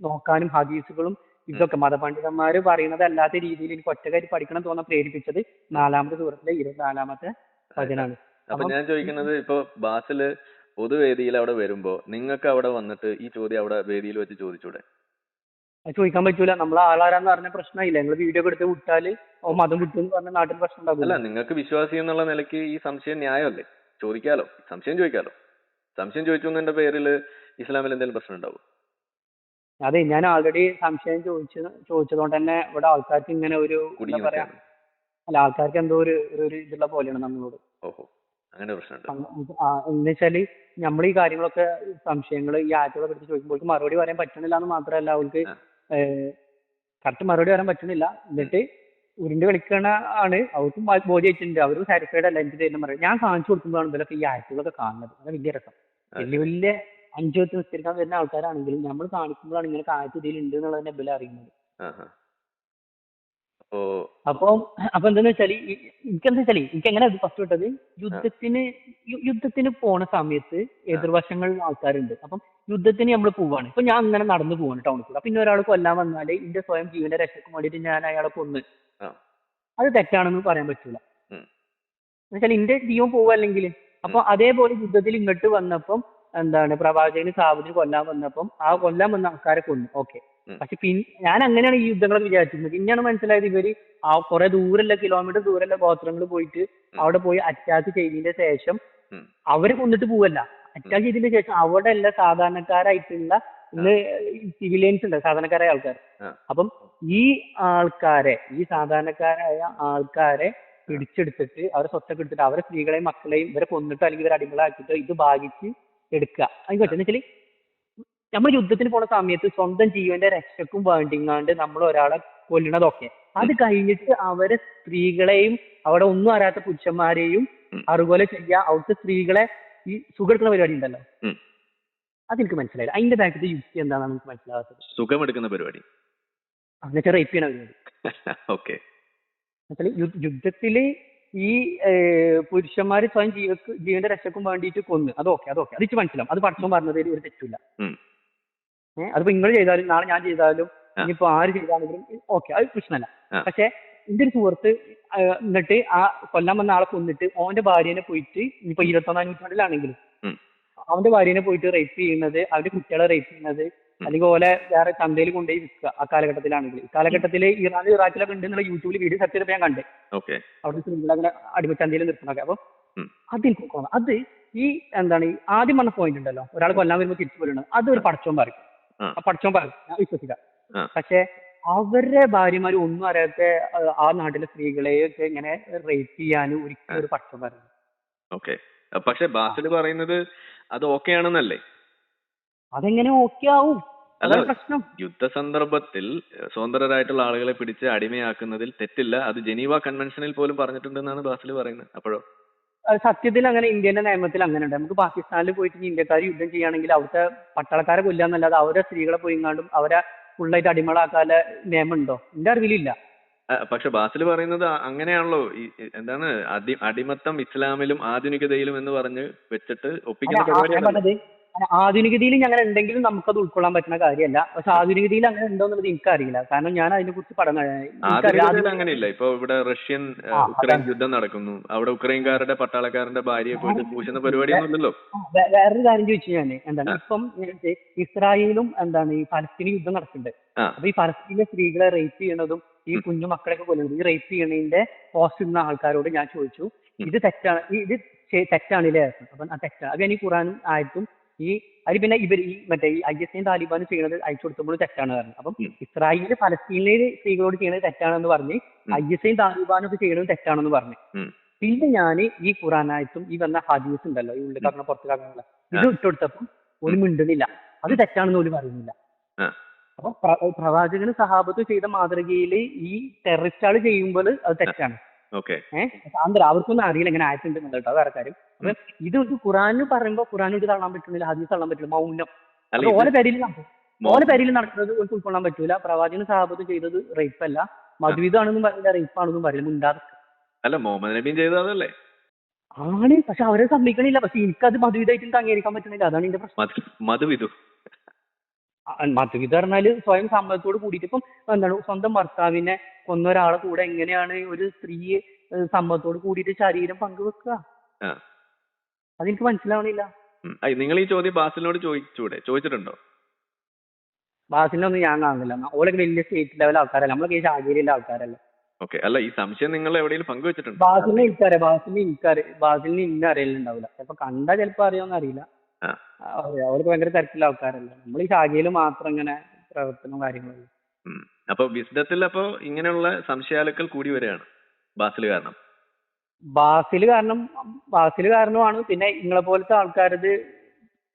നോക്കാനും ഹദീസുകളും ഇതൊക്കെ മതപണ്ഡിതന്മാര് പറയുന്നത് അല്ലാത്ത രീതിയിൽ എനിക്ക് ഒറ്റക്കായിട്ട് പഠിക്കണം തോന്നാൻ പ്രേരിപ്പിച്ചത് 4-ാമത്തെ സൂറത്തിലെ 24-ാമത്തെ വചനാണ്. അപ്പൊ ഞാൻ ചോദിക്കുന്നത്, ഇപ്പൊ ബാസില് പൊതുവേദിയിൽ അവിടെ വരുമ്പോ നിങ്ങൾക്ക് അവിടെ വന്നിട്ട് ഈ ചോദ്യം അവിടെ വേദിയിൽ വെച്ച് ചോദിച്ചൂടെ? ചോദിക്കാൻ പറ്റൂല. നമ്മൾ ആളാരാന്ന് പറഞ്ഞ പ്രശ്നമില്ല. നിങ്ങൾ വീഡിയോ എടുത്ത് വിട്ടാല് മതം വിട്ടു എന്ന് പറഞ്ഞ നാട്ടിൽ പ്രശ്നം ഉണ്ടാകും. അല്ല, നിങ്ങൾക്ക് വിശ്വാസി എന്നുള്ള നിലയ്ക്ക് ഈ സംശയം ന്യായമല്ലേ? ചോദിക്കാലോ, സംശയം ചോദിക്കാലോ. സംശയം ചോദിച്ചു എന്നതിന്റെ പേരിൽ ഇസ്ലാമിൽ എന്തെങ്കിലും പ്രശ്നം ഉണ്ടാവും? അതെ, ഞാൻ ആൾറെഡി സംശയം ചോദിച്ചതുകൊണ്ട് തന്നെ ഇവിടെ ആൾക്കാർക്ക് ഇങ്ങനെ ഒരു എന്താ പറയാ, അല്ല ആൾക്കാർക്ക് എന്തോ ഒരു ഇതുള്ള പോലെയാണ് നമ്മളോട്. അങ്ങനെ പ്രശ്നം എന്ന് വെച്ചാല് നമ്മൾ ഈ കാര്യങ്ങളൊക്കെ സംശയങ്ങൾ ഈ ആറ്റുകളൊക്കെ എടുത്ത് ചോദിക്കുമ്പോൾ മറുപടി പറയാൻ പറ്റണില്ല എന്ന് മാത്രമല്ല, അവർക്ക് കറക്റ്റ് മറുപടി പറയാൻ പറ്റണില്ല. എന്നിട്ട് ഉരുണ്ട് കളിക്കണ ആണ്. അവർക്കും ബോധ്യമായിട്ടുണ്ട്, അവരും സാറ്റിസ്ഫൈഡ് അല്ല എനിക്ക് തരുന്ന പറയാം. ഞാൻ കാണിച്ചു കൊടുക്കുമ്പോഴാണ് ഇവരൊക്കെ ഈ ആറ്റുകളൊക്കെ കാണുന്നത്. അത് വലിയ രസം. വലിയ 5 വക്ത് നിസ്കരിക്കാൻ വരുന്ന ആൾക്കാരാണെങ്കിലും നമ്മൾ കാണിക്കുമ്പോഴാണ് ഇങ്ങനെ ആയത്ത് ഇതിൽ ഉണ്ട് എന്നുള്ളതിനെ ഇവരെ അറിയുന്നത്. അപ്പൊ എന്താന്ന് വെച്ചാല് എനിക്ക് എങ്ങനെ ഫസ്റ്റ് വിട്ടത്, യുദ്ധത്തിന് പോണ സമയത്ത് എതിർവശങ്ങളിൽ ആൾക്കാരുണ്ട്. അപ്പം യുദ്ധത്തിന് നമ്മൾ പോവാണ്. ഇപ്പൊ ഞാൻ അങ്ങനെ നടന്നു പോവാണ് ടൗണിൽ കൂടെ. പിന്നെ ഒരാൾ കൊല്ലാൻ വന്നാല് എന്റെ സ്വയം ജീവന്റെ രക്ഷയ്ക്ക് വേണ്ടിയിട്ട് ഞാൻ അയാളെ കൊന്ന്, അത് തെറ്റാണെന്ന് പറയാൻ പറ്റൂല. എന്നുവെച്ചാൽ എന്റെ ജീവൻ പോവല്ലെങ്കിൽ. അപ്പൊ അതേപോലെ യുദ്ധത്തിൽ ഇങ്ങോട്ട് വന്നപ്പം എന്താണ് പ്രവാചകന് സാബിന് കൊല്ലാൻ വന്നപ്പം ആ കൊല്ലാൻ വന്ന ആൾക്കാരെ കൊന്നു. ഓക്കെ. പക്ഷെ ഞാൻ അങ്ങനെയാണ് ഈ യുദ്ധങ്ങളൊക്കെ വിചാരിച്ചിരുന്നത്. പിന്നെയാണ് മനസ്സിലായത് ഇവര് കുറെ ദൂരല്ല, കിലോമീറ്റർ ദൂരല്ല ഗോത്രങ്ങൾ പോയിട്ട് അവിടെ പോയി അറ്റാക്ക് ചെയ്തതിന്റെ ശേഷം അവരെ കൊന്നിട്ട് പോവല്ല. അറ്റാക്ക് ചെയ്തതിന്റെ ശേഷം അവിടെ എല്ലാ സാധാരണക്കാരായിട്ടുള്ള സിവിലിയൻസ് ഉണ്ട്, സാധാരണക്കാരായ ആൾക്കാർ. അപ്പം ഈ സാധാരണക്കാരായ ആൾക്കാരെ പിടിച്ചെടുത്തിട്ട് അവരെ സ്വത്തൊക്കെ എടുത്തിട്ട് അവരെ സ്ത്രീകളെയും മക്കളെയും ഇവരെ കൊന്നിട്ട് അല്ലെങ്കിൽ ഇവരെ അടിമകളാക്കിയിട്ട് ഇത് ഭാഗിച്ച് എടുക്കുക. അത് പറ്റുന്ന വെച്ചാൽ നമ്മൾ യുദ്ധത്തിന് പോണ സമയത്ത് സ്വന്തം ജീവന്റെ രക്ഷക്കും വേണ്ടിങ്ങാണ്ട് നമ്മൾ ഒരാളെ കൊല്ലണതൊക്കെ, അത് കഴിഞ്ഞിട്ട് അവരെ സ്ത്രീകളെയും അവിടെ ഒന്നും അറിയാത്ത പുരുഷന്മാരെയും അതുപോലെ ചെയ്യുക. അവിടുത്തെ സ്ത്രീകളെ ഈ സുഖെടുക്കുന്ന പരിപാടി ഉണ്ടല്ലോ, അതെനിക്ക് മനസ്സിലായില്ല. അതിന്റെ ബാക്കിൽ യുക്തി എന്താണെന്ന് എനിക്ക് മനസ്സിലാകാത്തത്. സുഖമെടുക്കുന്ന പരിപാടി എന്നുവെച്ചാൽ റേപ്പ് ചെയ്യണ പരിപാടി. യുദ്ധത്തില് ഈ പുരുഷന്മാര് സ്വയം ജീവന്റെ രക്ഷക്കും വേണ്ടിയിട്ട് കൊന്ന്, അതൊക്കെ അതിച്ച് മനസ്സിലാവും. അത് പഠിച്ചോൻ പറഞ്ഞത് ഒരു തെറ്റില്ല. അതിപ്പോ നിങ്ങൾ ചെയ്താലും നാളെ ഞാൻ ചെയ്താലും ഇനിയിപ്പോ ആര് ചെയ്താണെങ്കിലും ഓക്കെ, അത് പ്രശ്നമല്ല. പക്ഷെ എന്റെ ഒരു സുഹൃത്ത് എന്നിട്ട് ആ കൊല്ലാൻ വന്ന ആളെ കൊന്നിട്ട് ഓന്റെ ഭാര്യനെ പോയിട്ട് ഇനിയിപ്പോ 21-ാം നൂറ്റാണ്ടിലാണെങ്കിലും അവന്റെ ഭാര്യനെ പോയിട്ട് റേപ്പ് ചെയ്യുന്നത്, അവന്റെ കുട്ടികളെ റേപ്പ് ചെയ്യുന്നത്, അല്ലെങ്കിൽ ഓലെ വേറെ ചന്തയിൽ കൊണ്ടുപോയി വിൽക്കുക. ആ കാലഘട്ടത്തിലാണെങ്കിൽ ഈ കാലഘട്ടത്തിൽ ഇറാൻ ഇറാഖിലൊക്കെ ഉണ്ട് എന്നുള്ള യൂട്യൂബിൽ വീഡിയോ സെർച്ച് ചെയ്തപ്പോൾ ഞാൻ കണ്ടേ അവിടെ സ്ത്രീകൾ അങ്ങനെ അടിമച്ചന്തയിൽ നിർത്തുന്നൊക്കെ. അപ്പം അതെനിക്ക് തോന്നുന്നു അത് ഈ എന്താണ് ഈ ആദ്യം പറഞ്ഞ പോയിന്റ് ഉണ്ടല്ലോ, ഒരാൾ കൊല്ലാൻ വരുമ്പോൾ തിരിച്ചു പോലുണ്ട്, അതൊരു പടച്ചോൻ പറയും. ആ പടച്ചോൻ പറയും, ഞാൻ വിശ്വസിക്കാം. പക്ഷെ അവരുടെ ഭാര്യമാര് ഒന്നും അറിയാത്ത ആ നാട്ടിലെ സ്ത്രീകളെയൊക്കെ ഇങ്ങനെ റേപ്പ് ചെയ്യാനും ഒരിക്കലും ഒരു പടച്ചോൻ പറയും. പക്ഷെ ബാസിൽ പറയുന്നത് അത് ഓക്കെ ആണെന്നല്ലേ? അതെങ്ങനെ ഓക്കെ ആവും? അതാണ് പ്രശ്നം. യുദ്ധസന്ദർഭത്തിൽ സ്വതന്ത്രരായിട്ടുള്ള ആളുകളെ പിടിച്ച് അടിമയാക്കുന്നതിൽ തെറ്റില്ല, അത് ജനീവ കൺവെൻഷനിൽ പോലും പറഞ്ഞിട്ടുണ്ടെന്നാണ് ബാസിൽ പറയുന്നത്. അപ്പോഴോ? സത്യത്തിൽ അങ്ങനെ ഇന്ത്യന്റെ നിയമത്തിൽ അങ്ങനെ ഉണ്ട്. നമുക്ക് പാകിസ്ഥാനിൽ പോയിട്ട് ഇന്ത്യക്കാർ യുദ്ധം ചെയ്യുകയാണെങ്കിൽ അവിടുത്തെ പട്ടാളക്കാരെ കൊല്ലാന്നല്ലാതെ അവരെ സ്ത്രീകളെ പോയിങ്ങാണ്ടും അവരെ ഫുള്ളായിട്ട് അടിമകളാക്കാനുള്ള നിയമം ഉണ്ടോ? എന്റെ അറിവിലില്ല. പക്ഷെ ബാസിൽ പറയുന്നത് അങ്ങനെയാണല്ലോ, എന്താണ് അടിമത്തം ഇസ്ലാമിലും ആധുനികതയിലും എന്ന് പറഞ്ഞ് വെച്ചിട്ട് ഒപ്പിക്കുന്ന പരിപാടിയാണ്. ആധുനികതയിൽ അങ്ങനെ ഉണ്ടെങ്കിലും നമുക്കത് ഉൾക്കൊള്ളാൻ പറ്റുന്ന കാര്യമല്ല. പക്ഷെ ആധുനികതയിൽ അങ്ങനെ ഉണ്ടോ എന്നുള്ളത് എനിക്കറിയില്ല. കാരണം ഞാൻ അതിനെ കുറിച്ച് ആധുനികതയിൽ അങ്ങനെയില്ല. ഇപ്പൊ ഇവിടെ റഷ്യൻ ഉക്രൈൻ യുദ്ധം നടക്കുന്നു, അവിടെ ഉക്രൈൻകാരുടെ പട്ടാളക്കാരന്റെ ഭാര്യയെ പോയിട്ട് പൂശുന്ന പരിപാടിയൊന്നുമില്ലല്ലോ. വേറൊരു കാര്യം ചോദിച്ചു ഞാൻ, എന്താണ് ഇപ്പം ഇസ്രായേലും എന്താണ് ഈ പലസ്തീൻ യുദ്ധം നടക്കുന്നുണ്ട്. അപ്പൊ ഈ പലസ്തീനിലെ സ്ത്രീകളെ റേപ്പ് ചെയ്യണതും ഈ കുഞ്ഞു മക്കളെയൊക്കെ കൊല്ലുന്നത്, ഈ റേപ്പ് ചെയ്യണതിന്റെ പോസ്റ്റ് ഇടുന്ന ആൾക്കാരോട് ഞാൻ ചോദിച്ചു, ഇത് തെറ്റാണ്, ഇത് തെറ്റാണില്ലേ? അപ്പം ആ തെറ്റാണ്. അത് ഈ ഖുറാനും ആയത്തും ഈ അതിൽ പിന്നെ ഇവർ ഈ മറ്റേ ഈ ISIS താലിബാനും ചെയ്യുന്നത് അയച്ചു കൊടുക്കുമ്പോൾ തെറ്റാണ് പറഞ്ഞു. അപ്പം ഇസ്രായേലില് പലസ്തീനിലെ സ്ത്രീകളോട് ചെയ്യുന്നത് തെറ്റാണെന്ന് പറഞ്ഞ് ISIS താലിബാനും ഒക്കെ ചെയ്യുന്നത് തെറ്റാണെന്ന് പറഞ്ഞു. പിന്നെ ഞാൻ ഈ ഖുറാനായത്തും ഈ വന്ന ഹദീസ് ഉണ്ടല്ലോ, ഈ ഉള്ളിൽ കറങ്ങുന്ന പുറത്ത് കറങ്ങുന്ന ഇത് ഇട്ടുകൊടുത്തപ്പം ഒരു മിണ്ടുന്നില്ല, അത് തെറ്റാണെന്ന് ഒരു പറയുന്നില്ല. അപ്പൊ പ്രവാചകന് സഹാബത്ത് ചെയ്ത മാതൃകയിൽ ഈ ടെററിസ്റ്റുകൾ ചെയ്യുമ്പോൾ അത് തെറ്റാണ്. അവർക്കൊന്നും അറിയില്ല ഇങ്ങനെ ആയിട്ടുണ്ടെന്നുള്ളത് കേട്ടോ, വേറെ കാര്യം. അപ്പൊ ഇത് ഖുറാന് പറയുമ്പോ ഖുറാനോട് തള്ളാൻ പറ്റുന്നില്ല, ഹദീസ് തള്ളാൻ പറ്റില്ല, മൗനം. ഓല പേരിൽ നടക്കുന്നത് ഉൾക്കൊള്ളാൻ പറ്റൂല. പ്രവാചകന് സഹാബത്ത് ചെയ്തത് റേപ്പ് അല്ല, മധുവിതാണെന്നും പറയില്ല, റേപ്പ് ആണെന്നും പറയില്ല, മുണ്ടാതെ അല്ല മുഹമ്മദ് നബി ചെയ്തതല്ലേ ആണ്. പക്ഷെ അവരെ സമ്മതിക്കണില്ല. പക്ഷെ എനിക്കത് മധുവിതായിട്ട് അംഗീകരിക്കാൻ പറ്റണില്ല, അതാണ് എന്റെ പ്രശ്നം. മധുവിധു പറഞ്ഞാല് സ്വയം സമ്മതത്തോട് കൂടിയിട്ട് ഇപ്പം എന്താണ് സ്വന്തം ഭർത്താവിനെ കൊന്ന ഒരാളെ കൂടെ എങ്ങനെയാണ് ഒരു സ്ത്രീ സമ്മതത്തോട് കൂടിയിട്ട് ശരീരം പങ്കുവെക്കുക? അതെനിക്ക് മനസ്സിലാവണില്ല. നിങ്ങൾ ഈ ചോദ്യം ബാസിലിനോട് ചോദിച്ചിട്ടുണ്ടോ? ബാസിലിനൊന്നും ഞാൻ കാണുന്നില്ല. ഓരൊക്കെ വലിയ സ്റ്റേറ്റ് ലെവൽ ആൾക്കാരല്ല, നമ്മളൊക്കെ ഈ ശാഖയിലുള്ള ആൾക്കാരല്ല. അല്ല ഈ സംശയം നിങ്ങൾ എവിടെയെങ്കിലും പങ്കുവെച്ചിട്ടുണ്ടോ? ബാസിലിനെ ഇന്ന അറിയലുണ്ടാവില്ല. ചിലപ്പോ കണ്ടാ ചിലപ്പോ അറിയാമെന്ന് അറിയില്ല. അവർക്ക് ഭയങ്കര തിരക്കുള്ള ആൾക്കാരല്ല. നമ്മൾ ഈ ശാഖയിൽ മാത്രം ഇങ്ങനെ പ്രവർത്തനവും കാര്യങ്ങളും. അപ്പൊ വിസ്ഡത്തിൽ അപ്പൊ ഇങ്ങനെയുള്ള സംശയാലുക്കൾ കൂടി വരികയാണ് ബാസിൽ കാരണമാണ്. പിന്നെ നിങ്ങളെ പോലത്തെ ആൾക്കാരത്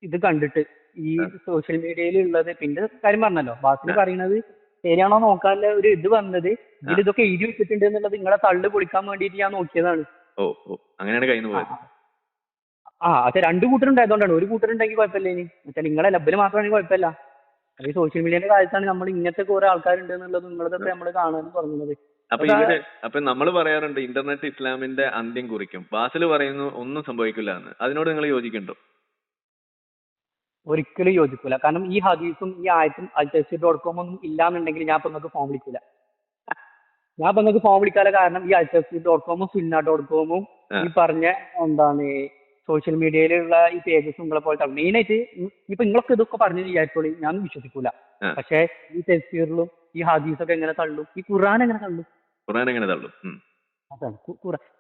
ഇത് കണ്ടിട്ട് ഈ സോഷ്യൽ മീഡിയയിൽ ഉള്ളത്. പിന്നെ കാര്യം പറഞ്ഞല്ലോ, ബാസിൽ പറയുന്നത് ശരിയാണോ നോക്കാനുള്ള ഒരു ഇത് വന്നത്, ഇതിൽ ഇതൊക്കെ എഴുതി വെച്ചിട്ടുണ്ട് എന്നുള്ളത് നിങ്ങളെ തള്ളു പൊളിക്കാൻ വേണ്ടിയിട്ട് ഞാൻ നോക്കിയതാണ്. അങ്ങനെയാണ് കഴിഞ്ഞു പോയത്. അത് രണ്ടു കൂട്ടരുണ്ടായതുകൊണ്ടാണ്. ഒരു കൂട്ടരുണ്ടെങ്കിൽ കുഴപ്പമില്ല. ഇനി വെച്ചാൽ നിങ്ങളെ ലബില് മാത്രമാണെങ്കിൽ കുഴപ്പമില്ല. ഈ സോഷ്യൽ മീഡിയയുടെ കാലത്താണ് നമ്മൾ ഇങ്ങനത്തെ കുറെ ആൾക്കാരുണ്ട് എന്നുള്ളത് നിങ്ങളതൊക്കെ നമ്മൾ കാണാൻ തുടങ്ങുന്നത്. അപ്പൊ നമ്മൾ പറയാറുണ്ട് ഇന്റർനെറ്റ് ഇസ്ലാമിന്റെ അന്ത്യം കുറിക്കും, ബാസിൽ പറയുന്നു ഒന്നും സംഭവിക്കില്ല എന്ന്. അതിനോട് നിങ്ങൾ യോജിക്കുന്നുണ്ടോ? ഒരിക്കലും യോജിക്കൂല. കാരണം ഈ ഹദീസും ഈ ആയത്തും aljazeera.com ഒന്നും ഇല്ലാന്നുണ്ടെങ്കിൽ ഞാൻ ഇപ്പൊ നിങ്ങൾക്ക് ഫോൺ വിളിക്കില്ല. കാരണം ഈ aljazeera.com sunna.com ഈ പറഞ്ഞ എന്താണ് സോഷ്യൽ മീഡിയയിലുള്ള ഈ പേജസ് നിങ്ങളെ പോലത്തെ മെയിനായിട്ട് ഇപ്പൊ നിങ്ങളൊക്കെ ഇതൊക്കെ പറഞ്ഞു വിചാരിച്ചോളി, ഞാൻ വിശ്വസിക്കൂല. പക്ഷെ ഈ തഫ്സീറിലും ഈ ഹദീസൊക്കെ എങ്ങനെ തള്ളും? ഈ ഖുർആൻ എങ്ങനെ തള്ളും? അതാണ്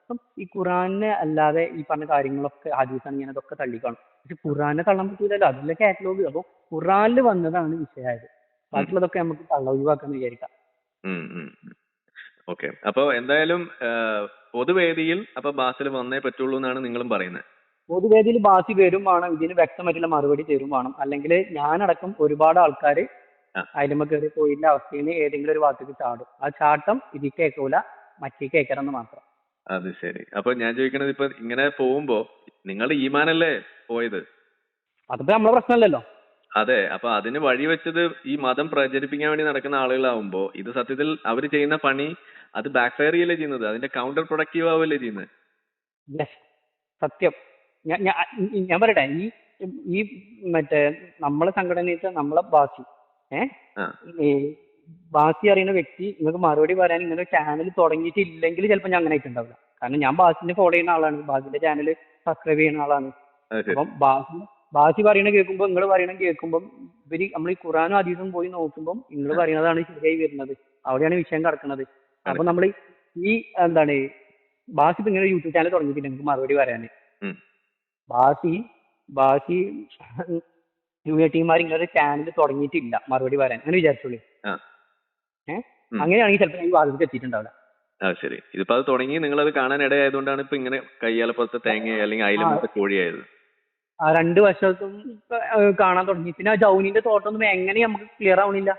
ഇപ്പം ഈ ഖുർആനെ അല്ലാതെ ഈ പറഞ്ഞ കാര്യങ്ങളൊക്കെ ഹദീസാണ് ഇങ്ങനെ അതൊക്കെ തള്ളിക്കാണും. പക്ഷെ ഖുർആനെ തള്ളാൻ പറ്റൂലല്ലോ, അതിലെ കാറ്റലോഗ്. അപ്പൊ ഖുർആനിൽ വന്നതാണ് വിഷയമായത്. ബാക്കിയുള്ളതൊക്കെ നമുക്ക് ഒഴിവാക്കാന്ന് വിചാരിക്കാം. അപ്പൊ എന്തായാലും പൊതുവേദിയിൽ അപ്പൊ ബാസിൽ വന്നേ പറ്റുള്ളൂ എന്നാണ് നിങ്ങളും പറയുന്നത്. പൊതുവേദിയിൽ ബാസി വരും വേണം, ഇതിന് വ്യക്തമായിട്ടുള്ള മറുപടി തരും വേണം. അല്ലെങ്കിൽ ഞാനടക്കം ഒരുപാട് ആൾക്കാർ അതിലുമ്പോ കയറി പോയില്ല അവസ്ഥയിൽ ഏതെങ്കിലും ഒരു ഭാഗത്തേക്ക് ചാടും. ആ ചാട്ടം ഇതിൽ കേൾക്കൂല, മറ്റേ കേൾക്കണമെന്ന് മാത്രം. അത് ശരി. അപ്പൊ ഞാൻ ചോദിക്കണത്, ഇപ്പൊ ഇങ്ങനെ പോകുമ്പോ നിങ്ങളുടെ ഈമാനല്ലേ പോയത്? അതിപ്പോ നമ്മളെ പ്രശ്നമല്ലല്ലോ. അതെ. അപ്പൊ അതിന് വഴിവെച്ചത് ഈ മതം പ്രചരിപ്പിക്കാൻ വേണ്ടി നടക്കുന്ന ആളുകളാവുമ്പോ ഇത് സത്യത്തിൽ അവർ ചെയ്യുന്ന പണി അത് ബാക്ക് ഫയർ ചെയ്യല്ലേ ചെയ്യുന്നത്, അതിന്റെ കൗണ്ടർ പ്രൊഡക്റ്റീവ് ആവല്ലേ ചെയ്യുന്നത്. സത്യം. ഞാൻ പറയട്ടെ, ഈ മറ്റേ നമ്മളെ സംഘടനയിലെ നമ്മളെ ബാസി അറിയുന്ന വ്യക്തി നിങ്ങൾക്ക് മറുപടി പറയാൻ ഇങ്ങനെ ചാനൽ തുടങ്ങിയിട്ടില്ലെങ്കിൽ ചിലപ്പോൾ ഞാൻ അങ്ങനെ ആയിട്ടുണ്ടാവില്ല. കാരണം ഞാൻ ബാസിനെ ഫോളോ ചെയ്യുന്ന ആളാണ്, ബാസിന്റെ ചാനൽ സബ്സ്ക്രൈബ് ചെയ്യുന്ന ആളാണ്. അപ്പം ബാസി പറയണ കേൾക്കുമ്പോൾ നിങ്ങൾ പറയണ കേൾക്കുമ്പോൾ ഇവര് നമ്മൾ ഈ ഖുറാനും ഹദീസും പോയി നോക്കുമ്പോൾ നിങ്ങൾ പറയുന്നതാണ് ശരിയായി വരുന്നത്. അവിടെയാണ് വിഷയം കിടക്കുന്നത്. അപ്പൊ നമ്മൾ ഈ എന്താണ് ബാസി ഇപ്പൊ ഇങ്ങനെ യൂട്യൂബ് ചാനൽ തുടങ്ങിയിട്ടില്ല നിങ്ങൾക്ക് മറുപടി പറയാന്. ബാസി യൂണിയർമാർ ഇങ്ങനെ ചാനൽ തുടങ്ങിയിട്ടില്ല മറുപടി പറയാൻ, അങ്ങനെ വിചാരിച്ചോളൂ. അങ്ങനെയാണെങ്കിൽ ചിലപ്പോൾ ഈ വാദത്തിൽ എത്തിയിട്ടുണ്ടാവില്ല. ശരി. ഇതിപ്പോ അത് തുടങ്ങി നിങ്ങൾ അത് കാണാൻ ഇടയായതുകൊണ്ടാണ് ഇപ്പൊ ഇങ്ങനെ കയ്യാലപ്പുറത്തെ തേങ്ങ അല്ലെങ്കിൽ അയിലമത്തെ കോഴിയായത്. 2 വർഷത്തും കാണാൻ തുടങ്ങി. പിന്നെ ആ ജൗനിന്റെ തോട്ടൊന്നും എങ്ങനെ നമുക്ക് ക്ലിയർ ആവണില്ല.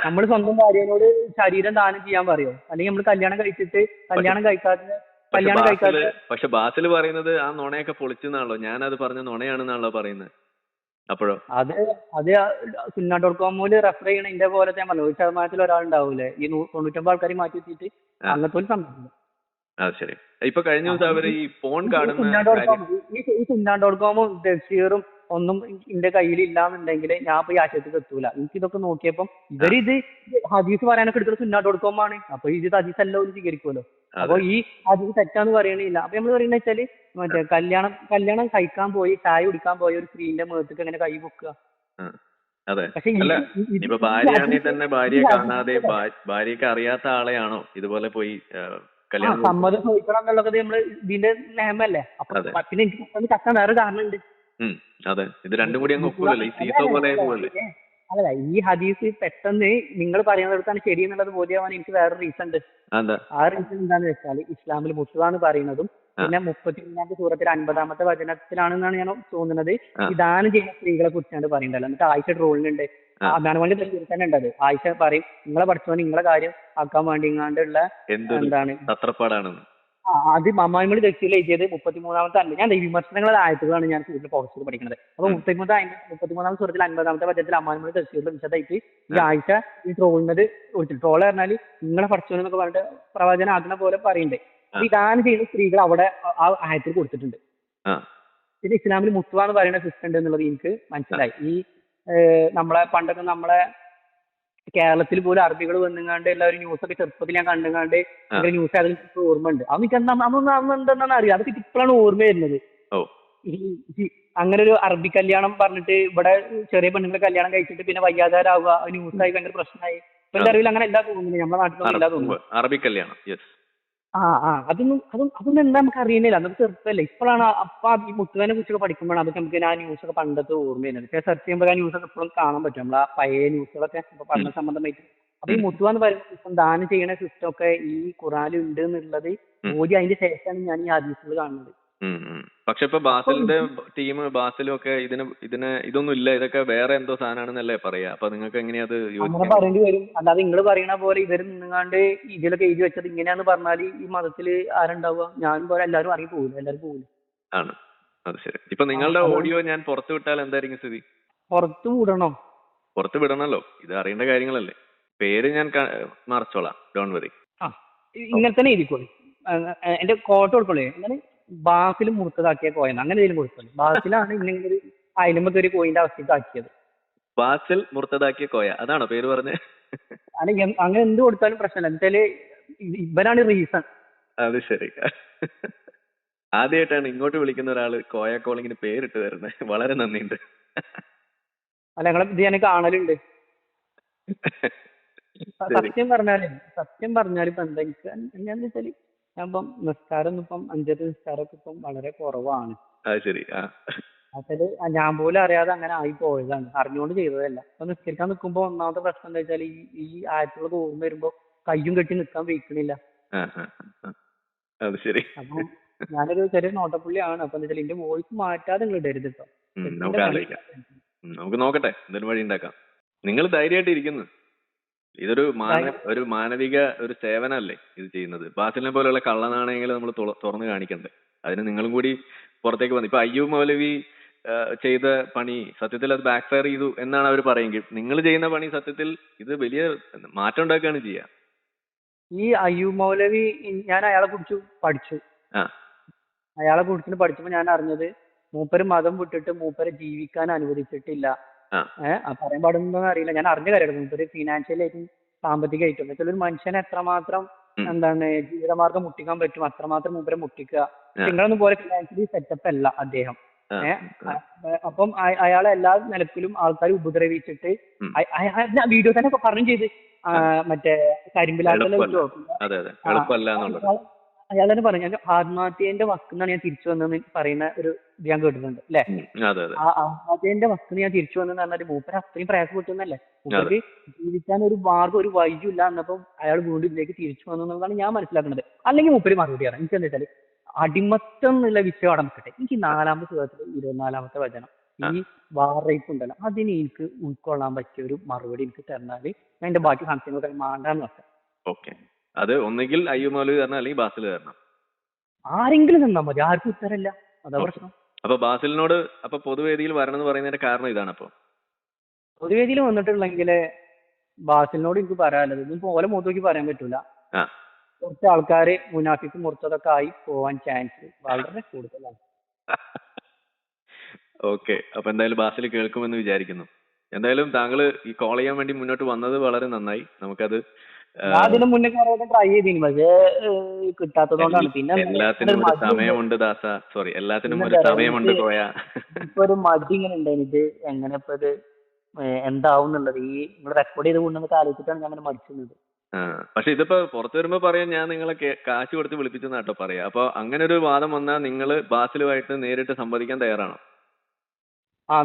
നമ്മൾ സ്വന്തം ഭാര്യനോട് ശരീരം ദാനം ചെയ്യാൻ പറയോ, അല്ലെങ്കിൽ നമ്മൾ കല്യാണം കഴിച്ചിട്ട് കല്യാണം കഴിക്കാതെ. പക്ഷെ ബാസിൽ പറയുന്നത് ആ നുണയൊക്കെ പൊളിച്ചെന്നാണല്ലോ, ഞാനത് പറഞ്ഞ നുണയാണെന്നാണല്ലോ പറയുന്നത്. അപ്പോഴോ അത് സുന്ന.com റെഫർ ചെയ്യണ ഇന്റെ പോലത്തെ ഞാൻ പറഞ്ഞു 1% ഒരാളുണ്ടാവൂലേ ഈ 99 ആൾക്കാരെ മാറ്റി വെച്ചിട്ട് അങ്ങനത്തെ ഒരു സംഭവം. ശരി. ഇപ്പൊ കഴിഞ്ഞ ദിവസം അവര് ഈ ഫോൺ കാണുന്ന ഈ സുന്ന.com ബഷീറും ഒന്നും എന്റെ കയ്യിൽ ഇല്ലാന്നുണ്ടെങ്കിൽ ഞാൻ ഇപ്പൊ ഈ ആശയത്തിൽ എത്തൂല. എനിക്ക് ഇതൊക്കെ നോക്കിയപ്പം ഇവരിത് ഹദീസ് പറയാനൊക്കെ എടുത്തിട്ട് സുന്ന.com ആണ്. അപ്പൊ ഇത് ഹദീസ് എല്ലാം സ്വീകരിക്കുമല്ലോ. അപ്പൊ ഈ ഹദീസ് തെറ്റാന്ന് പറയണില്ല. അപ്പൊ നമ്മൾ പറയുന്നത് വെച്ചാല് മറ്റേ കല്യാണം കഴിക്കാൻ പോയി ചായ കുടിക്കാൻ പോയ ഒരു സ്ത്രീന്റെ മുഖത്തേക്ക് എങ്ങനെ കൈ പൊക്കുക. അതെ. ഇപ്പൊ ഭാര്യയാണെങ്കിൽ തന്നെ ഭാര്യയെ കാണാതെ ഭാര്യക്ക് അറിയാത്ത ആളെയാണോ ഇതുപോലെ പോയി സമ്മതം ചോദിക്കണം എന്നുള്ളത് നമ്മള് ഇതിന്റെ നിയമല്ലേ. അപ്പൊ പിന്നെ എനിക്ക് പെട്ടെന്ന് കത്താൻ വേറെ കാരണമുണ്ട്. അതെ, ഇത് രണ്ടും കൂടി അങ്ങ് ഒക്കൂലല്ലോ, ഈ സീസോ പോലെ അല്ല ഈ ഹദീസ് പെട്ടെന്ന് നിങ്ങൾ പറയുന്നിടത്താണ് ശരി എന്നുള്ളത് ബോധ്യമാവാൻ എനിക്ക് വേറെ റീസൺ ഉണ്ട്. ആ റീസൺ എന്താന്ന് വെച്ചാൽ ഇസ്ലാമിൽ മുത്തുവാന്ന് പറയുന്നതും പിന്നെ 33-ാമത്തെ സൂറത്തിൽ 50-ാമത്തെ വചനത്തിലാണെന്നാണ് ഞാൻ തോന്നുന്നത് ഈ ദാനം ചെയ്യുന്ന സ്ത്രീകളെ കുറിച്ചാണ് പറയുന്നുണ്ടല്ലോ. എന്നിട്ട് ആയിഷ ട്രോളിനുണ്ട്, അതാണ് വേണ്ടി തന്നെ ഉണ്ടത്. ആയിഷ പറയും നിങ്ങളെ പഠിച്ചോ നിങ്ങളെ കാര്യം ആക്കാൻ വേണ്ടി ഇങ്ങാണ്ടുള്ള എന്താണ് അത് മമ്മായിമോള് തെറ്റില്ല ചെയ്ത് 33-ാമത്തെ ഞാൻ വിമർശനങ്ങളുടെ ആയത്തുകളാണ് ഞാൻ കൂടുതൽ ഫോക്കസ് ചെയ്ത് പഠിക്കുന്നത്. അപ്പൊ 33-ാമത്തെ സൂറത്തിൽ 50-ാമത്തെ വചനത്തിൽ അമ്മായിമോള് തെറ്റിയുള്ള വിശദമായിട്ട് ഈ ആയിഷ ഈ ട്രോളിനത് ട്രോൾ പറഞ്ഞാല് നിങ്ങളെ പഠിച്ചോ എന്നൊക്കെ പറഞ്ഞിട്ട് പ്രവചനം ആകുന്ന പോലെ പറയുന്നുണ്ട്. അപ്പൊ ഈ ദാനം ചെയ്യുന്ന സ്ത്രീകൾ അവിടെ ആ ആയത്തിൽ കൊടുത്തിട്ടുണ്ട്. പിന്നെ ഇസ്ലാമിൽ മുത്തുവാന്ന് പറയുന്ന സിസ്റ്റം ഉണ്ട് എന്നുള്ളത് എനിക്ക് മനസ്സിലായി. ഈ നമ്മളെ പണ്ടൊക്കെ നമ്മളെ കേരളത്തിൽ പോലും അറബികൾ വന്നുങ്ങാണ്ട് എല്ലാവരും ന്യൂസൊക്കെ ചെറുപ്പത്തിൽ ഞാൻ കണ്ടുങ്ങാണ്ട് ന്യൂസ് അതിൽ ഓർമ്മ ഉണ്ട്. അതൊക്കെ എന്താണെന്ന് അറിയാം. അതൊക്കെ ഇപ്പോഴാണ് ഓർമ്മ വരുന്നത്. അങ്ങനെ ഒരു അറബി കല്യാണം പറഞ്ഞിട്ട് ഇവിടെ ചെറിയ പെണ്ണുങ്ങളെ കല്യാണം കഴിച്ചിട്ട് പിന്നെ വയ്യാതാരാവുക ന്യൂസായി ഭയങ്കര പ്രശ്നമായി. ഇപ്പൊ എന്റെ അറിവിൽ അങ്ങനെ എല്ലാ തോന്നുന്നു, നമ്മുടെ നാട്ടിലൊന്നും ഇല്ലാ തോന്നുന്നു അറബി കല്യാണം. അതൊന്നും എന്താ നമുക്ക് അറിയുന്നില്ല, നമുക്ക് ചെറുപ്പമല്ലേ. ഇപ്പോഴാണ് അപ്പൊ ഈ മുത്തുവിനെ കുറിച്ചൊക്കെ പഠിക്കുമ്പോഴാണ് അതൊക്കെ നമുക്ക് ആ ന്യൂസൊക്കെ പണ്ടത്തെ ഓർമ്മ വരുന്നത്. പക്ഷേ സെർച്ച് ചെയ്യുമ്പോൾ ആ ന്യൂസൊക്കെ ഇപ്പോഴും കാണാൻ പറ്റും, നമ്മൾ ആ പഴയ ന്യൂസുകളൊക്കെ ഇപ്പൊ പഠന സംബന്ധമായിട്ട്. അപ്പൊ ഈ മുത്തുവെന്ന് പറയുന്ന സിസ്റ്റം ദാനം ചെയ്യുന്ന സിസ്റ്റം ഒക്കെ ഈ ഖുറാനിൽ ഉണ്ട് എന്നുള്ളത് ബോധ്യം അതിന്റെ ശേഷമാണ് ഞാൻ ഈ ഹദീസുകൾ കാണുന്നത്. പക്ഷെ ഇപ്പൊ ബാസിലിന്റെ ടീം ബാസിലും ഒക്കെ ഇതൊന്നും ഇല്ല, ഇതൊക്കെ വേറെ എന്തോ സാധനമാണെന്നല്ലേ പറയാ. അപ്പൊ നിങ്ങൾക്ക് എങ്ങനെയാ അത് അങ്ങനെ പറയേണ്ടി വരും. അല്ലാതെ നിങ്ങൾ പറയണ പോലെ ഇവര് നിങ്ങാണ്ട് ഇതിലൊക്കെ എഴുതി വെച്ചത് ഇങ്ങനെയാന്ന് പറഞ്ഞാൽ ഈ മതത്തില് ആരുണ്ടാവുക? ഞാനും പോലെ എല്ലാവരും അറിയി പോകില്ല, എല്ലാവരും പോകില്ല. ആണ്, അത് ശരി. ഇപ്പൊ നിങ്ങളുടെ ഓഡിയോ ഞാൻ പുറത്തു വിട്ടാൽ എന്തായിരിക്കും സ്ഥിതി? പുറത്തു വിടണോ? പുറത്ത് വിടണല്ലോ, ഇത് അറിയേണ്ട കാര്യങ്ങളല്ലേ. പേര് ഞാൻ മറച്ചോളാം, ഡോണ്ട് വറി. ഇങ്ങനെ തന്നെ എഴുതിക്കോളി, എന്റെ കോട്ട കൊടുക്കോളേ. എന്താണ് ബാസിൽ മുറുത്തതാക്കിയ കോയെന്ന് അങ്ങനെ എന്തെങ്കിലും കൊടുത്തോളൂ. ബാസിലാണ് ഇങ്ങനെ ഒരു അയലുമ്പത്തെ ഒരു കോയിന്റെ അവസ്ഥയ്ക്ക് ആക്കിയത്. ബാസിൽ മുർത്തതാക്കിയ കോയ, അതാണോ പേര് പറഞ്ഞത്? അല്ല അങ്ങനെ എന്ത് കൊടുത്താലും പ്രശ്നമില്ല, എന്നുവെച്ചാല് ഇവരാണ് റീസൺ. അത് ശരി. ആദ്യമായിട്ടാണ് ഇങ്ങോട്ട് വിളിക്കുന്ന ഒരാള് കോയ കോളിങ്ങിന് പേരിട്ട് തരുന്നത്. വളരെ നന്ദിയുണ്ട്. അല്ല ഞങ്ങളെ ഇത് ഞാൻ കാണലുണ്ട്. സത്യം പറഞ്ഞാല് ഇപ്പൊ എന്താന്ന് വെച്ചാല് ഞാൻ ഇപ്പം നിസ്കാരം ഇപ്പം 5 നിസ്കാരമൊക്കെ ഇപ്പം വളരെ കുറവാണ്. അതായത് ഞാൻ പോലും അറിയാതെ അങ്ങനെ ആയി പോയതാണ്, അറിഞ്ഞുകൊണ്ട് ചെയ്തതല്ല. അപ്പൊ നിസ്കരിക്കാൻ നിൽക്കുമ്പോ ഒന്നാമത്തെ പ്രശ്നം എന്താ വെച്ചാൽ ഈ ആയത്തുകളൊക്കെ ഓർമ്മ വരുമ്പോ കയ്യും കെട്ടി നിൽക്കാൻ വയ്ക്കണില്ല. അപ്പൊ ഞാനൊരു ചെറിയ നോട്ടപ്പുള്ളിയാണ്. അപ്പൊ എന്താ വെച്ചാൽ എന്റെ വോയിസ് മാറ്റാതെ നിങ്ങൾ ഇടരുത് കേട്ടോ. നമുക്ക് നോക്കട്ടെ, എന്തൊരു വഴി ഉണ്ടാക്കാം. നിങ്ങൾ ധൈര്യമായിട്ട് ഇരിക്കുന്നു. ഇതൊരു മാനവിക ഒരു സേവനമല്ലേ ഇത് ചെയ്യുന്നത്. ബാസിലിനെ പോലെയുള്ള കള്ളനാണയങ്ങൾ നമ്മൾ തുറന്നു കാണിക്കണ്ടേ? അതിന് നിങ്ങളും കൂടി പുറത്തേക്ക് വന്നു. ഇപ്പൊ അയ്യൂബ് മൗലവി ചെയ്ത പണി സത്യത്തിൽ അത് ബാക്ക് ഫയർ ചെയ്തു എന്നാണ് അവർ പറയുമെങ്കിൽ, നിങ്ങൾ ചെയ്യുന്ന പണി സത്യത്തിൽ ഇത് വലിയ മാറ്റം ഉണ്ടാക്കുകയാണ് ചെയ്യുക. ഈ അയ്യൂബ് മൗലവി ഞാൻ അയാളെ കുറിച്ച് പഠിച്ചു. പഠിച്ചപ്പോൾ ഞാൻ അറിഞ്ഞത് മൂപ്പര് മതം വിട്ടിട്ട് മൂപ്പരെ ജീവിക്കാൻ അനുവദിച്ചിട്ടില്ല. പറയാൻ പാടുന്നോന്ന് അറിയില്ല, ഞാൻ അറിഞ്ഞ കാര്യമാണ്. മൂപ്പര് ഫിനാൻഷ്യലായിട്ടും സാമ്പത്തികമായിട്ടും എന്നുവെച്ചാൽ ഒരു മനുഷ്യനെ എത്രമാത്രം എന്താണ് ജീവിതമാർഗം മുട്ടിക്കാൻ പറ്റും അത്രമാത്രം മൂപ്പരെ മുട്ടിക്കുക. നിങ്ങളൊന്നും പോലെ ഫിനാൻഷ്യലി സെറ്റപ്പ് അല്ല അദ്ദേഹം. അപ്പം അയാളെ എല്ലാ നിലക്കിലും ആൾക്കാർ ഉപദ്രവിച്ചിട്ട് വീഡിയോ തന്നെ പറഞ്ഞു ചെയ്ത് മറ്റേ കരിമ്പിലാട്ടല്ലേ അയാൾ തന്നെ പറഞ്ഞു, ഞാൻ ആത്മഹത്യന്റെ വക്കുന്നാണ് ഞാൻ തിരിച്ചു വന്നതെന്ന് പറയുന്ന ഒരു ഇത് ഞാൻ കേട്ടിട്ടുണ്ട് അല്ലെ. ആ ആത്മഹത്യന്റെ വക്കിന് ഞാൻ തിരിച്ചു വന്നെന്ന് പറഞ്ഞാൽ മൂപ്പര് അത്രയും പ്രയാസപ്പെട്ടെന്നല്ലേ. മൂപ്പർക്ക് ജീവിക്കാൻ ഒരു മാർഗം ഒരു വഴിയും ഇല്ല എന്നപ്പം അയാൾ വീണ്ടും ഇതിലേക്ക് തിരിച്ചു വന്നു എന്നുള്ളതാണ് ഞാൻ മനസ്സിലാക്കുന്നത്. അല്ലെങ്കിൽ മൂപ്പര് മറുപടി പറയാം. എനിക്ക് എന്താ വെച്ചാല് അടിമത്തം എന്നുള്ള വിഷയം അവിടെ നിൽക്കട്ടെ. എനിക്ക് 4-ാമത്തെ സുഖത്തിൽ 24-ാമത്തെ വചനം ഈ വാർ റേപ്പ് ഉണ്ടല്ലോ അതിന് എനിക്ക് ഉൾക്കൊള്ളാൻ പറ്റിയ ഒരു മറുപടി എനിക്ക് തന്നാല് ഞാൻ എന്റെ ബാക്കി സംശയങ്ങൾ മാണ്ടാന്ന് വെക്കാം. ഓക്കെ, അത് ഒന്നെങ്കിൽ അയ്യൂബ് മൗലവി തരണം അല്ലെങ്കിൽ ബാസിൽ തരണം. ആരെങ്കിലും തന്നാ മതി, ആർക്കും ഉത്തരമില്ല, അതാ പ്രശ്നം. അപ്പൊ ബാസിലിനോട് അപ്പൊ പൊതുവേദിയിൽ വരണം എന്ന് പറയുന്നതിന്റെ കാരണം ഇതാണ്. അപ്പൊ പൊതുവേദിയിൽ വന്നിട്ടുണ്ടെങ്കിൽ ബാസിലിനോട് എനിക്ക് പറയാനുള്ളത് ഇപ്പം ഓലെ മുഖത്ത് നോക്കി പറയാൻ പറ്റൂല. കുറച്ച് ആൾക്കാര് മുനാഫിക്ക് മുറിച്ചതൊക്കെ ആയി പോവാൻ ചാൻസ് വളരെ കൂടുതലാണ്. ഓക്കെ, അപ്പൊ എന്തായാലും ബാസിൽ കേൾക്കുമെന്ന് വിചാരിക്കുന്നു. എന്തായാലും താങ്കൾ ഈ കോൾ ചെയ്യാൻ വേണ്ടി മുന്നോട്ട് വന്നത് വളരെ നന്നായി. നമുക്കത് അതിന് മുന്നേ ട്രൈ ചെയ്തിന്, പക്ഷേ കിട്ടാത്തതുകൊണ്ടാണ്. പിന്നെ എല്ലാത്തിനും ഒരു സമയമുണ്ട് ദാസ, സോറി എല്ലാത്തിനും ഒരു സമയമുണ്ട് കോയ. ഇപ്പൊ ഒരു മടി ഇങ്ങനെ ഉണ്ടായിരുന്നു, ഇത് എങ്ങനെ ഇപ്പൊ ഇത് എന്താവും എന്നുള്ളത് ഈ നിങ്ങൾ റെക്കോർഡ് ചെയ്ത് കൊണ്ടുവന്നൊക്കെ ആലോചിച്ചിട്ടാണ് ഞാൻ അങ്ങനെ മടിച്ചിരുന്നത്. പക്ഷെ ഇതിപ്പോ പുറത്തു വരുമ്പോ പറയാൻ ഞാൻ നിങ്ങളെ കാശ് കൊടുത്ത് വിളിപ്പിച്ചെന്നാട്ടോ പറയാ. അപ്പൊ അങ്ങനെ ഒരു വാദം വന്നാൽ നിങ്ങൾ ബാസിലുമായിട്ട് നേരിട്ട് സംവദിക്കാൻ തയ്യാറാണോ?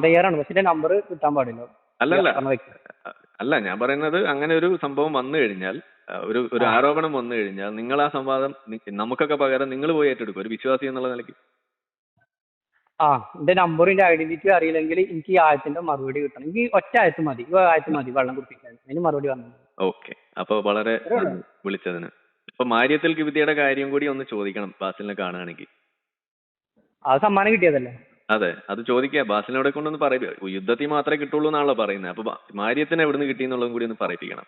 തയ്യാറാണ്, പക്ഷെ നമ്പർ കിട്ടാൻ പാടില്ല. അല്ല, ഞാൻ പറയുന്നത് അങ്ങനെ ഒരു സംഭവം വന്നു കഴിഞ്ഞാൽ, ഒരു ആരോപണം വന്നു കഴിഞ്ഞാൽ നിങ്ങൾ ആ സംവാദം നമുക്കൊക്കെ പകരം നിങ്ങൾ പോയി ഏറ്റെടുക്കും ഒരു വിശ്വാസി എന്നുള്ള നിലയ്ക്ക്. എന്റെ നമ്പറിന്റെ ഐഡന്റിറ്റി അറിയില്ലെങ്കിൽ എനിക്ക് ഈ ആയത്തിന്റെ മറുപടി കിട്ടണം. എനിക്ക് ഒറ്റ ആയത്ത് മതി, വെള്ളം കുടിപ്പിക്കാൻ, അതിന് മറുപടി വന്നു. ഓക്കെ, അപ്പൊ വളരെ വിളിച്ചതിന്. ഇപ്പൊ മാര്യത്തിൽ കിബിതിയുടെ കാര്യം കൂടി ഒന്ന് ചോദിക്കണം ബാസിലിനെ കാണുകയാണെങ്കിൽ. അത് സമ്മാനം കിട്ടിയതല്ലേ? അതെ, അത് ചോദിക്കുക. ബാസിലിനോടെ കൊണ്ടൊന്ന് പറയില്ല, യുദ്ധത്തിൽ മാത്രമേ കിട്ടുള്ളൂ എന്നാണല്ലോ പറയുന്നത്. അപ്പൊ മാര്യത്തിന് എവിടുന്ന് കിട്ടി എന്നുള്ളതും കൂടി ഒന്ന് പറയിപ്പിക്കണം.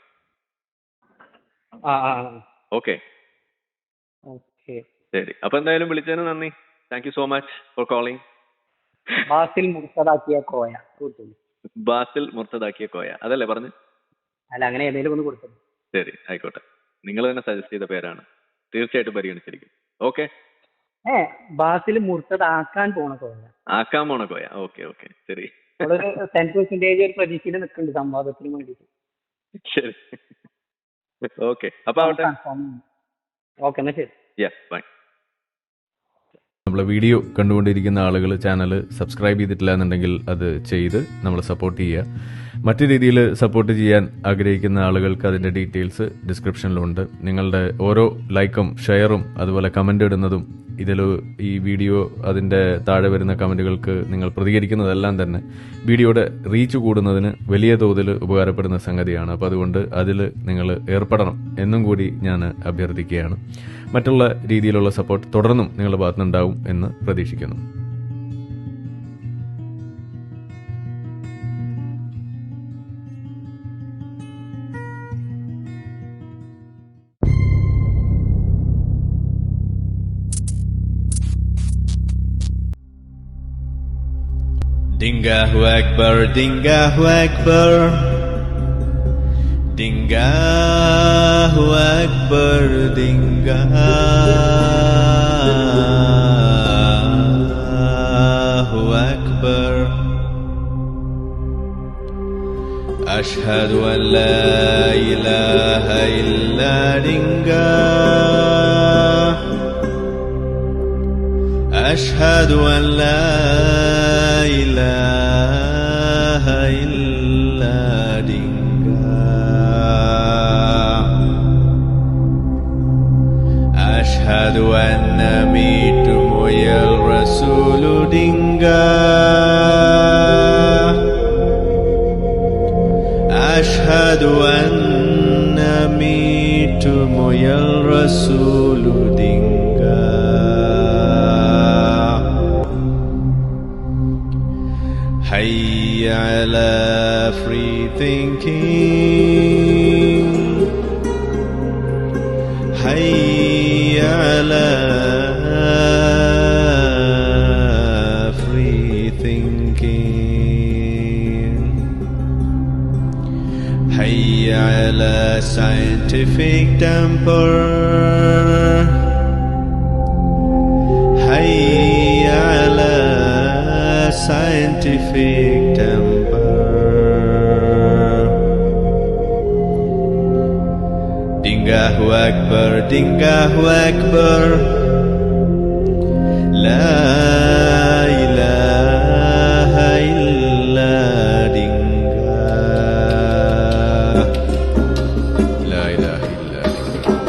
ഓക്കെ ശരി. അപ്പൊ എന്തായാലും വിളിച്ചതിന് നന്ദി. Thank you so much for calling. Basil മുർത്തദാക്കിയ കോയ അതല്ലേ പറഞ്ഞു? അല്ല, അങ്ങനെ ഏതെങ്കിലും ഒന്ന് കൊടുത്തു. ശരി, ആയിക്കോട്ടെ. നിങ്ങൾ തന്നെ സജസ്റ്റ് ചെയ്ത പേരാണ്, തീർച്ചയായിട്ടും പരിഗണിച്ചിരിക്കും. ഓക്കെ, ബാസിൽ മുർത്തദാക്കാൻ പോണ കോയ. ഓക്കെ ശരി. 10% ഒരു പ്രതീക്ഷയിൽ നിൽക്കുന്നുണ്ട് സംവാദത്തിന് വേണ്ടിയിട്ട്. ശരി, ഓക്കെ. അപ്പൊ ഓക്കെ, എന്നാ ശരി. ബൈ. നമ്മളെ വീഡിയോ കണ്ടുകൊണ്ടിരിക്കുന്ന ആളുകൾ ചാനൽ സബ്സ്ക്രൈബ് ചെയ്തിട്ടില്ല എന്നുണ്ടെങ്കിൽ അത് ചെയ്ത് നമ്മളെ സപ്പോർട്ട് ചെയ്യുക. മറ്റു രീതിയിൽ സപ്പോർട്ട് ചെയ്യാൻ ആഗ്രഹിക്കുന്ന ആളുകൾക്ക് അതിൻ്റെ ഡീറ്റെയിൽസ് ഡിസ്ക്രിപ്ഷനിലുണ്ട്. നിങ്ങളുടെ ഓരോ ലൈക്കും ഷെയറും അതുപോലെ കമൻ്റ് ഇടുന്നതും ഈ വീഡിയോ അതിൻ്റെ താഴെ വരുന്ന കമൻറ്റുകൾക്ക് നിങ്ങൾ പ്രതികരിക്കുന്നതെല്ലാം തന്നെ വീഡിയോയുടെ റീച്ച് കൂടുന്നതിന് വലിയ തോതിൽ ഉപകാരപ്പെടുന്ന സംഗതിയാണ്. അപ്പോൾ അതുകൊണ്ട് അതിൽ നിങ്ങൾ ഏർപ്പെടണം എന്നും കൂടി ഞാൻ അഭ്യർത്ഥിക്കുകയാണ്. മറ്റുള്ള രീതിയിലുള്ള സപ്പോർട്ട് തുടർന്നും നിങ്ങളുടെ ഭാഗത്തുനിന്നുണ്ടാവും എന്ന് പ്രതീക്ഷിക്കുന്നു. Dingahu Akbar, Dingahu Akbar, Dingahu Akbar, Dingahu Akbar. Ashhadu an la ilaha illa Dingah. Ashhadu an la ilaha illa Dingah. Ashhadu anna mitumu ya Rasulu Dingah. Ashhadu anna mitumu ya Rasulu Dingah. Hayya ala free thinking. Hayya ala free thinking. Hayya ala scientific temper. Hayya ala scientific temper. Dingahu Akbar, Dingahu Akbar, La ilaha illa Dingah. La ilaha illa Allah.